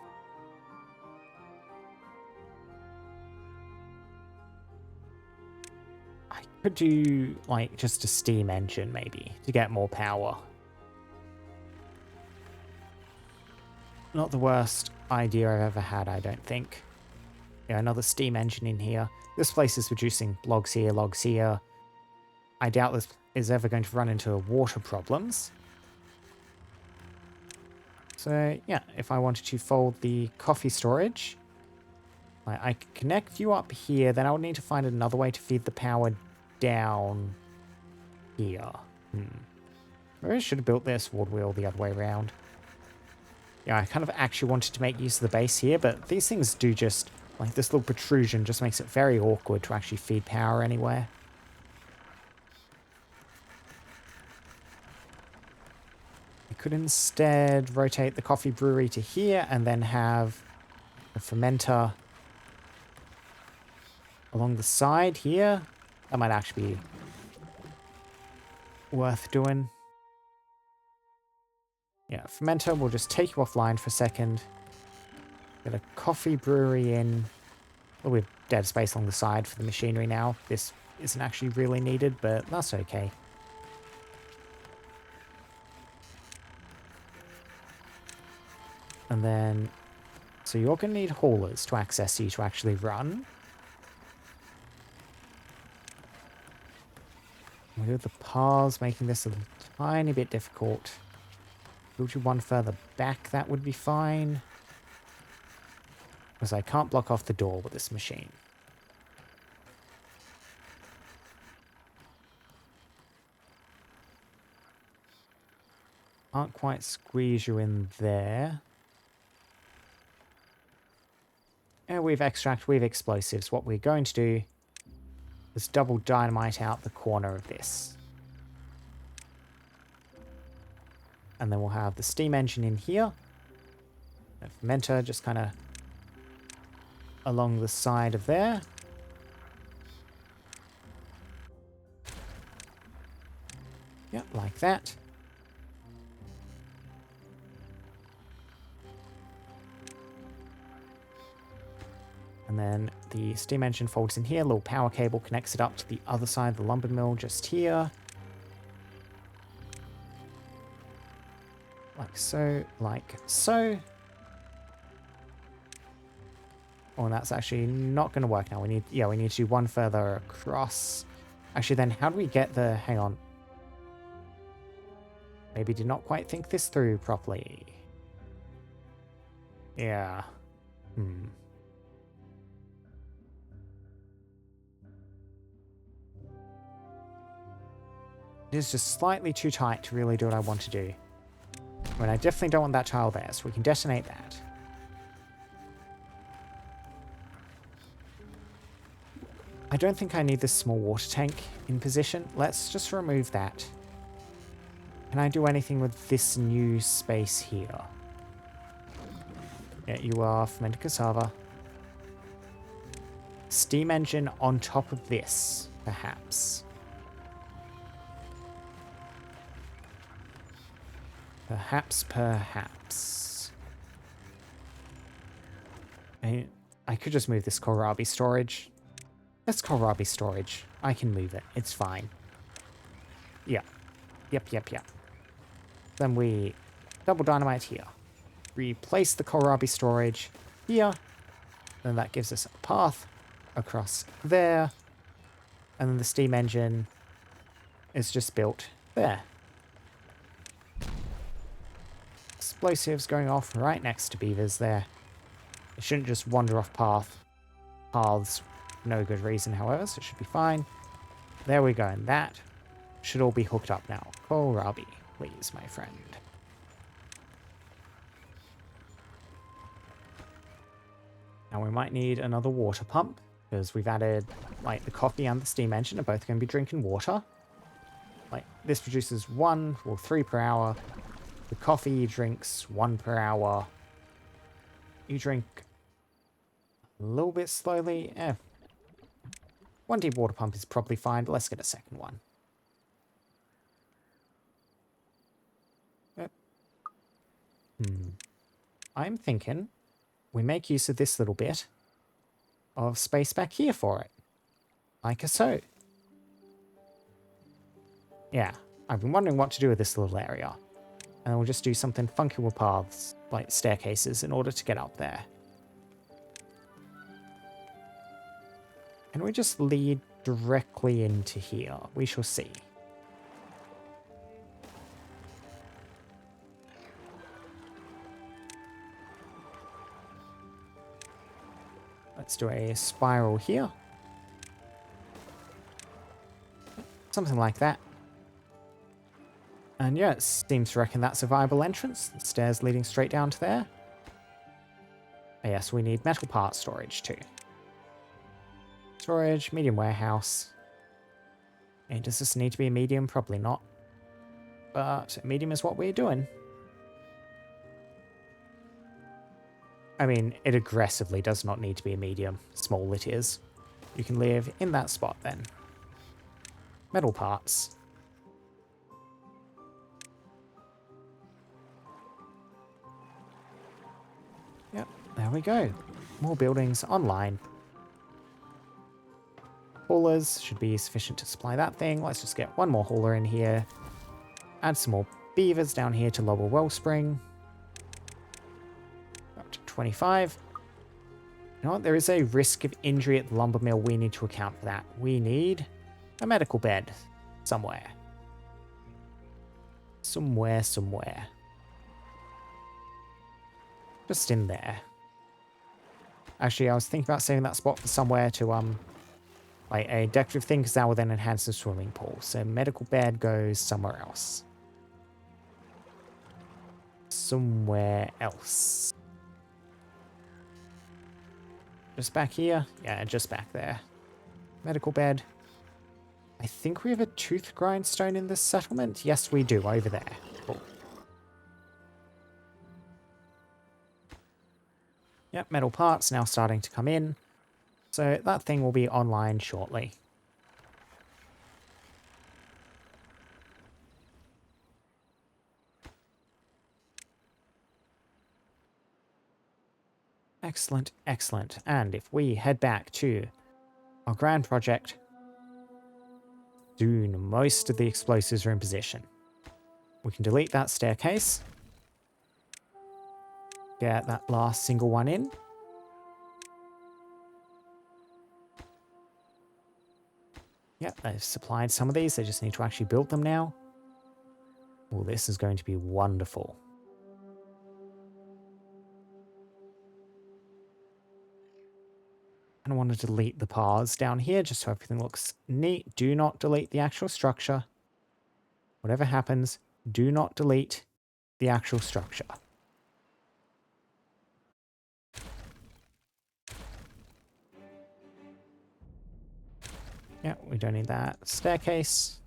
[SPEAKER 1] I could do, like, just a steam engine, maybe, to get more power. Not the worst idea I've ever had, I don't think. Yeah, another steam engine in here. This place is producing logs here, logs here. I doubt this is ever going to run into water problems. So yeah, if I wanted to fold the coffee storage I can connect you up here, then I would need to find another way to feed the power down here. Maybe I should have built this sword wheel the other way around. Yeah, I kind of actually wanted to make use of the base here, but these things do just, like this little protrusion just makes it very awkward to actually feed power anywhere. I could instead rotate the coffee brewery to here and then have a fermenter along the side here. That might actually be worth doing. Yeah, fermenter will just take you offline for a second. Get a coffee brewery in. Well, we have dead space along the side for the machinery now. This isn't actually really needed, but that's okay. And then, so you're going to need haulers to access you to actually run. With the paths making this a tiny bit difficult. Build you one further back, that would be fine. Because I can't block off the door with this machine. Can't quite squeeze you in there. And we've extract, we've explosives. What we're going to do is double dynamite out the corner of this. And then we'll have the steam engine in here. A fermenter just kind of along the side of there. Yep, like that. And then the steam engine folds in here. Little power cable connects it up to the other side of the lumber mill just here. Like so, like so. Oh, and that's actually not going to work now. We need to do one further across. Actually, then how do we get the... Hang on. Maybe did not quite think this through properly. Yeah. It is just slightly too tight to really do what I want to do. I mean, I definitely don't want that tile there, so we can detonate that. I don't think I need this small water tank in position. Let's just remove that. Can I do anything with this new space here? Yeah, you are fermented cassava. Steam engine on top of this, perhaps. Perhaps. I could just move this kohlrabi storage. That's kohlrabi storage. I can move it. It's fine. Yeah. Yep. Then we double dynamite here. Replace the kohlrabi storage here. Then that gives us a path across there. And then the steam engine is just built there. Explosives going off right next to beavers there. It shouldn't just wander off paths for no good reason, however, so it should be fine. There we go, and that should all be hooked up now. Kohlrabi, please, my friend. Now we might need another water pump, because we've added, like, the coffee and the steam engine are both going to be drinking water. Like, this produces 3 per hour. The coffee drinks 1 per hour. You drink a little bit slowly. 1 deep water pump is probably fine, but let's get a second one. I'm thinking we make use of this little bit of space back here for it. Like so. Yeah, I've been wondering what to do with this little area. And we'll just do something funky with paths, like staircases, in order to get up there. Can we just lead directly into here? We shall see. Let's do a spiral here. Something like that. And yeah, it seems to reckon that's a viable entrance. The stairs leading straight down to there. Oh, yes, we need metal part storage too. Storage, medium warehouse. And does this need to be a medium? Probably not. But medium is what we're doing. I mean, it aggressively does not need to be a medium. Small it is. You can live in that spot then. Metal parts. Yep, there we go. More buildings online. Haulers should be sufficient to supply that thing. Let's just get one more hauler in here. Add some more beavers down here to lower wellspring. Up to 25. You know what? There is a risk of injury at the lumber mill. We need to account for that. We need a medical bed somewhere. Somewhere. Just in there. Actually, I was thinking about saving that spot for somewhere to, like a decorative thing, because that will then enhance the swimming pool. So medical bed goes somewhere else. Somewhere else. Just back here? Yeah, just back there. Medical bed. I think we have a tooth grindstone in this settlement. Yes, we do, over there. Cool. Yep, metal parts now starting to come in. So that thing will be online shortly. Excellent, excellent. And if we head back to our grand project, soon most of the explosives are in position. We can delete that staircase. Get that last single one in. Yep, they've supplied some of these. They just need to actually build them now. Oh, this is going to be wonderful. I want to delete the paths down here just so everything looks neat. Do not delete the actual structure. Whatever happens, do not delete the actual structure. Yeah, we don't need that staircase.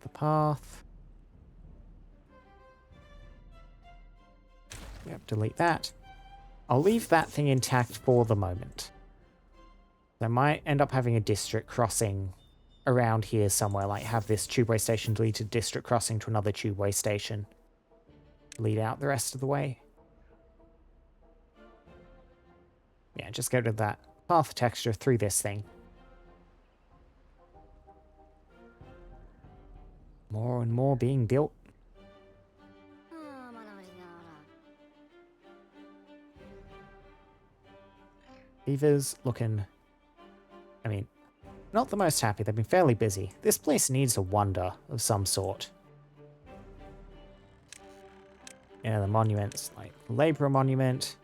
[SPEAKER 1] The path. Yep, delete that. I'll leave that thing intact for the moment. I might end up having a district crossing around here somewhere, like have this tubeway station deleted, district crossing to another tubeway station. Lead out the rest of the way. Yeah, just go to that path texture through this thing. More and more being built. Beavers looking, I mean, not the most happy. They've been fairly busy. This place needs a wonder of some sort. Yeah, the monuments, like Labourer Monument,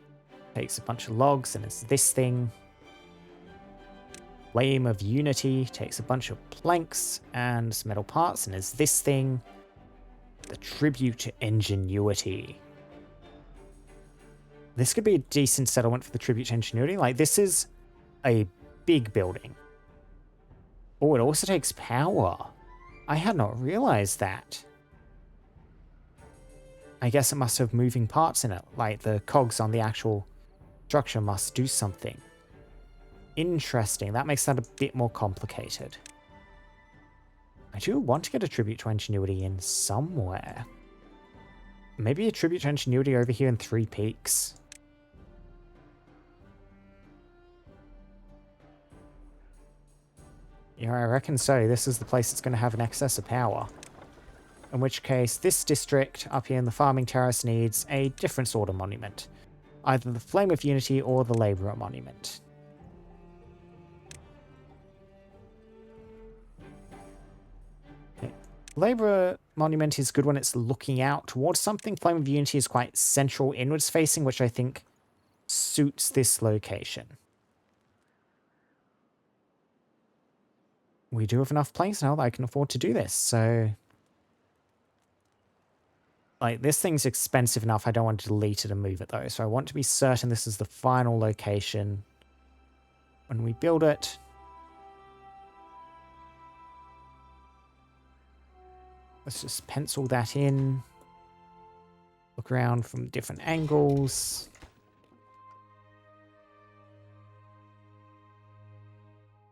[SPEAKER 1] takes a bunch of logs and it's this thing. Flame of Unity takes a bunch of planks and some metal parts and is this thing. The Tribute to Ingenuity. This could be a decent settlement for the Tribute to Ingenuity. Like, this is a big building. Oh, it also takes power. I had not realized that. I guess it must have moving parts in it. Like, the cogs on the actual structure must do something. Interesting. That makes that a bit more complicated. I do want to get a Tribute to Ingenuity in somewhere. Maybe a Tribute to Ingenuity over here in Three Peaks. Yeah, I reckon so. This is the place that's going to have an excess of power. In which case, this district up here in the farming terrace needs a different sort of monument. Either the Flame of Unity or the Labourer Monument. Okay. Labourer Monument is good when it's looking out towards something. Flame of Unity is quite central inwards facing, which I think suits this location. We do have enough planks now that I can afford to do this, so... Like, this thing's expensive enough, I don't want to delete it and move it though, so I want to be certain this is the final location when we build it. Let's just pencil that in. Look around from different angles.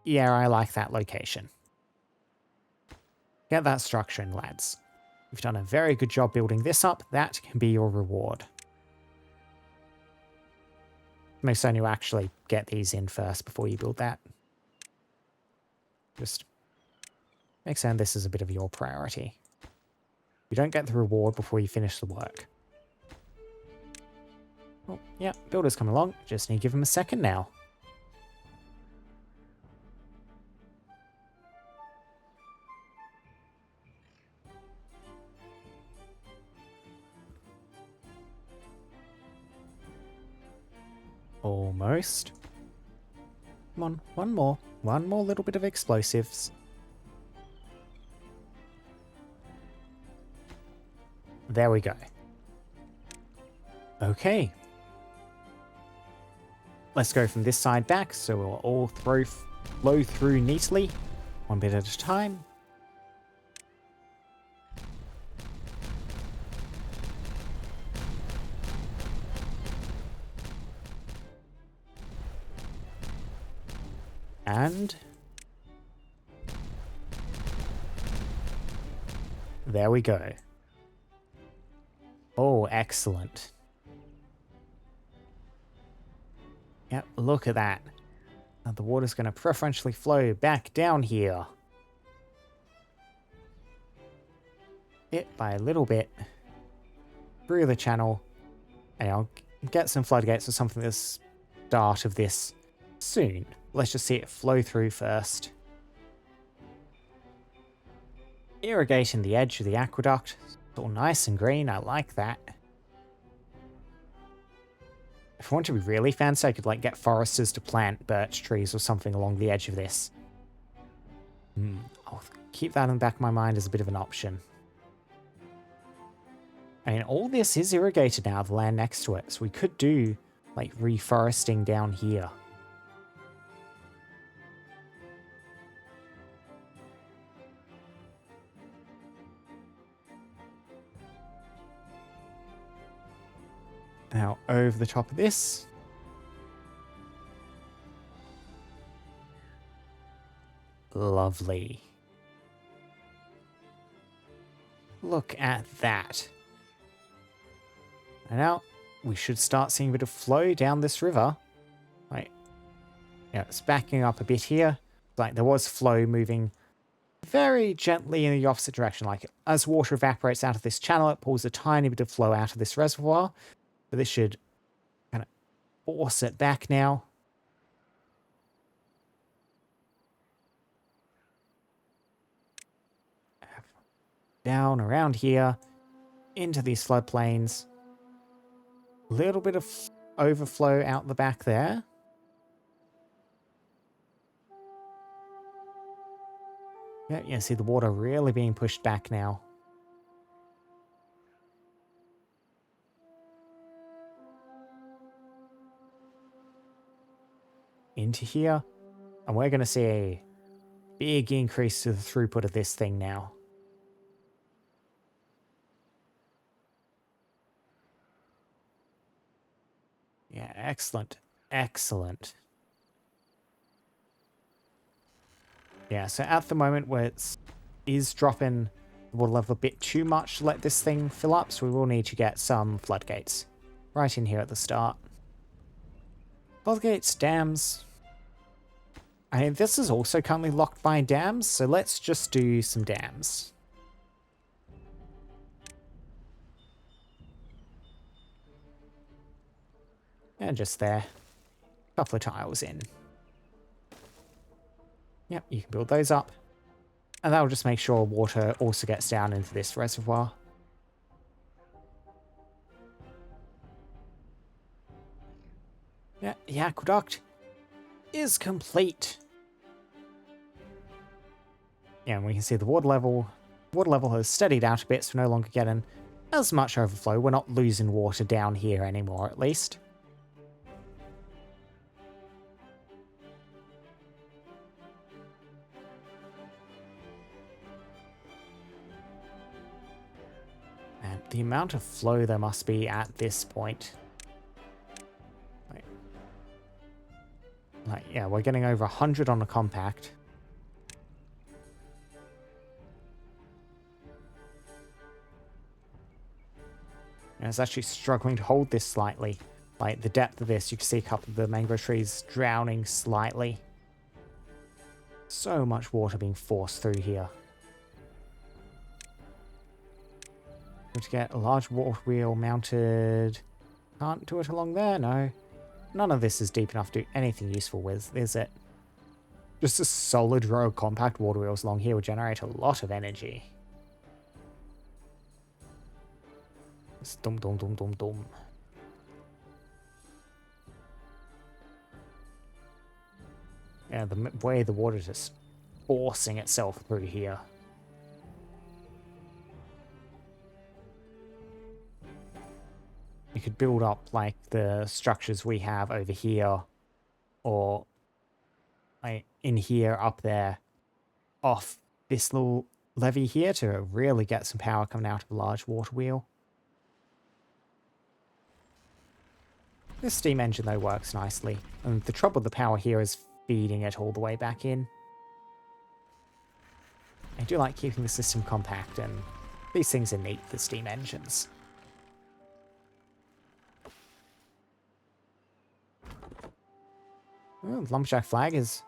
[SPEAKER 1] Yeah, I like that location. Get that structure in, lads. You've done a very good job building this up. That can be your reward. Make certain you actually get these in first before you build that. Just make certain this is a bit of your priority. You don't get the reward before you finish the work. Oh, yeah, builder's come along. Just need to give him a second now. Almost. Come on, one more. One more little bit of explosives. There we go. Okay. Let's go from this side back, so we'll all flow through neatly, one bit at a time. And there we go. Oh, excellent. Yep, look at that. Now the water's going to preferentially flow back down here. Bit by a little bit. Through the channel. And I'll get some floodgates or something at the start of this soon. Let's just see it flow through first. Irrigating the edge of the aqueduct. It's all nice and green, I like that. If I want to be really fancy, I could like get foresters to plant birch trees or something along the edge of this. I'll keep that in the back of my mind as a bit of an option. I mean, all this is irrigated now, the land next to it, so we could do like reforesting down here. Now, over the top of this. Lovely. Look at that. And now, we should start seeing a bit of flow down this river. Right. Yeah, it's backing up a bit here. Like, there was flow moving very gently in the opposite direction. Like, as water evaporates out of this channel, it pulls a tiny bit of flow out of this reservoir. But this should kind of force it back now. Down around here, into these floodplains. A little bit of overflow out the back there. Yeah, you see the water really being pushed back now. Into here, and we're going to see a big increase to the throughput of this thing now. Yeah, excellent. Excellent. Yeah, so at the moment where it is dropping the water level a bit too much to let this thing fill up, so we will need to get some floodgates right in here at the start. Floodgates, dams. I mean, this is also currently locked by dams, so let's just do some dams. And just there. A couple of tiles in. Yep, you can build those up. And that'll just make sure water also gets down into this reservoir. Yeah, the aqueduct is complete. Yeah, and we can see the water level has steadied out a bit, so we're no longer getting as much overflow. We're not losing water down here anymore, at least. And the amount of flow there must be at this point. Like, yeah, we're getting over 100 on the compact. And it's actually struggling to hold this slightly. Like, the depth of this, you can see a couple of the mango trees drowning slightly. So much water being forced through here. Going to get a large water wheel mounted. Can't do it along there, no. None of this is deep enough to do anything useful with, is it? Just a solid row of compact water wheels along here would generate a lot of energy. Just dum dum dum dum dum. Yeah, the way the water is just forcing itself through here. You could build up like the structures we have over here, or like in here, up there, off this little levee here to really get some power coming out of a large water wheel. This steam engine though works nicely, and the trouble with the power here is feeding it all the way back in. I do like keeping the system compact, and these things are neat, the steam engines. Well, the lumberjack flag is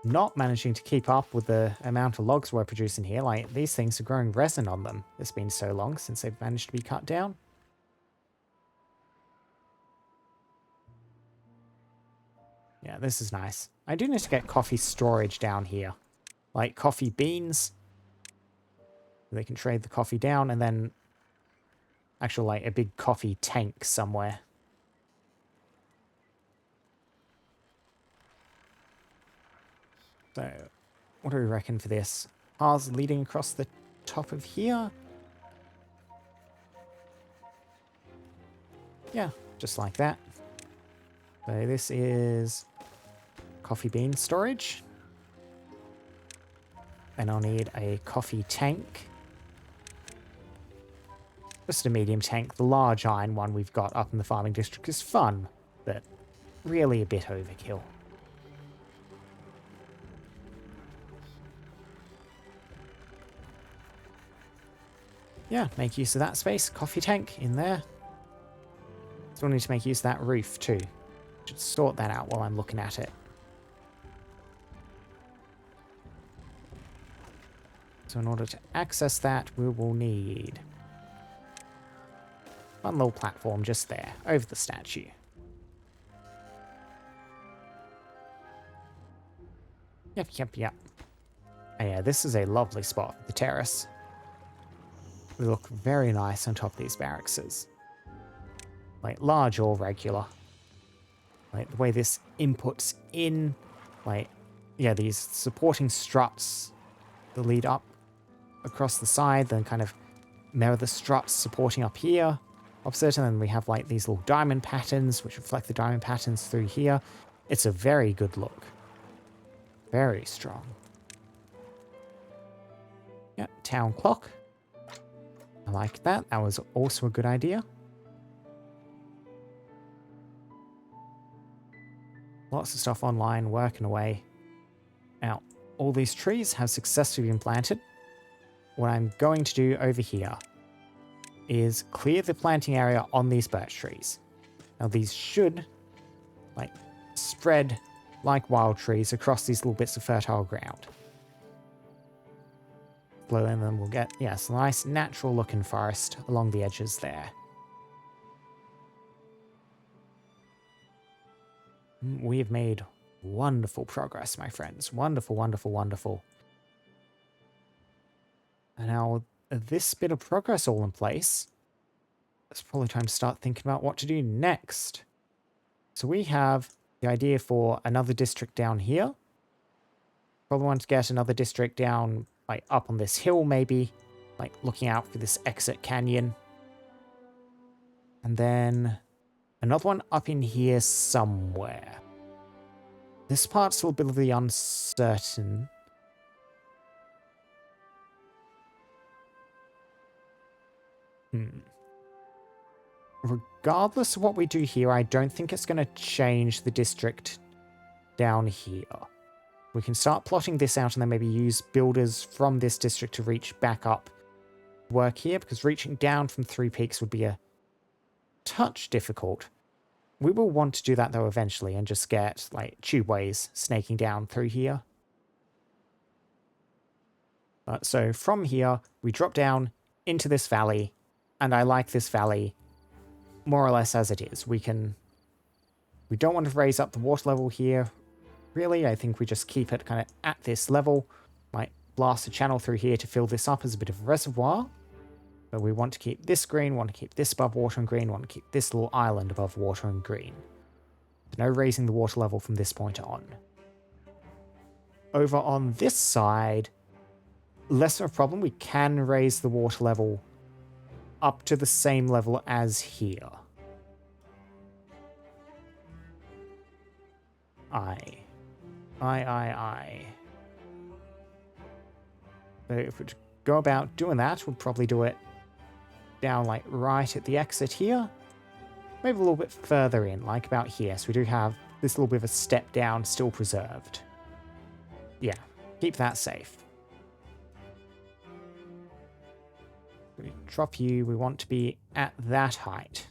[SPEAKER 1] not managing to keep up with the amount of logs we're producing here. Like, these things are growing resin on them. It's been so long since they've managed to be cut down. Yeah, this is nice. I do need to get coffee storage down here. Like coffee beans. They can trade the coffee down, and then actually like a big coffee tank somewhere. So, what do we reckon for this? Paths leading across the top of here? Yeah, just like that. So this is coffee bean storage. And I'll need a coffee tank. Just a medium tank. The large iron one we've got up in the farming district is fun, but really a bit overkill. Yeah, make use of that space. Coffee tank in there. So we'll need to make use of that roof too. Should sort that out while I'm looking at it. So in order to access that, we will need one little platform just there, over the statue. Yep. Oh yeah, this is a lovely spot for the terrace. They look very nice on top of these barracks. Like, large or regular. Like, the way this inputs in, like, yeah, these supporting struts that lead up across the side, then kind of mirror the struts supporting up here, opposite, and then we have, like, these little diamond patterns, which reflect the diamond patterns through here. It's a very good look. Very strong. Yeah, town clock. I like that. That was also a good idea. Lots of stuff online, working away. Now, all these trees have successfully been planted. What I'm going to do over here is clear the planting area on these birch trees. Now, these should, like, spread like wild trees across these little bits of fertile ground. And then we'll get, yes, a nice natural looking forest along the edges there. We have made wonderful progress, my friends. Wonderful, wonderful, wonderful. And now this bit of progress all in place, it's probably time to start thinking about what to do next. So we have the idea for another district down here. Probably want to get another district down, like up on this hill maybe, like looking out for this exit canyon. And then another one up in here somewhere. This part's a little bit uncertain. Regardless of what we do here, I don't think it's going to change the district down here. We can start plotting this out and then maybe use builders from this district to reach back up work here, because reaching down from 3 peaks would be a touch difficult. We will want to do that though eventually and just get like tubeways snaking down through here. So from here, we drop down into this valley, and I like this valley more or less as it is. We don't want to raise up the water level here. Really, I think we just keep it kind of at this level. Might blast a channel through here to fill this up as a bit of a reservoir. But we want to keep this green, want to keep this above water and green, want to keep this little island above water and green. No raising the water level from this point on. Over on this side, less of a problem. We can raise the water level up to the same level as here. Aye. So if we go about doing that, we'll probably do it down like right at the exit here. Maybe a little bit further in, like about here. So we do have this little bit of a step down still preserved. Yeah, keep that safe. We drop you, we want to be at that height.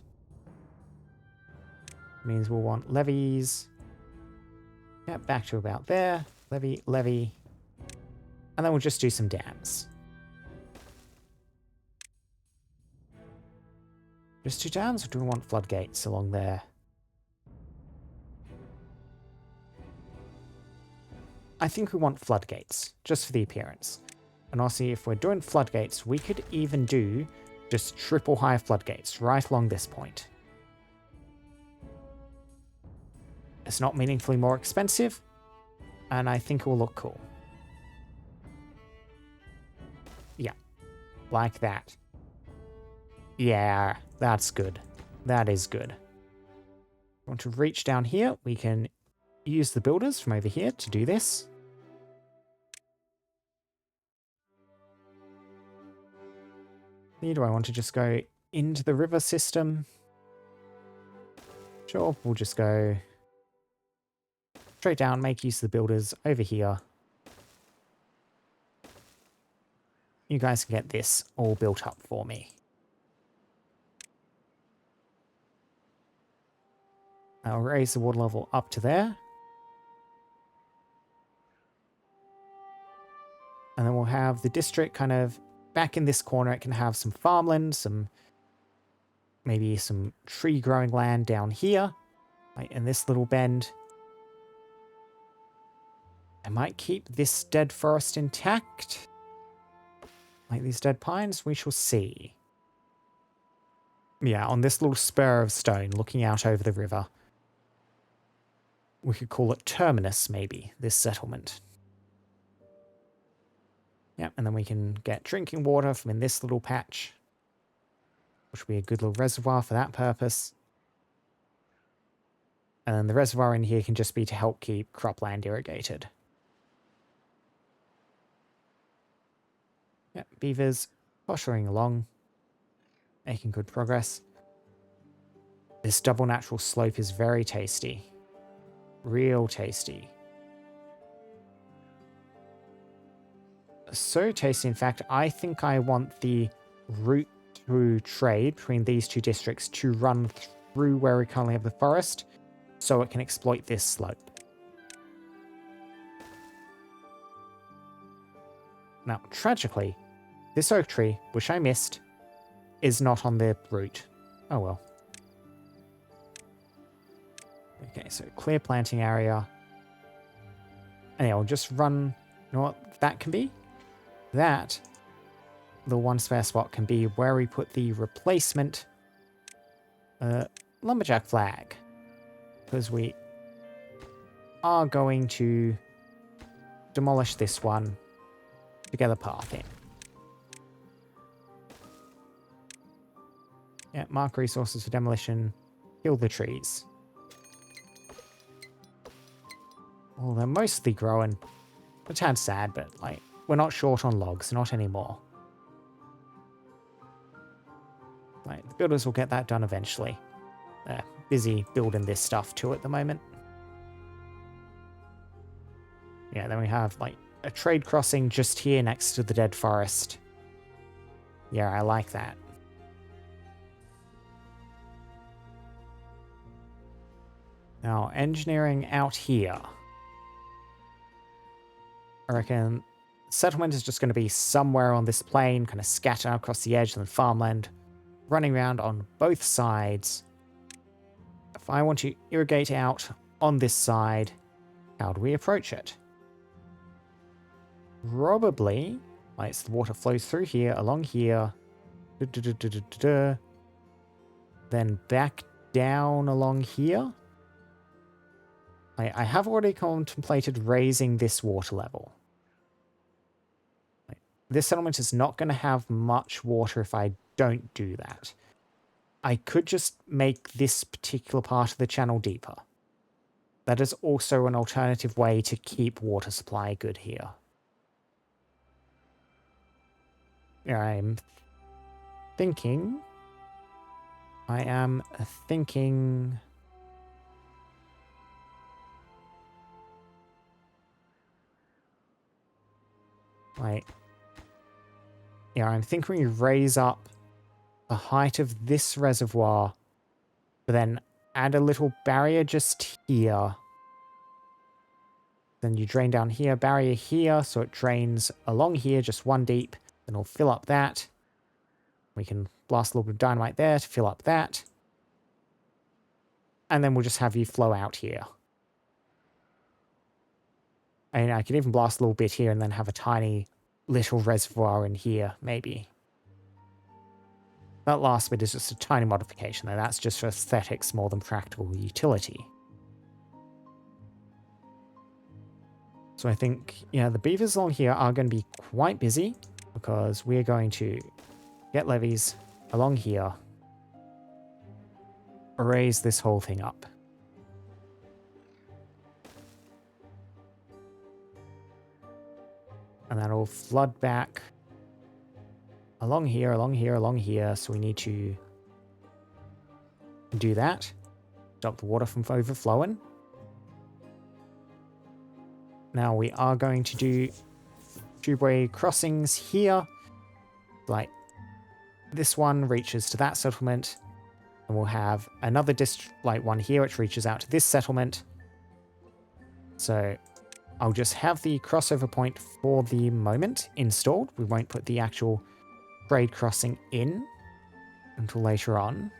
[SPEAKER 1] Means we'll want levees. Yeah, back to about there. Levee, levee. And then we'll just do some dams. Just 2 dams, or do we want floodgates along there? I think we want floodgates, just for the appearance. And honestly, if we're doing floodgates, we could even do just triple high floodgates right along this point. It's not meaningfully more expensive, and I think it will look cool. Yeah, like that. Yeah, that's good. That is good. Want to reach down here, we can use the builders from over here to do this. Do I want to just go into the river system? Sure, we'll just go straight down, make use of the builders over here. You guys can get this all built up for me. I'll raise the water level up to there. And then we'll have the district kind of back in this corner. It can have some farmland, maybe some tree growing land down here, like in this little bend. I might keep this dead forest intact. Like these dead pines, we shall see. Yeah, on this little spur of stone looking out over the river. We could call it Terminus, maybe, this settlement. Yep, and then we can get drinking water from in this little patch, which will be a good little reservoir for that purpose. And then the reservoir in here can just be to help keep cropland irrigated. Yep, beavers pottering along, making good progress. This double natural slope is very tasty. Real tasty. So tasty, in fact, I think I want the route through trade between these 2 districts to run through where we currently have the forest, so it can exploit this slope. Now, tragically, this oak tree, which I missed, is not on the route. Oh well. Okay, so clear planting area. And yeah, I'll just run... You know what that can be? That the one spare spot can be where we put the replacement lumberjack flag. Because we are going to demolish this one to get a path in. Yeah, mark resources for demolition. Kill the trees. Well, they're mostly growing. A tad sad, but like, we're not short on logs, not anymore. Like, the builders will get that done eventually. They're busy building this stuff too at the moment. Yeah, then we have like a trade crossing just here next to the dead forest. Yeah, I like that. Now, engineering out here. I reckon settlement is just going to be somewhere on this plain, kind of scattered across the edge, and then farmland running around on both sides. If I want to irrigate out on this side, how do we approach it? Probably, like, the water flows through here, along here, then back down along here. I have already contemplated raising this water level. This settlement is not going to have much water if I don't do that. I could just make this particular part of the channel deeper. That is also an alternative way to keep water supply good here. I'm thinking... I am thinking... Like... Yeah, I'm thinking we raise up the height of this reservoir, but then add a little barrier just here. Then you drain down here, barrier here, so it drains along here, just one deep. Then we'll fill up that. We can blast a little bit of dynamite there to fill up that. And then we'll just have you flow out here. And I could even blast a little bit here and then have a tiny little reservoir in here, maybe. That last bit is just a tiny modification, though. That's just for aesthetics more than practical utility. So I think, yeah, the beavers along here are going to be quite busy, because we're going to get levees along here, raise this whole thing up. And that'll flood back along here, along here, along here. So we need to do that. Stop the water from overflowing. Now we are going to do tubeway crossings here. Like this one reaches to that settlement. And we'll have another like one here which reaches out to this settlement. So I'll just have the crossover point for the moment installed. We won't put the actual grade crossing in until later on.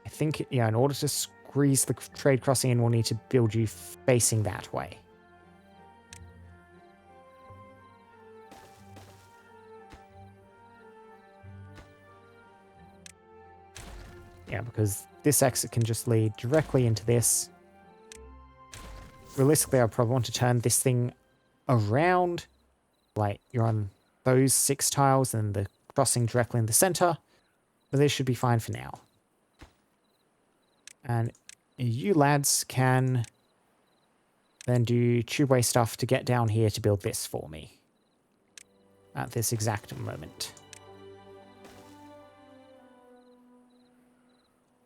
[SPEAKER 1] I think, yeah, in order to squeeze the trade crossing in, we'll need to build you facing that way. Yeah, because this exit can just lead directly into this. Realistically, I probably want to turn this thing around. Like, you're on those 6 tiles and the crossing directly in the center. But this should be fine for now. And you lads can then do tubeway stuff to get down here to build this for me. At this exact moment.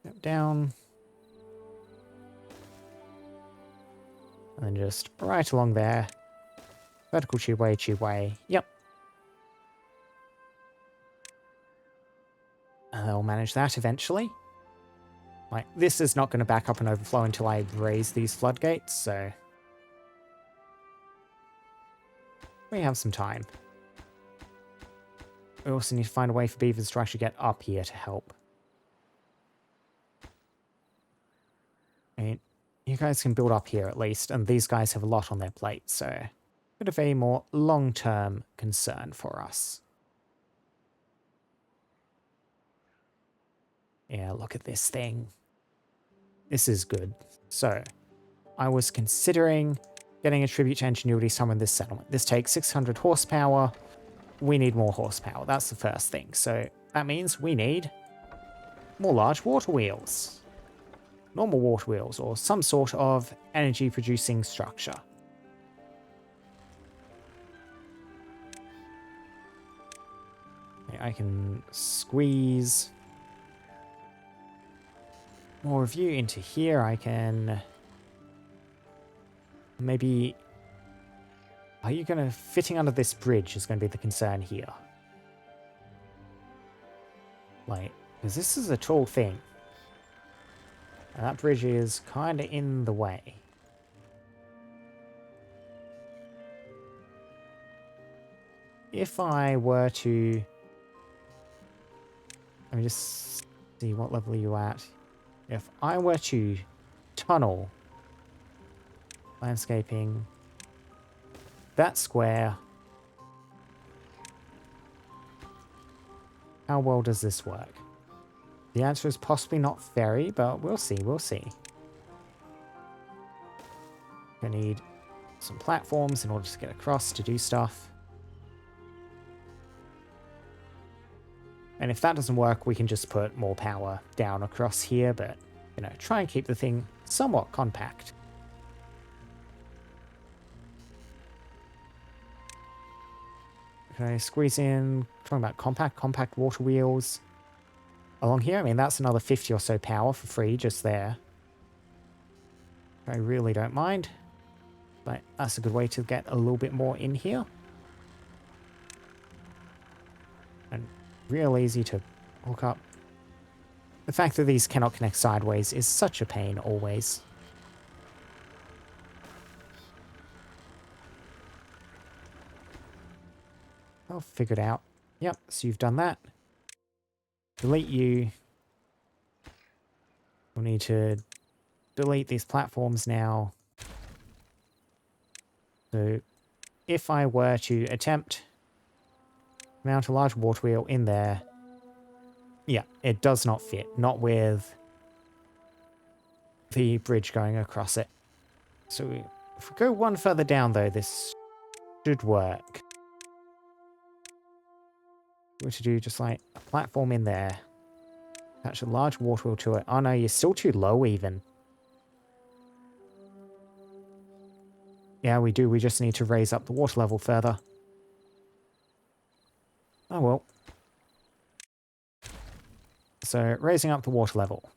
[SPEAKER 1] Step down. And then just right along there. Vertical tubeway, tubeway. Yep. And they'll manage that eventually. Like, this is not going to back up and overflow until I raise these floodgates, so... we have some time. We also need to find a way for beavers to actually get up here to help. I mean, you guys can build up here at least, and these guys have a lot on their plate, so a bit of a more long-term concern for us. Yeah, look at this thing. This is good. So, I was considering getting a tribute to ingenuity somewhere in this settlement. This takes 600 horsepower. We need more horsepower. That's the first thing. So, that means we need more large water wheels. Normal water wheels, or some sort of energy-producing structure. I can squeeze more of you into here. I can maybe... Are you going to... Fitting under this bridge is going to be the concern here. Like, because this is a tall thing. And that bridge is kind of in the way. If I were to... Let me just see what level are you at. If I were to tunnel landscaping that square, how well does this work? The answer is possibly not very, but we'll see, we'll see. I need some platforms in order to get across to do stuff. And if that doesn't work, we can just put more power down across here, but, you know, try and keep the thing somewhat compact. Okay, squeeze in, talking about compact water wheels along here. I mean, that's another 50 or so power for free just there. I really don't mind, but that's a good way to get a little bit more in here. And real easy to hook up. The fact that these cannot connect sideways is such a pain always. I'll figure it out. Yep, so you've done that. Delete you. We'll need to delete these platforms now. So if I were to attempt mount a large water wheel in there, yeah, it does not fit. Not with the bridge going across it. So if we go one further down though, this should work. We're to do just like a platform in there. Attach a large water wheel to it. Oh no, you're still too low even. Yeah, we do. We just need to raise up the water level further. Oh well. So, raising up the water level.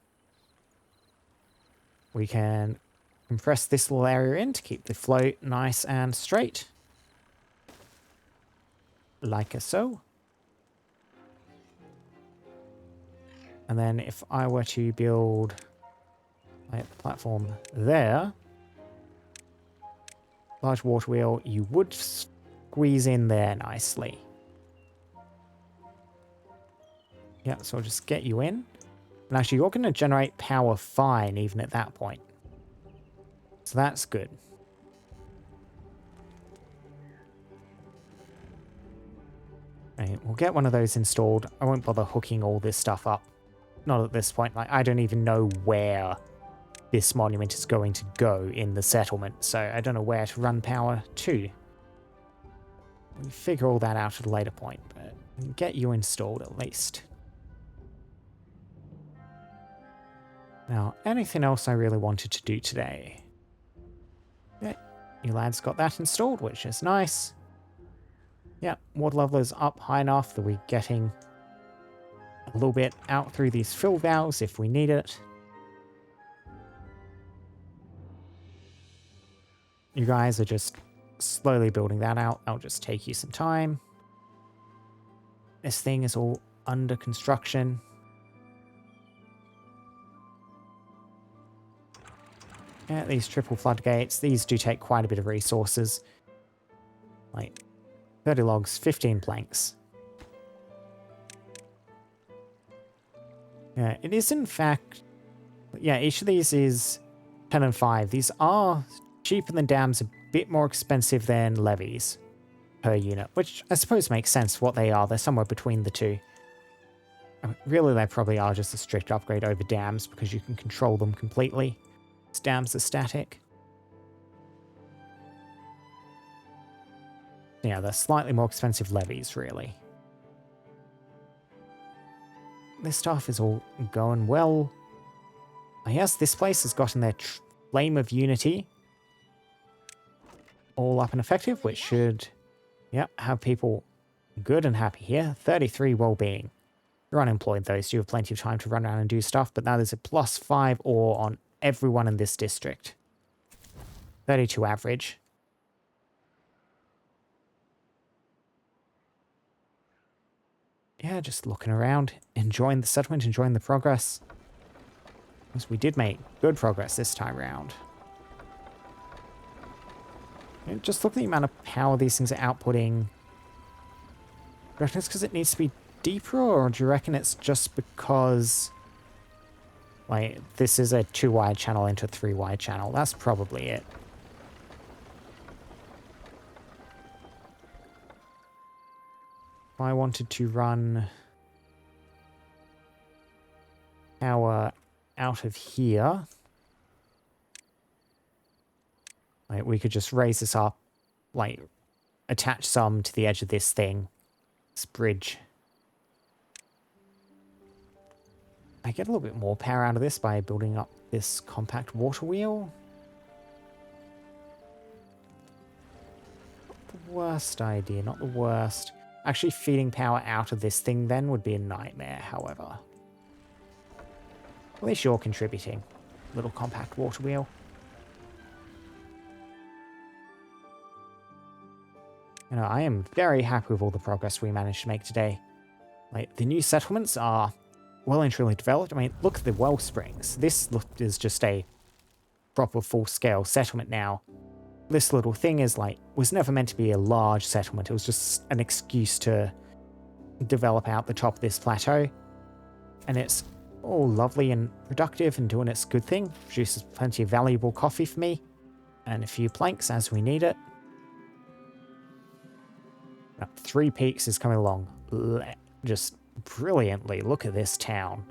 [SPEAKER 1] We can compress this little area in to keep the float nice and straight. Like so. And then if I were to build like the platform there, large water wheel, you would squeeze in there nicely. Yeah, so I'll just get you in. And actually, you're going to generate power fine even at that point. So that's good. Right, we'll get one of those installed. I won't bother hooking all this stuff up. Not at this point. Like, I don't even know where this monument is going to go in the settlement, so I don't know where to run power to. We'll figure all that out at a later point, but we can get you installed at least. Now, anything else I really wanted to do today? Yeah, you lads got that installed, which is nice. Yeah, water level is up high enough that we're getting a little bit out through these fill valves if we need it. You guys are just slowly building that out. That'll just take you some time. This thing is all under construction. Yeah, these triple floodgates, these do take quite a bit of resources. Like 30 logs, 15 planks. Yeah, it is in fact... Yeah, each of these is 10 and 5. These are cheaper than dams, a bit more expensive than levies per unit, which I suppose makes sense for what they are. They're somewhere between the two. I mean, really, they probably are just a strict upgrade over dams because you can control them completely. Dams are static. Yeah, they're slightly more expensive levies, really. This stuff is all going well. Yes, this place has gotten their Flame of Unity all up and effective, which should, yep, have people good and happy here. 33 well-being. You're unemployed though, so you have plenty of time to run around and do stuff, but that is a +5 ore on everyone in this district. 32 average. Yeah, just looking around, enjoying the settlement, enjoying the progress. Because we did make good progress this time round. And just look at the amount of power these things are outputting. Do you reckon it's because it needs to be deeper, or do you reckon it's just because, like, this is a 2-wide channel into a 3-wide channel? That's probably it. If I wanted to run power out of here, like, we could just raise this up, like, attach some to the edge of this thing, this bridge. I get a little bit more power out of this by building up this compact water wheel. Not the worst idea, not the worst. Actually, feeding power out of this thing then would be a nightmare, however. At least you're contributing. Little compact water wheel. You know, I am very happy with all the progress we managed to make today. Like, the new settlements are well and truly developed. I mean, look at the well springs. This is just a proper full-scale settlement now. This little thing is like, was never meant to be a large settlement. It was just an excuse to develop out the top of this plateau. And it's all lovely and productive and doing its good thing. Produces plenty of valuable coffee for me. And a few planks as we need it. Now, 3 Peaks is coming along just brilliantly. Look at this town.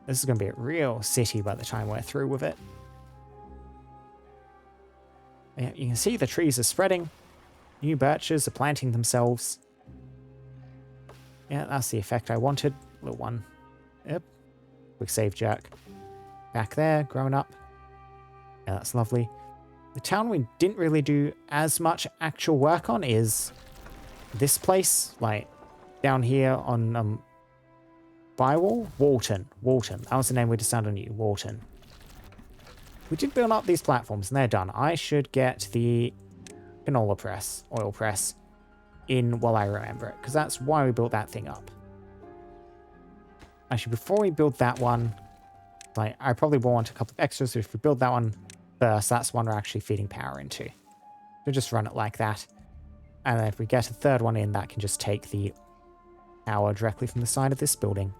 [SPEAKER 1] This is going to be a real city by the time we're through with it. Yeah, you can see the trees are spreading. New birches are planting themselves. Yeah, that's the effect I wanted. Little one. Yep. Quick save jerk. Back there, growing up. Yeah, that's lovely. The town we didn't really do as much actual work on is this place, like down here on Bywall? Walton. That was the name we decided on you. Walton. We did build up these platforms and they're done. I should get the canola press, oil press, in while I remember it, because that's why we built that thing up. Actually, before we build that one, like, I probably will want a couple of extras, so if we build that one first, that's one we're actually feeding power into. So just run it like that. And then if we get a third one in, that can just take the power directly from the side of this building.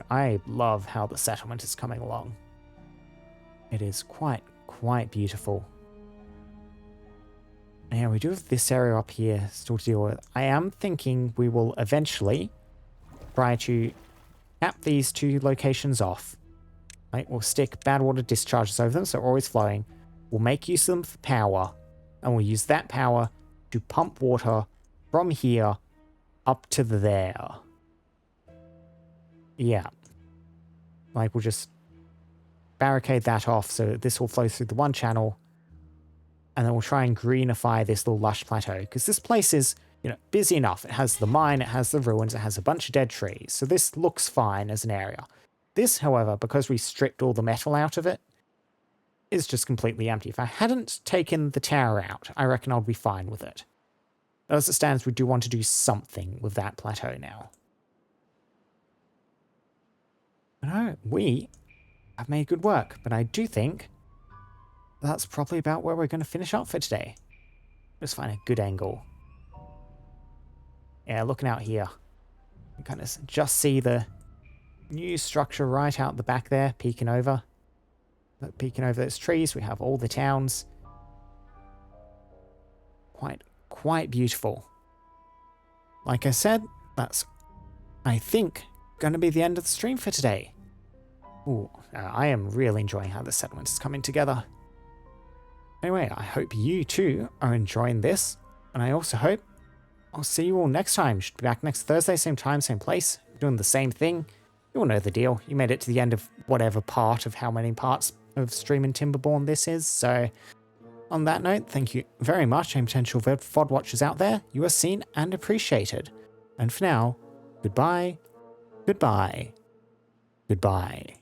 [SPEAKER 1] I love how the settlement is coming along. It is quite beautiful. Yeah, we do have this area up here still to deal with. I am thinking we will eventually try to cap these 2 locations off. Right, we'll stick bad water discharges over them so they're always flowing. We'll make use of them for power, and we'll use that power to pump water from here up to there. Yeah. Like, we'll just barricade that off so this will flow through the one channel, and then we'll try and greenify this little lush plateau, because this place is, you know, busy enough. It has the mine, it has the ruins, it has a bunch of dead trees, so this looks fine as an area. This, however, because we stripped all the metal out of it, is just completely empty. If I hadn't taken the tower out, I reckon I'd be fine with it. But as it stands, we do want to do something with that plateau now. No, we have made good work, but I do think that's probably about where we're going to finish up for today. Just find a good angle. Yeah, looking out here. You kind of just see the new structure right out the back there, peeking over. Peeking over those trees, we have all the towns. Quite beautiful. Like I said, that's, I think, going to be the end of the stream for today. Ooh, I am really enjoying how the settlement is coming together. Anyway, I hope you too are enjoying this, and I also hope I'll see you all next time. Should be back next Thursday, same time, same place, doing the same thing. You all know the deal. You made it to the end of whatever part of how many parts of streaming Timberborn this is, so on that note, thank you very much, any potential VOD watchers out there. You are seen and appreciated. And for now, goodbye, goodbye, goodbye.